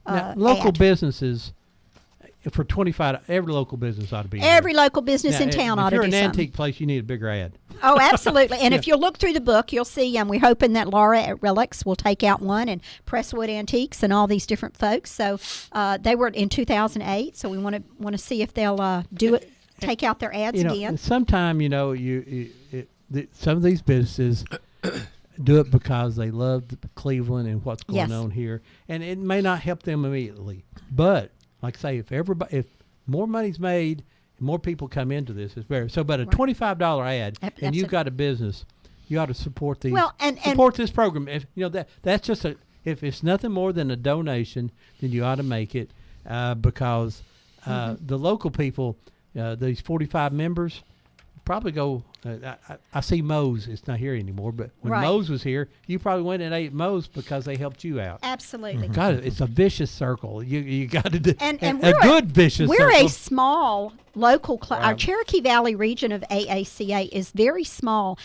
Speaker 4: local
Speaker 6: ad.
Speaker 4: Businesses, for $25, every local business ought to be.
Speaker 6: Every local business in town ought to do something.
Speaker 4: If you're an antique place, you need a bigger ad.
Speaker 6: Oh, absolutely. And if you look through the book, you'll see, we're hoping that Laura at Relics will take out one, and Presswood Antiques and all these different folks. So they were in 2008, so we want to see if they'll do it, take out their ads again.
Speaker 4: Sometime, some of these businesses do it because they love Cleveland and what's going on here. And it may not help them immediately, but like I say, if more money's made and more people come into this, it's better. So, about a $25 ad, and you've got a business, you ought to support these.
Speaker 6: Well,
Speaker 4: support this program. If that's just if it's nothing more than a donation, then you ought to make it because the local people, these 45 members, probably go. I see Moe's. It's not here anymore, but when Moe's was here, you probably went and ate Moe's because they helped you out.
Speaker 6: Absolutely.
Speaker 4: God, it's a vicious circle. You got to do
Speaker 6: and
Speaker 4: a good vicious circle.
Speaker 6: We're a small local club. Our Cherokee Valley region of AACA is very small.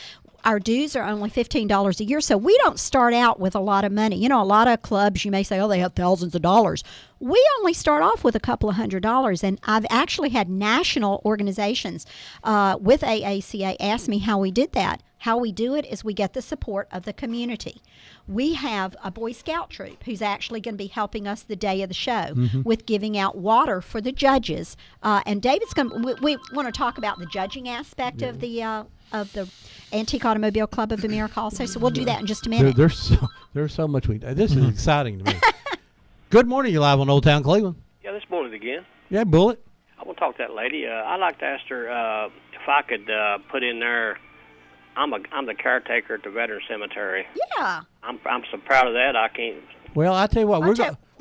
Speaker 6: Our dues are only $15 a year, so we don't start out with a lot of money. A lot of clubs, you may say, they have thousands of dollars. We only start off with a couple of $100, and I've actually had national organizations with AACA ask me how we did that. How we do it is we get the support of the community. We have a Boy Scout troop who's actually going to be helping us the day of the show with giving out water for the judges. And David's going to, we want to talk about the judging aspect of the Antique Automobile Club of America also, so we'll do that in just a minute.
Speaker 4: There's so much this is exciting to me. Good morning, you're live on Old Town Cleveland.
Speaker 9: Yeah, this morning again.
Speaker 4: Yeah, Bullet.
Speaker 9: I want to talk to that lady. I'd like to ask her if I could put in there. I'm the caretaker at the Veteran Cemetery.
Speaker 6: Yeah.
Speaker 9: I'm so proud of that. I can't.
Speaker 4: Well, I tell you what,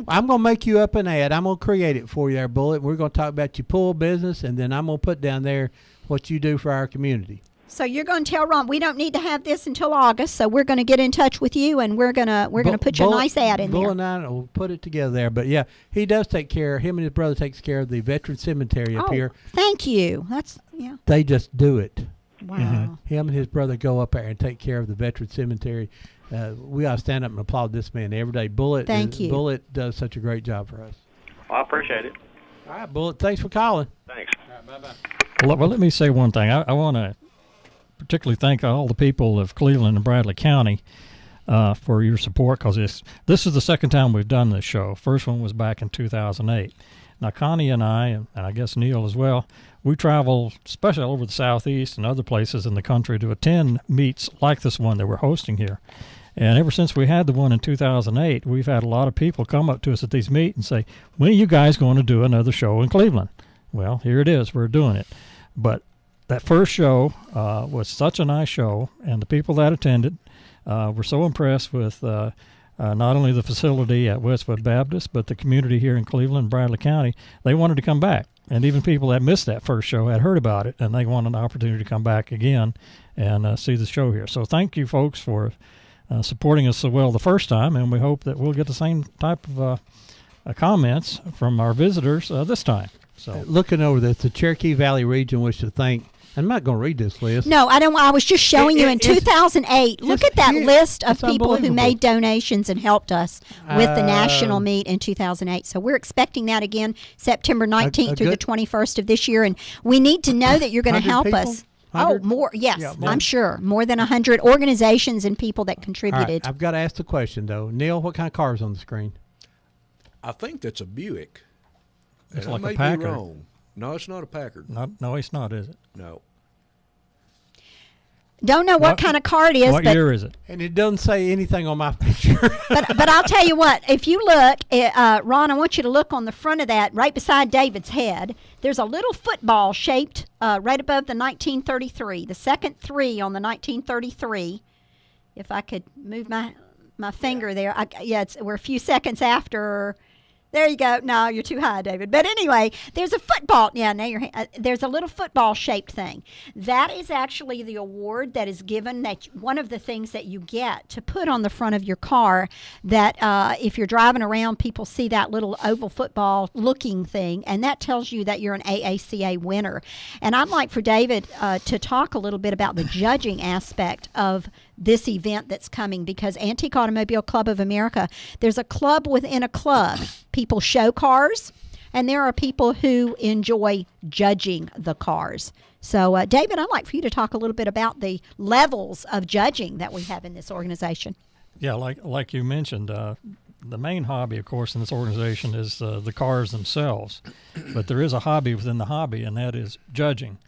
Speaker 4: I'm going to make you up an ad. I'm going to create it for you there, Bullet. We're going to talk about your pool business, and then I'm going to put down there what you do for our community.
Speaker 6: So you're going to tell Ron we don't need to have this until August. So we're going to get in touch with you, and we're going to put you a nice ad in there.
Speaker 4: Bull and I will put it together there. But yeah, he does take care. Him and his brother takes care of the Veteran Cemetery up here.
Speaker 6: Thank you.
Speaker 4: They just do it.
Speaker 6: Wow.
Speaker 4: Him and his brother go up there and take care of the Veteran Cemetery. We ought to stand up and applaud this man every day.
Speaker 6: Thank you.
Speaker 4: Bullet does such a great job for us.
Speaker 9: Well, I appreciate it.
Speaker 4: All right, Bullet. Thanks for calling.
Speaker 9: Thanks.
Speaker 4: All right, bye-bye.
Speaker 7: Well, let me say one thing. I want to particularly thank all the people of Cleveland and Bradley County for your support, because this is the second time we've done this show. First one was back in 2008. Now, Connie and I, and I guess Neil as well, we travel, especially all over the Southeast and other places in the country, to attend meets like this one that we're hosting here. And ever since we had the one in 2008, we've had a lot of people come up to us at these meets and say, when are you guys going to do another show in Cleveland? Well, here it is. We're doing it. But that first show was such a nice show, and the people that attended were so impressed with not only the facility at Westwood Baptist, but the community here in Cleveland and Bradley County. They wanted to come back. And even people that missed that first show had heard about it, and they wanted an opportunity to come back again and see the show here. So thank you, folks, for supporting us so well the first time, and we hope that we'll get the same type of comments from our visitors this time. So
Speaker 4: Looking over this, the Cherokee Valley region wishes to thank. I'm not going to read this list.
Speaker 6: No, I don't. I was just showing you in 2008. Look at that
Speaker 4: huge.
Speaker 6: list of
Speaker 4: It's
Speaker 6: people who
Speaker 4: unbelievable.
Speaker 6: made donations and helped us with the national meet in 2008. So we're expecting that again September 19th through the 21st of this year. And we need to know that you're going to
Speaker 4: 100
Speaker 6: help
Speaker 4: people?
Speaker 6: us.
Speaker 4: 100?
Speaker 6: Oh, more. Yes,
Speaker 4: Yeah,
Speaker 6: I'm sure. More than 100 organizations and people that
Speaker 4: All right,
Speaker 6: contributed.
Speaker 4: I've got to ask the question, though. Neil, what kind of car is on the screen?
Speaker 8: I think that's a Buick.
Speaker 7: It's
Speaker 8: And
Speaker 7: like
Speaker 8: I
Speaker 7: a
Speaker 8: may
Speaker 7: Packard.
Speaker 8: be wrong. No, it's not a Packard.
Speaker 7: no, it's not, is it?
Speaker 8: No.
Speaker 6: Don't know what kind of car it is,
Speaker 7: What
Speaker 6: but
Speaker 7: year is it?
Speaker 4: And it doesn't say anything on my picture.
Speaker 6: but I'll tell you what. If you look, Ron, I want you to look on the front of that, right beside David's head. There's a little football shaped right above the 1933. The second 3 on the 1933. If I could move my finger there, we're a few seconds after. There you go. No, you're too high, David. But anyway, there's a football. Yeah, now there's a little football-shaped thing. That is actually the award that is given. That one of the things that you get to put on the front of your car. That if you're driving around, people see that little oval football-looking thing, and that tells you that you're an AACA winner. And I'd like for David to talk a little bit about the judging aspect of this event that's coming, because Antique Automobile Club of America, there's a club within a club. People show cars, and there are people who enjoy judging the cars. So, David, I'd like for you to talk a little bit about the levels of judging that we have in this organization.
Speaker 7: Yeah, like you mentioned, the main hobby, of course, in this organization is the cars themselves. But there is a hobby within the hobby, and that is judging.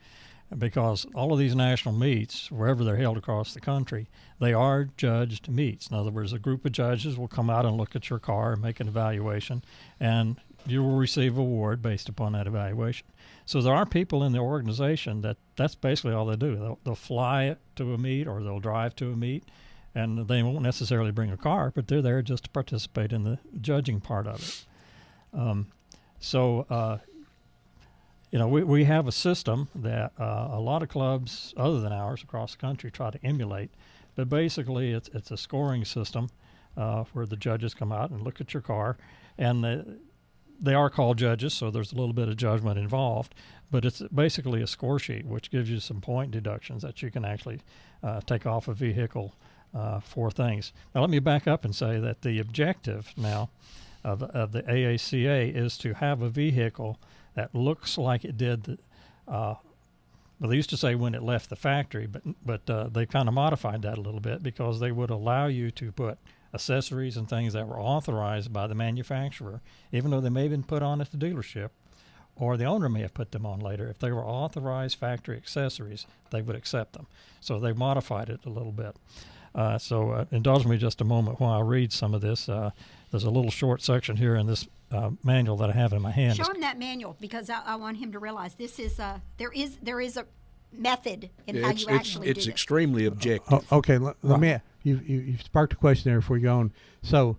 Speaker 7: Because all of these national meets, wherever they're held across the country, they are judged meets. In other words, a group of judges will come out and look at your car and make an evaluation, and you will receive an award based upon that evaluation. So there are people in the organization that's basically all they do. They'll fly to a meet, or they'll drive to a meet, and they won't necessarily bring a car, but they're there just to participate in the judging part of it. We have a system that a lot of clubs other than ours across the country try to emulate. But basically, it's a scoring system where the judges come out and look at your car. And they are called judges, so there's a little bit of judgment involved. But it's basically a score sheet, which gives you some point deductions that you can actually take off a vehicle for things. Now, let me back up and say that the objective now of the AACA is to have a vehicle that looks like it did. They used to say when it left the factory, but they kind of modified that a little bit because they would allow you to put accessories and things that were authorized by the manufacturer, even though they may have been put on at the dealership, or the owner may have put them on later. If they were authorized factory accessories, they would accept them. So they modified it a little bit. So indulge me just a moment while I read some of this. There's a little short section here in this manual that I have in my hand.
Speaker 6: Show him that manual, because I want him to realize this is there is a method in how you actually do
Speaker 8: it's
Speaker 6: it.
Speaker 8: extremely objective.
Speaker 4: Okay, let me. You sparked a question there before you go on. So,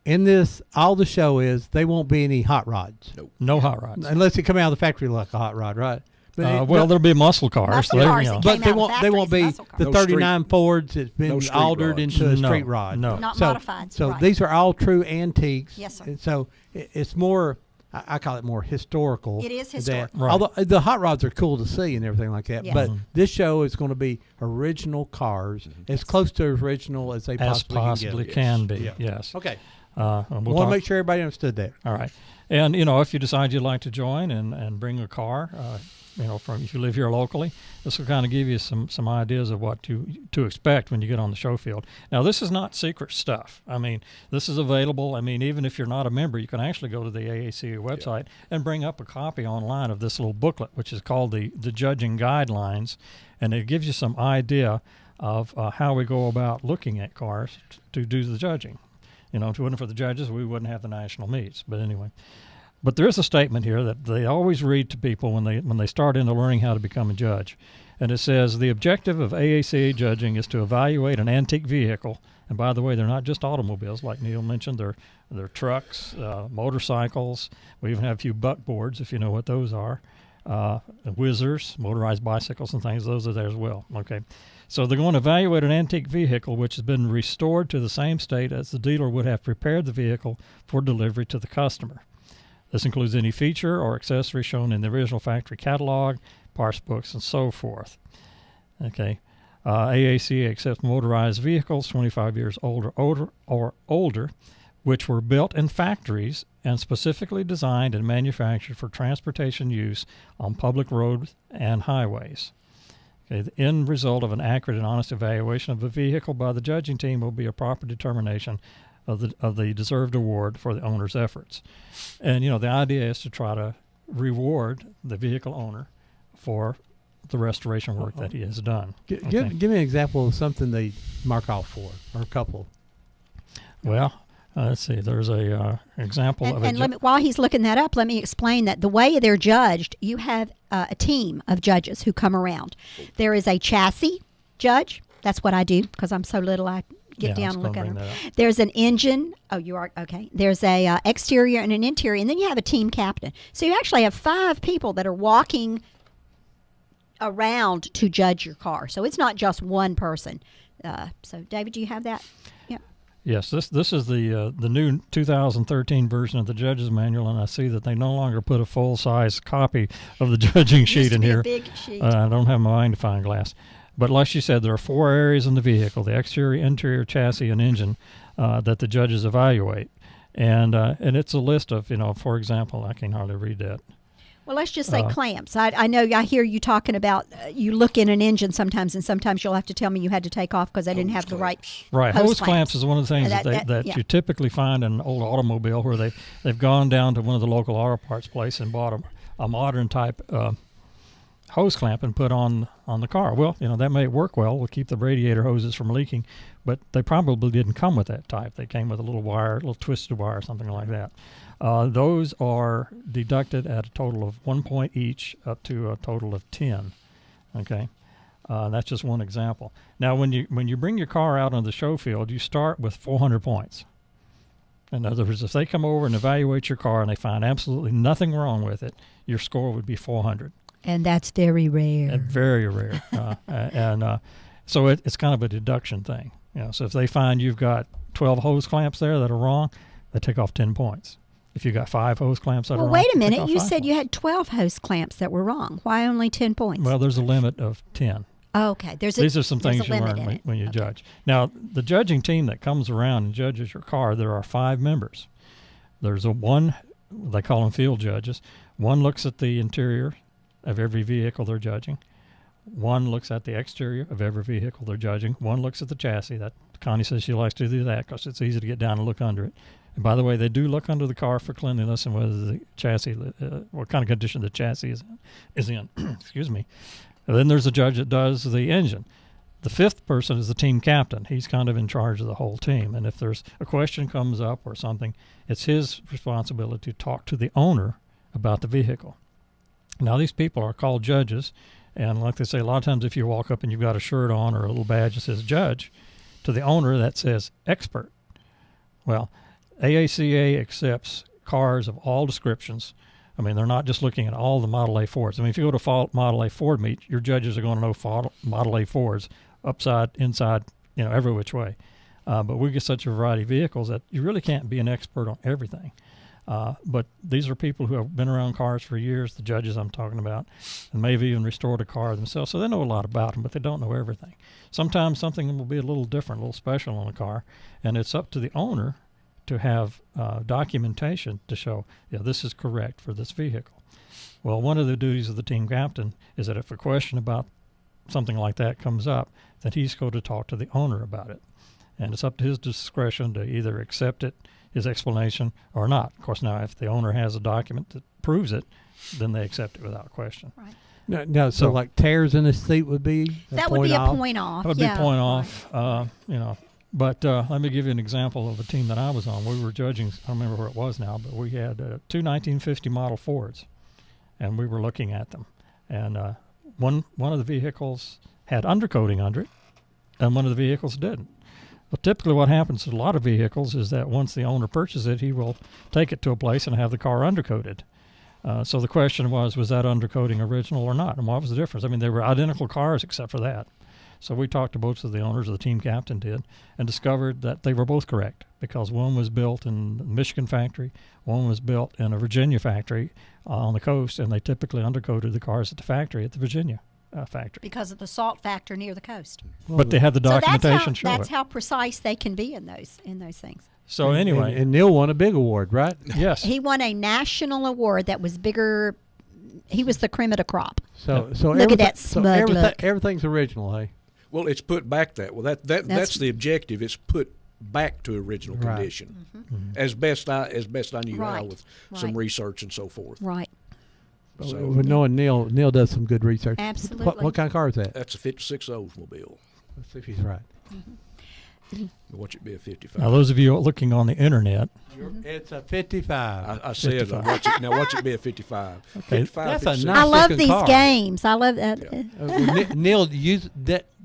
Speaker 4: in this, all the show is they won't be any hot rods.
Speaker 8: Nope.
Speaker 7: No hot rods.
Speaker 4: Unless they come out of the factory like a hot rod, right? But
Speaker 7: there'll be muscle cars.
Speaker 6: Muscle cars that
Speaker 4: but
Speaker 6: came out of
Speaker 4: they won't be
Speaker 6: factories, muscle
Speaker 4: the
Speaker 8: No
Speaker 4: 39 Fords that's been
Speaker 8: no street
Speaker 4: altered
Speaker 8: rods.
Speaker 4: into a
Speaker 7: No,
Speaker 4: street rod.
Speaker 7: no.
Speaker 6: Not
Speaker 4: so,
Speaker 6: modified,
Speaker 4: So
Speaker 6: right.
Speaker 4: these are all true antiques.
Speaker 6: Yes, sir.
Speaker 4: And so it's more, I call it more historical.
Speaker 6: It is
Speaker 4: that-
Speaker 6: historical.
Speaker 7: Right.
Speaker 4: Although the hot rods are cool to see and everything like that.
Speaker 6: Yeah.
Speaker 4: But this show is going to be original cars, as close to original as they
Speaker 7: As
Speaker 4: possibly
Speaker 7: possibly
Speaker 4: can get.
Speaker 7: can be,
Speaker 4: Yeah.
Speaker 7: yes.
Speaker 4: Okay.
Speaker 7: And
Speaker 4: I
Speaker 7: we'll
Speaker 4: want
Speaker 7: talk-
Speaker 4: to make sure everybody understood that.
Speaker 7: All right. And, if you decide you'd like to join and bring a car, if you live here locally, this will kind of give you some ideas of what to expect when you get on the show field. Now, this is not secret stuff. I mean, this is available. I mean, even if you're not a member, you can actually go to the AACA website and bring up a copy online of this little booklet, which is called the Judging Guidelines, and it gives you some idea of how we go about looking at cars to do the judging. If it wasn't for the judges, we wouldn't have the national meets. But anyway. But there is a statement here that they always read to people when they start into learning how to become a judge. And it says, the objective of AACA judging is to evaluate an antique vehicle. And by the way, they're not just automobiles, like Neil mentioned. They're trucks, motorcycles. We even have a few buckboards, if you know what those are. Whizzers, motorized bicycles and things, those are there as well. Okay. So they're going to evaluate an antique vehicle which has been restored to the same state as the dealer would have prepared the vehicle for delivery to the customer. This includes any feature or accessory shown in the original factory catalog, parts books, and so forth. Okay. AACA accepts motorized vehicles 25 years older, which were built in factories and specifically designed and manufactured for transportation use on public roads and highways. Okay, the end result of an accurate and honest evaluation of the vehicle by the judging team will be a proper determination of the deserved award for the owner's efforts. And, the idea is to try to reward the vehicle owner for the restoration work that he has done.
Speaker 4: Give me an example of something they mark off for, or a couple.
Speaker 7: Well, let's see. There's a example of
Speaker 6: while he's looking that up, let me explain that the way they're judged, you have a team of judges who come around. There is a chassis judge. That's what I do because I'm so little. I get down and look at them. There's an engine. Oh, you are okay. There's a exterior and an interior, and then you have a team captain. So you actually have 5 people that are walking around to judge your car. So it's not just one person. So David, do you have that? Yeah.
Speaker 7: Yes, this is the new 2013 version of the judge's manual, and I see that they no longer put a full-size copy of the judging sheet in here.
Speaker 6: Big sheet.
Speaker 7: I don't have my magnifying glass. But like she said, there are 4 areas in the vehicle: the exterior, interior, chassis, and engine that the judges evaluate. And it's a list of, for example, I can hardly read that.
Speaker 6: Well, let's just say clamps. I know I hear you talking about you look in an engine sometimes, and sometimes you'll have to tell me you had to take off because I didn't have the right
Speaker 7: hose clamps is one of the things that you typically find in an old automobile where they've gone down to one of the local auto parts place and bought a modern type hose clamp and put on the car. Well, that may work well. We'll keep the radiator hoses from leaking, but they probably didn't come with that type. They came with a little wire, a little twisted wire, something like that. Those are deducted at a total of 1 point each, up to a total of 10. Okay, that's just one example. Now, when you bring your car out on the show field, you start with 400 points. In other words, if they come over and evaluate your car and they find absolutely nothing wrong with it, your score would be 400.
Speaker 6: And that's very rare.
Speaker 7: And very rare. So it's kind of a deduction thing. So if they find you've got 12 hose clamps there that are wrong, they take off 10 points. If you got 5 hose clamps that are wrong,
Speaker 6: wait a minute. You said you had 12 hose clamps that were wrong. Why only 10 points?
Speaker 7: Well, there's a limit of 10.
Speaker 6: Oh, okay.
Speaker 7: These are some things you learn when you judge. Now, the judging team that comes around and judges your car, there are 5 members. There's one, they call them field judges. One looks at the interior of every vehicle they're judging. One looks at the exterior of every vehicle they're judging. One looks at the chassis. That Connie says she likes to do that because it's easy to get down and look under it. And by the way, they do look under the car for cleanliness and whether the chassis, what kind of condition the chassis is in. Excuse me. And then there's a judge that does the engine. The 5th person is the team captain. He's kind of in charge of the whole team. And if there's a question comes up or something, it's his responsibility to talk to the owner about the vehicle. Now, these people are called judges. And like they say, a lot of times if you walk up and you've got a shirt on or a little badge that says judge, to the owner that says expert. Well, AACA accepts cars of all descriptions. I mean, they're not just looking at all the Model A Fords. I mean, if you go to Model A Ford meet, your judges are going to know Model A Fords upside, inside, every which way. But we get such a variety of vehicles that you really can't be an expert on everything. But these are people who have been around cars for years, the judges I'm talking about, and maybe even restored a car themselves. So they know a lot about them, but they don't know everything. Sometimes something will be a little different, a little special on a car, and it's up to the owner to have documentation to show, this is correct for this vehicle. Well, one of the duties of the team captain is that if a question about something like that comes up, that he's going to talk to the owner about it. And it's up to his discretion to either accept it, his explanation, or not. Of course, now, if the owner has a document that proves it, then they accept it without question.
Speaker 6: Right.
Speaker 4: No, so like tears in the seat would be
Speaker 6: that would be a point off.
Speaker 7: That would be a point off. But let me give you an example of a team that I was on. We were judging, I don't remember where it was now, but we had 2 1950 Model Fords, and we were looking at them. And one of the vehicles had undercoating under it, and one of the vehicles didn't. Well, typically what happens to a lot of vehicles is that once the owner purchases it, he will take it to a place and have the car undercoated. So the question was that undercoating original or not? And what was the difference? I mean, they were identical cars except for that. So we talked to both of the owners, the team captain did, and discovered that they were both correct because one was built in the Michigan factory, one was built in a Virginia factory on the coast, and they typically undercoated the cars at the factory at the Virginia factory.
Speaker 6: Because of the salt factor near the coast.
Speaker 7: But they had the documentation show
Speaker 6: That's
Speaker 7: it.
Speaker 6: how precise they can be in those things.
Speaker 7: So anyway,
Speaker 4: and Neil won a big award, right?
Speaker 7: Yes.
Speaker 6: He won a national award that was bigger. He was the cream of the crop.
Speaker 4: So
Speaker 6: Look at that smug look.
Speaker 4: Everything's original, hey?
Speaker 8: Well, it's put back that. Well, that's the objective. It's put back to original
Speaker 4: Right.
Speaker 8: condition, as best I knew how
Speaker 6: Right.
Speaker 8: with some research and so forth.
Speaker 6: Right.
Speaker 8: So
Speaker 4: With knowing Neil does some good research.
Speaker 6: Absolutely.
Speaker 4: What kind of car is that?
Speaker 8: that's a 56 Oldsmobile.
Speaker 4: Let's see if he's right.
Speaker 8: Watch it be a 55.
Speaker 7: now those of you looking on the internet,
Speaker 4: It's a 55.
Speaker 8: I said,
Speaker 7: 55.
Speaker 8: watch it be a 55.
Speaker 7: Okay.
Speaker 8: 55,
Speaker 4: That's a
Speaker 8: 56.
Speaker 4: nice
Speaker 6: I love
Speaker 4: looking
Speaker 6: these
Speaker 4: car.
Speaker 6: games. I love that.
Speaker 4: Neil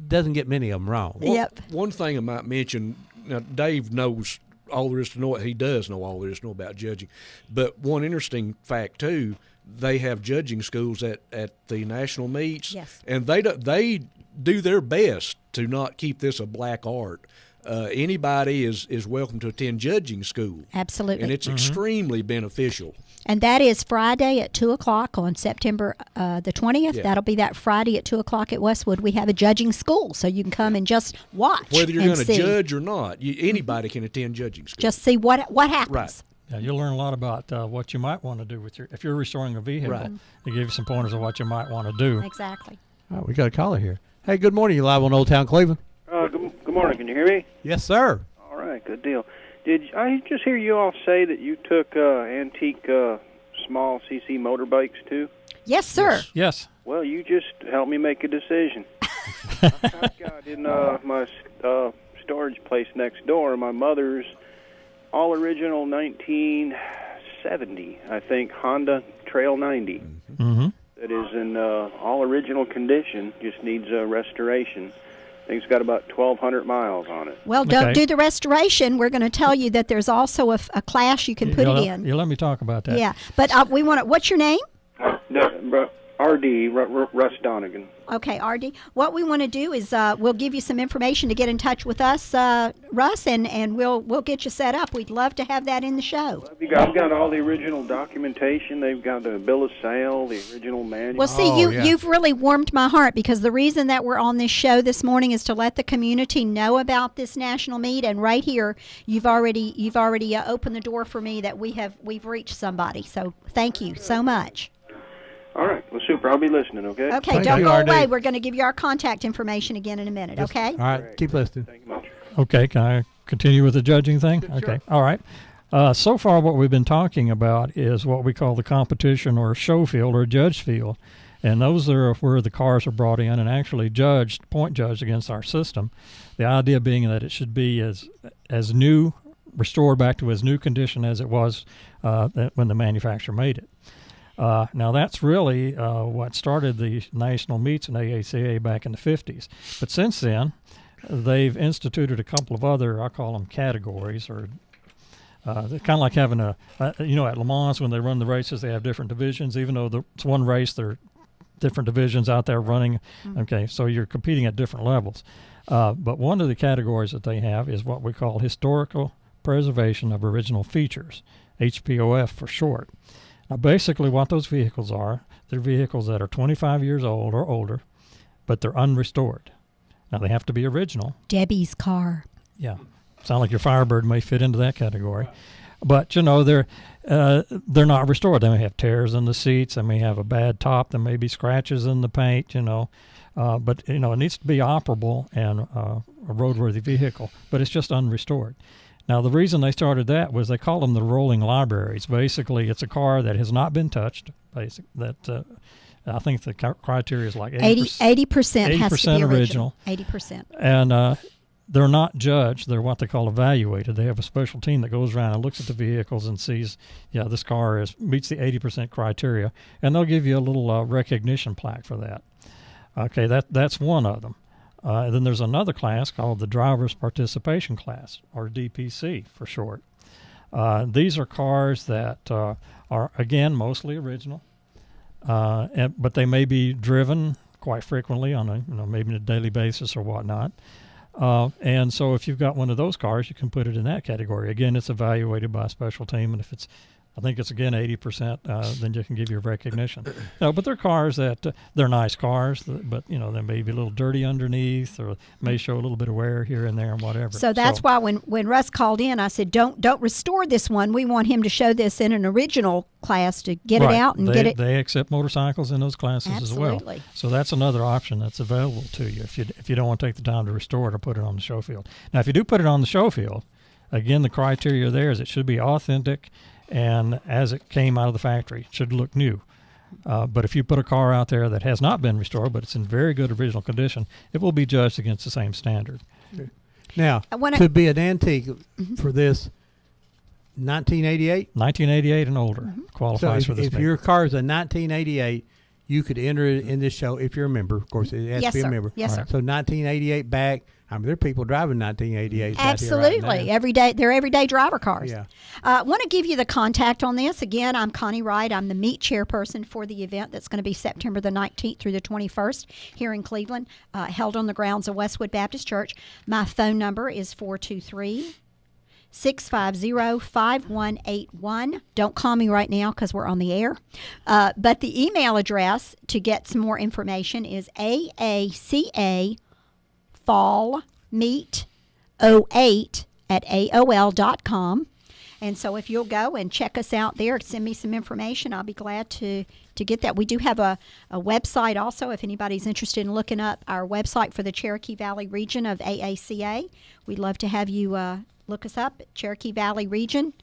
Speaker 4: doesn't get many of them wrong.
Speaker 6: Yep.
Speaker 8: One thing I might mention, now Dave knows all there is to know. He does know all there is to know about judging. But one interesting fact, too, they have judging schools at the national meets.
Speaker 6: Yes.
Speaker 8: And they do their best to not keep this a black art. Anybody is welcome to attend judging school.
Speaker 6: Absolutely.
Speaker 8: And it's extremely beneficial.
Speaker 6: And that is Friday at 2 o'clock on September the 20th.
Speaker 8: Yeah.
Speaker 6: That'll be that Friday at 2 o'clock at Westwood. We have a judging school, so you can come and just watch.
Speaker 8: Whether you're
Speaker 6: and
Speaker 8: going to
Speaker 6: see.
Speaker 8: judge or not, anybody can attend judging school.
Speaker 6: Just see what happens.
Speaker 8: Right.
Speaker 7: yeah, you'll learn a lot about what you might want to do with if you're restoring a vehicle.
Speaker 8: Right.
Speaker 7: They give you some pointers of what you might want to do.
Speaker 6: Exactly.
Speaker 4: All right, we got a caller here. Hey, good morning. You live on Old Town Cleveland?
Speaker 16: Good morning. Can you hear me?
Speaker 4: Yes, sir.
Speaker 16: All right, good deal. Did I just hear you all say that you took antique small CC motorbikes too?
Speaker 6: Yes, sir.
Speaker 7: Yes.
Speaker 16: Well, you just helped me make a decision. I've got in my storage place next door my mother's all original 1970, I think, Honda Trail 90.
Speaker 7: Mm-hmm.
Speaker 16: That is in all original condition, just needs restoration. I think it's got about 1,200 miles on it.
Speaker 6: Well, don't
Speaker 7: Okay.
Speaker 6: do the restoration. We're going to tell you that there's also a class you can put it in.
Speaker 7: You let me talk about that.
Speaker 6: Yeah, but we want to. What's your name?
Speaker 16: RD, Russ Donegan.
Speaker 6: Okay, RD. What we want to do is we'll give you some information to get in touch with us, Russ, and we'll get you set up. We'd love to have that in the show.
Speaker 16: I've got all the original documentation. They've got the bill of sale, the original manual.
Speaker 6: Well, see, you've really warmed my heart because the reason that we're on this show this morning is to let the community know about this national meet. And right here, you've already opened the door for me that we've reached somebody. So thank you so much.
Speaker 16: All right. Well, super. I'll be listening, okay?
Speaker 6: Okay,
Speaker 4: Thank
Speaker 6: don't
Speaker 4: you,
Speaker 6: go
Speaker 4: RD.
Speaker 6: away. We're going to give you our contact information again in a minute. Okay.
Speaker 4: All right, keep listening.
Speaker 16: Thank you much.
Speaker 7: Okay, can I continue with the judging thing? Okay, all right. So far, what we've been talking about is what we call the competition or show field or judge field. And those are where the cars are brought in and actually point judged against our system. The idea being that it should be as new, restored back to as new condition as it was when the manufacturer made it. Now, that's really what started the national meets in AACA back in the 50s. But since then, they've instituted a couple of other, I call them categories, or they're kind of like having at Le Mans when they run the races, they have different divisions. Even though it's one race, there are different divisions out there running. Okay, so you're competing at different levels. But one of the categories that they have is what we call historical preservation of original features, HPOF for short. Now, basically what those vehicles are, they're vehicles that are 25 years old or older, but they're unrestored. Now, they have to be original.
Speaker 6: Debbie's car.
Speaker 7: Yeah. Sound like your Firebird may fit into that category. But, they're not restored. They may have tears in the seats. They may have a bad top. There may be scratches in the paint, But, it needs to be operable and a roadworthy vehicle, but it's just unrestored. Now, the reason they started that was they call them the rolling libraries. Basically, it's a car that has not been touched. I think the criteria is like
Speaker 6: 80% has to be original. 80%.
Speaker 7: And they're not judged. They're what they call evaluated. They have a special team that goes around and looks at the vehicles and sees, this car meets the 80% criteria, and they'll give you a little recognition plaque for that. Okay, that's one of them. Then there's another class called the Driver's Participation Class, or DPC for short. These are cars that are, again, mostly original, but they may be driven quite frequently on a maybe a daily basis or whatnot. And so if you've got one of those cars, you can put it in that category. Again, it's evaluated by a special team, and if it's, I think it's again 80%, then you can give your recognition. No, but they're cars that they're nice cars, but they may be a little dirty underneath, or may show a little bit of wear here and there and whatever.
Speaker 6: So that's why when Russ called in, I said, don't restore this one. We want him to show this in an original class to get it out and get it.
Speaker 7: They accept motorcycles in those classes
Speaker 6: Absolutely.
Speaker 7: as well. So that's another option that's available to you if you don't want to take the time to restore it or put it on the show field. Now, if you do put it on the show field, again, the criteria there is it should be authentic, and as it came out of the factory, it should look new. But if you put a car out there that has not been restored, but it's in very good original condition, it will be judged against the same standard.
Speaker 4: Now, to be an antique for this, 1988?
Speaker 7: 1988 and older qualifies for this.
Speaker 4: If your car is a 1988, you could enter it in this show if you're a member. Of course, it has to be a member.
Speaker 6: Yes, sir.
Speaker 4: So 1988 back. I mean, there are people driving 1988s.
Speaker 6: Absolutely.
Speaker 4: Right now.
Speaker 6: They're everyday driver cars.
Speaker 4: Yeah.
Speaker 6: I want to give you the contact on this. Again, I'm Connie Wright. I'm the meet chairperson for the event that's going to be September the 19th through the 21st here in Cleveland, held on the grounds of Westwood Baptist Church. My phone number is 423-650-5181. Don't call me right now because we're on the air. But the email address to get some more information is aacafallmeet08@aol.com. And so if you'll go and check us out there, send me some information, I'll be glad to get that. We do have a website also if anybody's interested in looking up our website for the Cherokee Valley region of AACA. We'd love to have you look us up at Cherokee Valley region,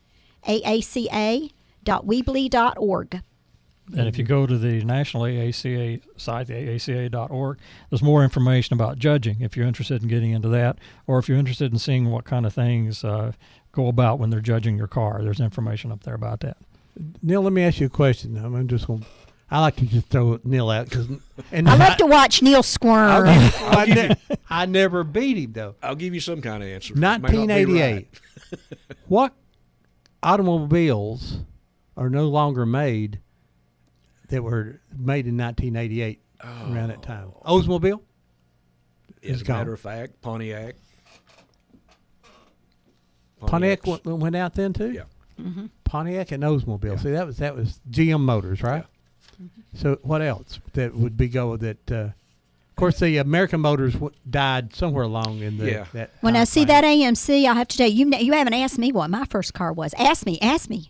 Speaker 6: aaca.weebly.org.
Speaker 7: And if you go to the National AACA site, the aaca.org, there's more information about judging if you're interested in getting into that, or if you're interested in seeing what kind of things go about when they're judging your car. There's information up there about that.
Speaker 4: Neil, let me ask you a question. I'm just going. I like to just throw Neil out because
Speaker 6: I love to watch Neil squirm.
Speaker 4: I never beat him though.
Speaker 8: I'll give you some kind of answer.
Speaker 4: 1988. What automobiles are no longer made that were made in 1988 around that time? Oldsmobile?
Speaker 8: As a matter of fact, Pontiac.
Speaker 4: Pontiac went out then too?
Speaker 8: Yeah.
Speaker 6: Mm-hmm.
Speaker 4: Pontiac and Oldsmobile. See, that was GM Motors, right?
Speaker 8: Yeah.
Speaker 4: So what else that would be of course, the American Motors died somewhere along in the. That
Speaker 6: when I see that AMC, I have to tell you, you haven't asked me what my first car was. Ask me.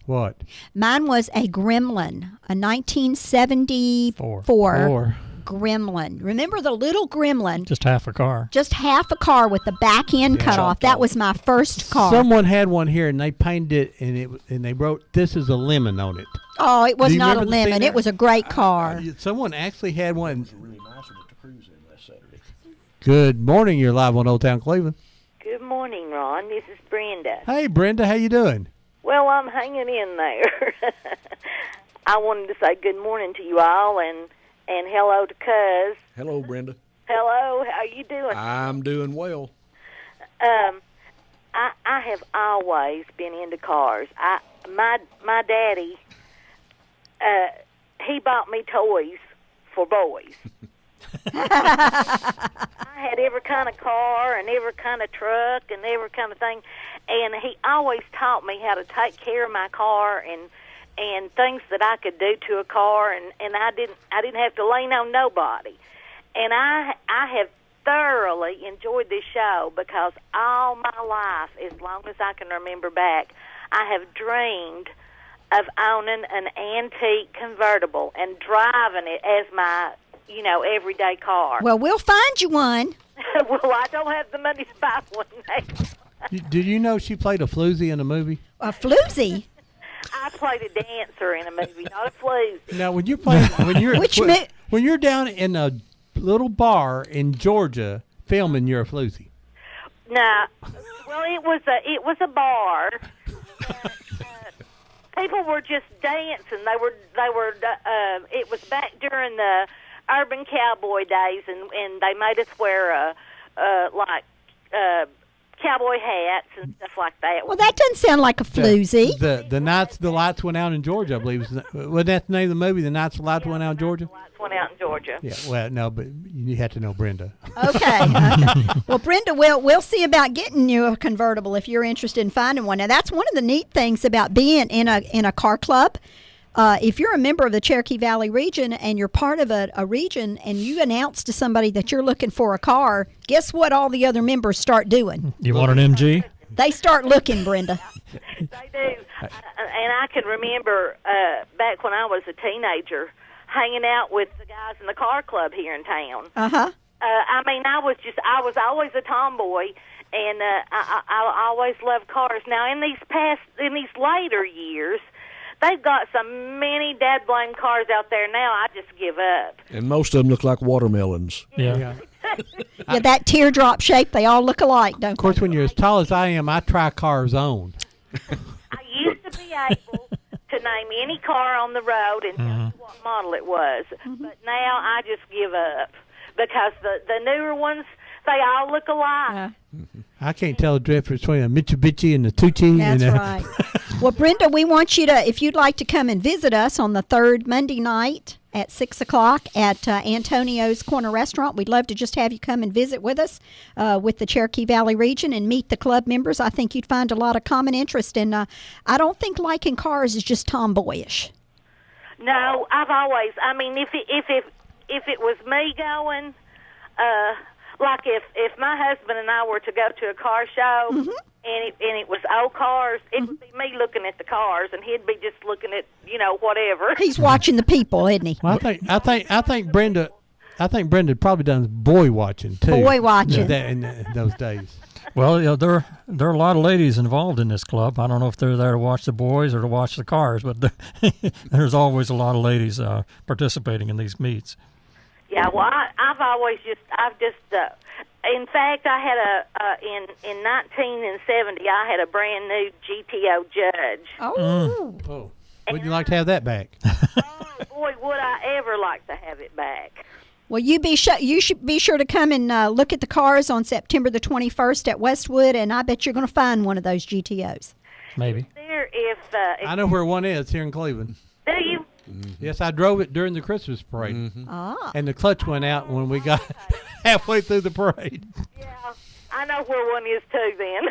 Speaker 4: What?
Speaker 6: Mine was a Gremlin, a 1974 Gremlin. Remember the little Gremlin?
Speaker 7: Just half a car.
Speaker 6: Just half a car with the back end cut off. That was my first car.
Speaker 4: Someone had one here, and they painted it, and they wrote, "This is a lemon" on it.
Speaker 6: Oh, it was not a lemon. It was a great car.
Speaker 4: Someone actually had one. Good morning. You're live on Old Town Cleveland.
Speaker 17: Good morning, Ron. This is Brenda.
Speaker 4: Hey, Brenda. How you doing?
Speaker 17: Well, I'm hanging in there. I wanted to say good morning to you all and hello to Cuz.
Speaker 8: Hello, Brenda.
Speaker 17: Hello. How you doing?
Speaker 8: I'm doing well.
Speaker 17: I have always been into cars. My daddy, he bought me toys for boys. I had every kind of car and every kind of truck and every kind of thing, and he always taught me how to take care of my car and things that I could do to a car, and I didn't have to lean on nobody. And I have thoroughly enjoyed this show because all my life, as long as I can remember back, I have dreamed of owning an antique convertible and driving it as my everyday car.
Speaker 6: Well, we'll find you one.
Speaker 17: Well, I don't have the money to buy one now.
Speaker 4: Did you know she played a floozy in a movie?
Speaker 6: A floozy?
Speaker 17: I played a dancer in a movie, not a floozy.
Speaker 4: Now, when you're down in a little bar in Georgia filming, you're a floozy.
Speaker 17: No, well, it was a bar. People were just dancing. They were. It was back during the urban cowboy days, and they made us wear cowboy hats and stuff like that.
Speaker 6: Well, that doesn't sound like a floozy.
Speaker 4: The nights the lights went out in Georgia, I believe. Wasn't that the name of the movie? The nights the lights went out in Georgia.
Speaker 17: Lights went out in Georgia.
Speaker 4: Yeah. Well, no, but you have to know Brenda.
Speaker 6: Okay. Well, Brenda, we'll see about getting you a convertible if you're interested in finding one. Now, that's one of the neat things about being in a car club. If you're a member of the Cherokee Valley region and you're part of a region and you announce to somebody that you're looking for a car, guess what all the other members start doing?
Speaker 7: You want an MG?
Speaker 6: They start looking, Brenda.
Speaker 17: They do. And I can remember back when I was a teenager hanging out with the guys in the car club here in town.
Speaker 6: Uh-huh.
Speaker 17: I mean, I was always a tomboy, and I always loved cars. Now, in these later years, they've got so many dad blame cars out there now, I just give up.
Speaker 8: And most of them look like watermelons.
Speaker 7: Yeah.
Speaker 6: Yeah, that teardrop shape, they all look alike, don't they?
Speaker 4: Of course, when you're as tall as I am, I try cars on.
Speaker 17: I used to be able to name any car on the road and tell you what model it was. But now I just give up because the newer ones, they all look alike.
Speaker 4: I can't tell the difference between a Mitsubishi and a Tucci.
Speaker 6: That's right. Well, Brenda, we want you to, if you'd like to come and visit us on the third Monday night at 6 o'clock at Antonio's Corner Restaurant, we'd love to just have you come and visit with us with the Cherokee Valley region and meet the club members. I think you'd find a lot of common interest. And I don't think liking cars is just tomboyish.
Speaker 17: No, I've always, I mean, if it was me going, like if my husband and I were to go to a car show and it was old cars, it would be me looking at the cars and he'd be just looking at whatever.
Speaker 6: He's watching the people, isn't he?
Speaker 4: Well, I think Brenda probably done boy watching too.
Speaker 6: Boy watching
Speaker 4: in those days.
Speaker 7: Well, there are a lot of ladies involved in this club. I don't know if they're there to watch the boys or to watch the cars, but there's always a lot of ladies participating in these meets.
Speaker 17: Yeah, well, in fact, I had in 1970, I had a brand new GTO Judge.
Speaker 6: Oh.
Speaker 4: Would you like to have that back?
Speaker 17: Boy, would I ever like to have it back.
Speaker 6: Well, you should be sure to come and look at the cars on September the 21st at Westwood, and I bet you're going to find one of those GTOs.
Speaker 7: Maybe.
Speaker 17: There,
Speaker 4: I know where one is here in Cleveland.
Speaker 17: Do you?
Speaker 4: Yes, I drove it during the Christmas parade.
Speaker 6: Ah.
Speaker 4: And the clutch went out when we got halfway through the parade.
Speaker 17: Yeah, I know where one is too then.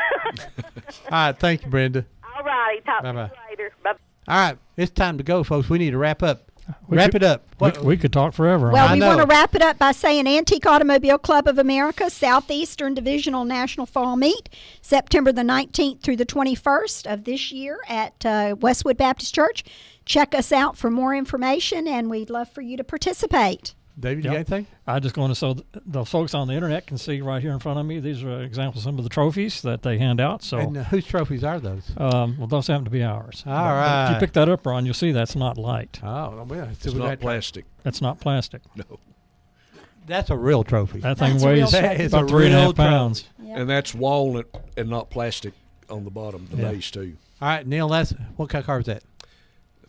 Speaker 4: All right, thank you, Brenda.
Speaker 17: All righty, talk to you
Speaker 4: Bye-bye.
Speaker 17: later. Bye.
Speaker 4: All right, it's time to go, folks. We need to wrap up. Wrap it up.
Speaker 7: We could talk forever.
Speaker 6: Well, we want to wrap it up by saying Antique Automobile Club of America, Southeastern Divisional National Fall Meet, September the 19th through the 21st of this year at Westwood Baptist Church. Check us out for more information, and we'd love for you to participate.
Speaker 4: David, you got anything?
Speaker 7: I just want to, so the folks on the internet can see right here in front of me. These are examples of some of the trophies that they hand out. So,
Speaker 4: and whose trophies are those?
Speaker 7: Well, those happen to be ours.
Speaker 4: All right.
Speaker 7: If you pick that up, Ron, you'll see that's not light.
Speaker 4: Oh, well,
Speaker 8: It's not plastic.
Speaker 7: That's not plastic.
Speaker 8: No.
Speaker 4: That's a real trophy.
Speaker 7: That thing weighs about 3.5 pounds.
Speaker 6: Yep.
Speaker 8: And that's walnut and not plastic on the bottom, the base too.
Speaker 4: All right, Neil, what kind of car is that?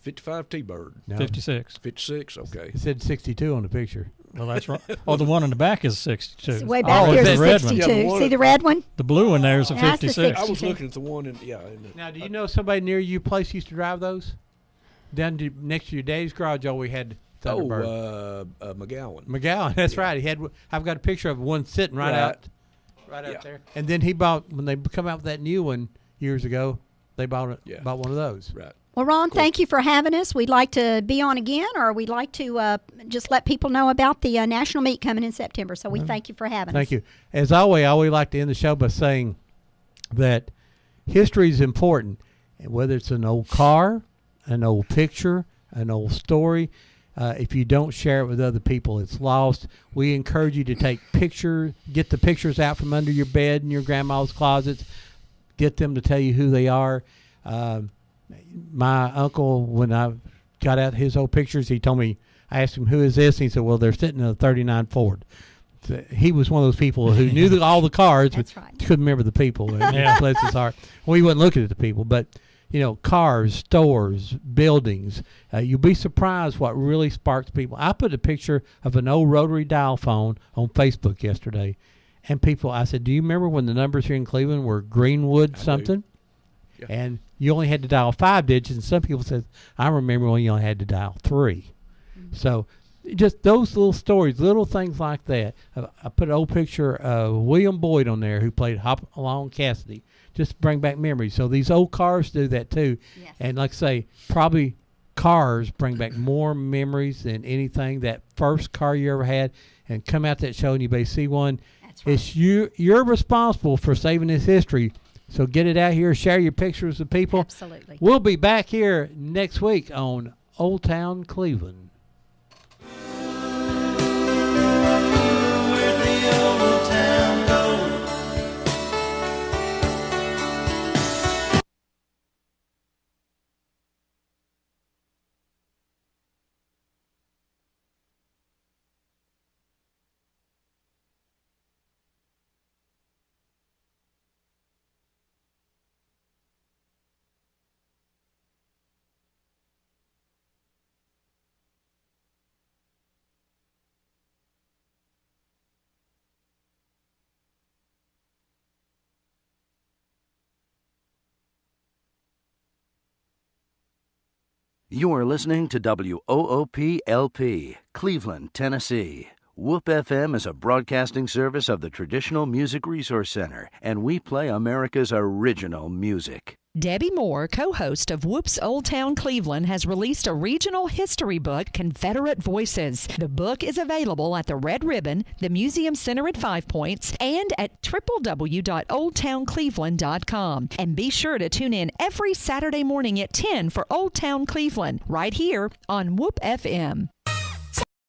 Speaker 8: 55 T-Bird.
Speaker 4: No.
Speaker 7: 56.
Speaker 8: 56, okay.
Speaker 4: It said 62 on the picture.
Speaker 7: Well, that's right. Oh, the one in the back is 62.
Speaker 6: It's way back
Speaker 7: there's
Speaker 6: there's
Speaker 7: the
Speaker 6: a
Speaker 7: red
Speaker 6: 62.
Speaker 7: one.
Speaker 6: See the red one?
Speaker 7: The blue one there is a
Speaker 6: That's the
Speaker 7: 56.
Speaker 8: I was
Speaker 6: 62.
Speaker 8: looking at the one in
Speaker 4: Now, do you know somebody near you place used to drive those? Down next to your daddy's garage, we had Thunderbird.
Speaker 8: McGowan.
Speaker 4: McGowan, that's right. I've got a picture of one sitting right out there. And then he bought, when they come out with that new one years ago, they bought one of those.
Speaker 8: Right.
Speaker 6: Well, Ron, thank you for having us. We'd like to be on again, or we'd like to just let people know about the national meet coming in September. So we thank you for having us.
Speaker 4: Thank you. As always, I always like to end the show by saying that history is important, whether it's an old car, an old picture, an old story. If you don't share it with other people, it's lost. We encourage you to take pictures, get the pictures out from under your bed in your grandma's closets, get them to tell you who they are. My uncle, when I got out his old pictures, he told me, I asked him, who is this? And he said, well, they're sitting in a 39 Ford. So he was one of those people who knew all the cars, but couldn't remember the people. Bless his heart. Well, he wasn't looking at the people, but cars, stores, buildings. You'll be surprised what really sparks people. I put a picture of an old rotary dial phone on Facebook yesterday, And people, I said, do you remember when the numbers here in Cleveland were Greenwood something?
Speaker 8: Yeah.
Speaker 4: And you only had to dial 5 digits. And some people said, I remember when you only had to dial 3. So just those little stories, little things like that. I put an old picture of William Boyd on there who played Hop Along Cassidy, just to bring back memories. So these old cars do that too.
Speaker 6: Yes.
Speaker 4: And like I say, probably cars bring back more memories than anything. That first car you ever had, and come out that show and you may see one.
Speaker 6: That's right.
Speaker 4: It's you're responsible for saving this history. So get it out here, share your pictures with people.
Speaker 6: Absolutely.
Speaker 4: We'll be back here next week on Old Town Cleveland.
Speaker 3: Where'd the old town go?
Speaker 2: You are listening to WOOP-LP, Cleveland, Tennessee. WOOP FM is a broadcasting service of the Traditional Music Resource Center, and we play America's original music.
Speaker 11: Debbie Moore, co-host of Whoop's Old Town Cleveland, has released a regional history book, Confederate Voices. The book is available at the Red Ribbon, the Museum Center at Five Points, and at www.oldtowncleveland.com. And be sure to tune in every Saturday morning at 10 for Old Town Cleveland, right here on Whoop FM.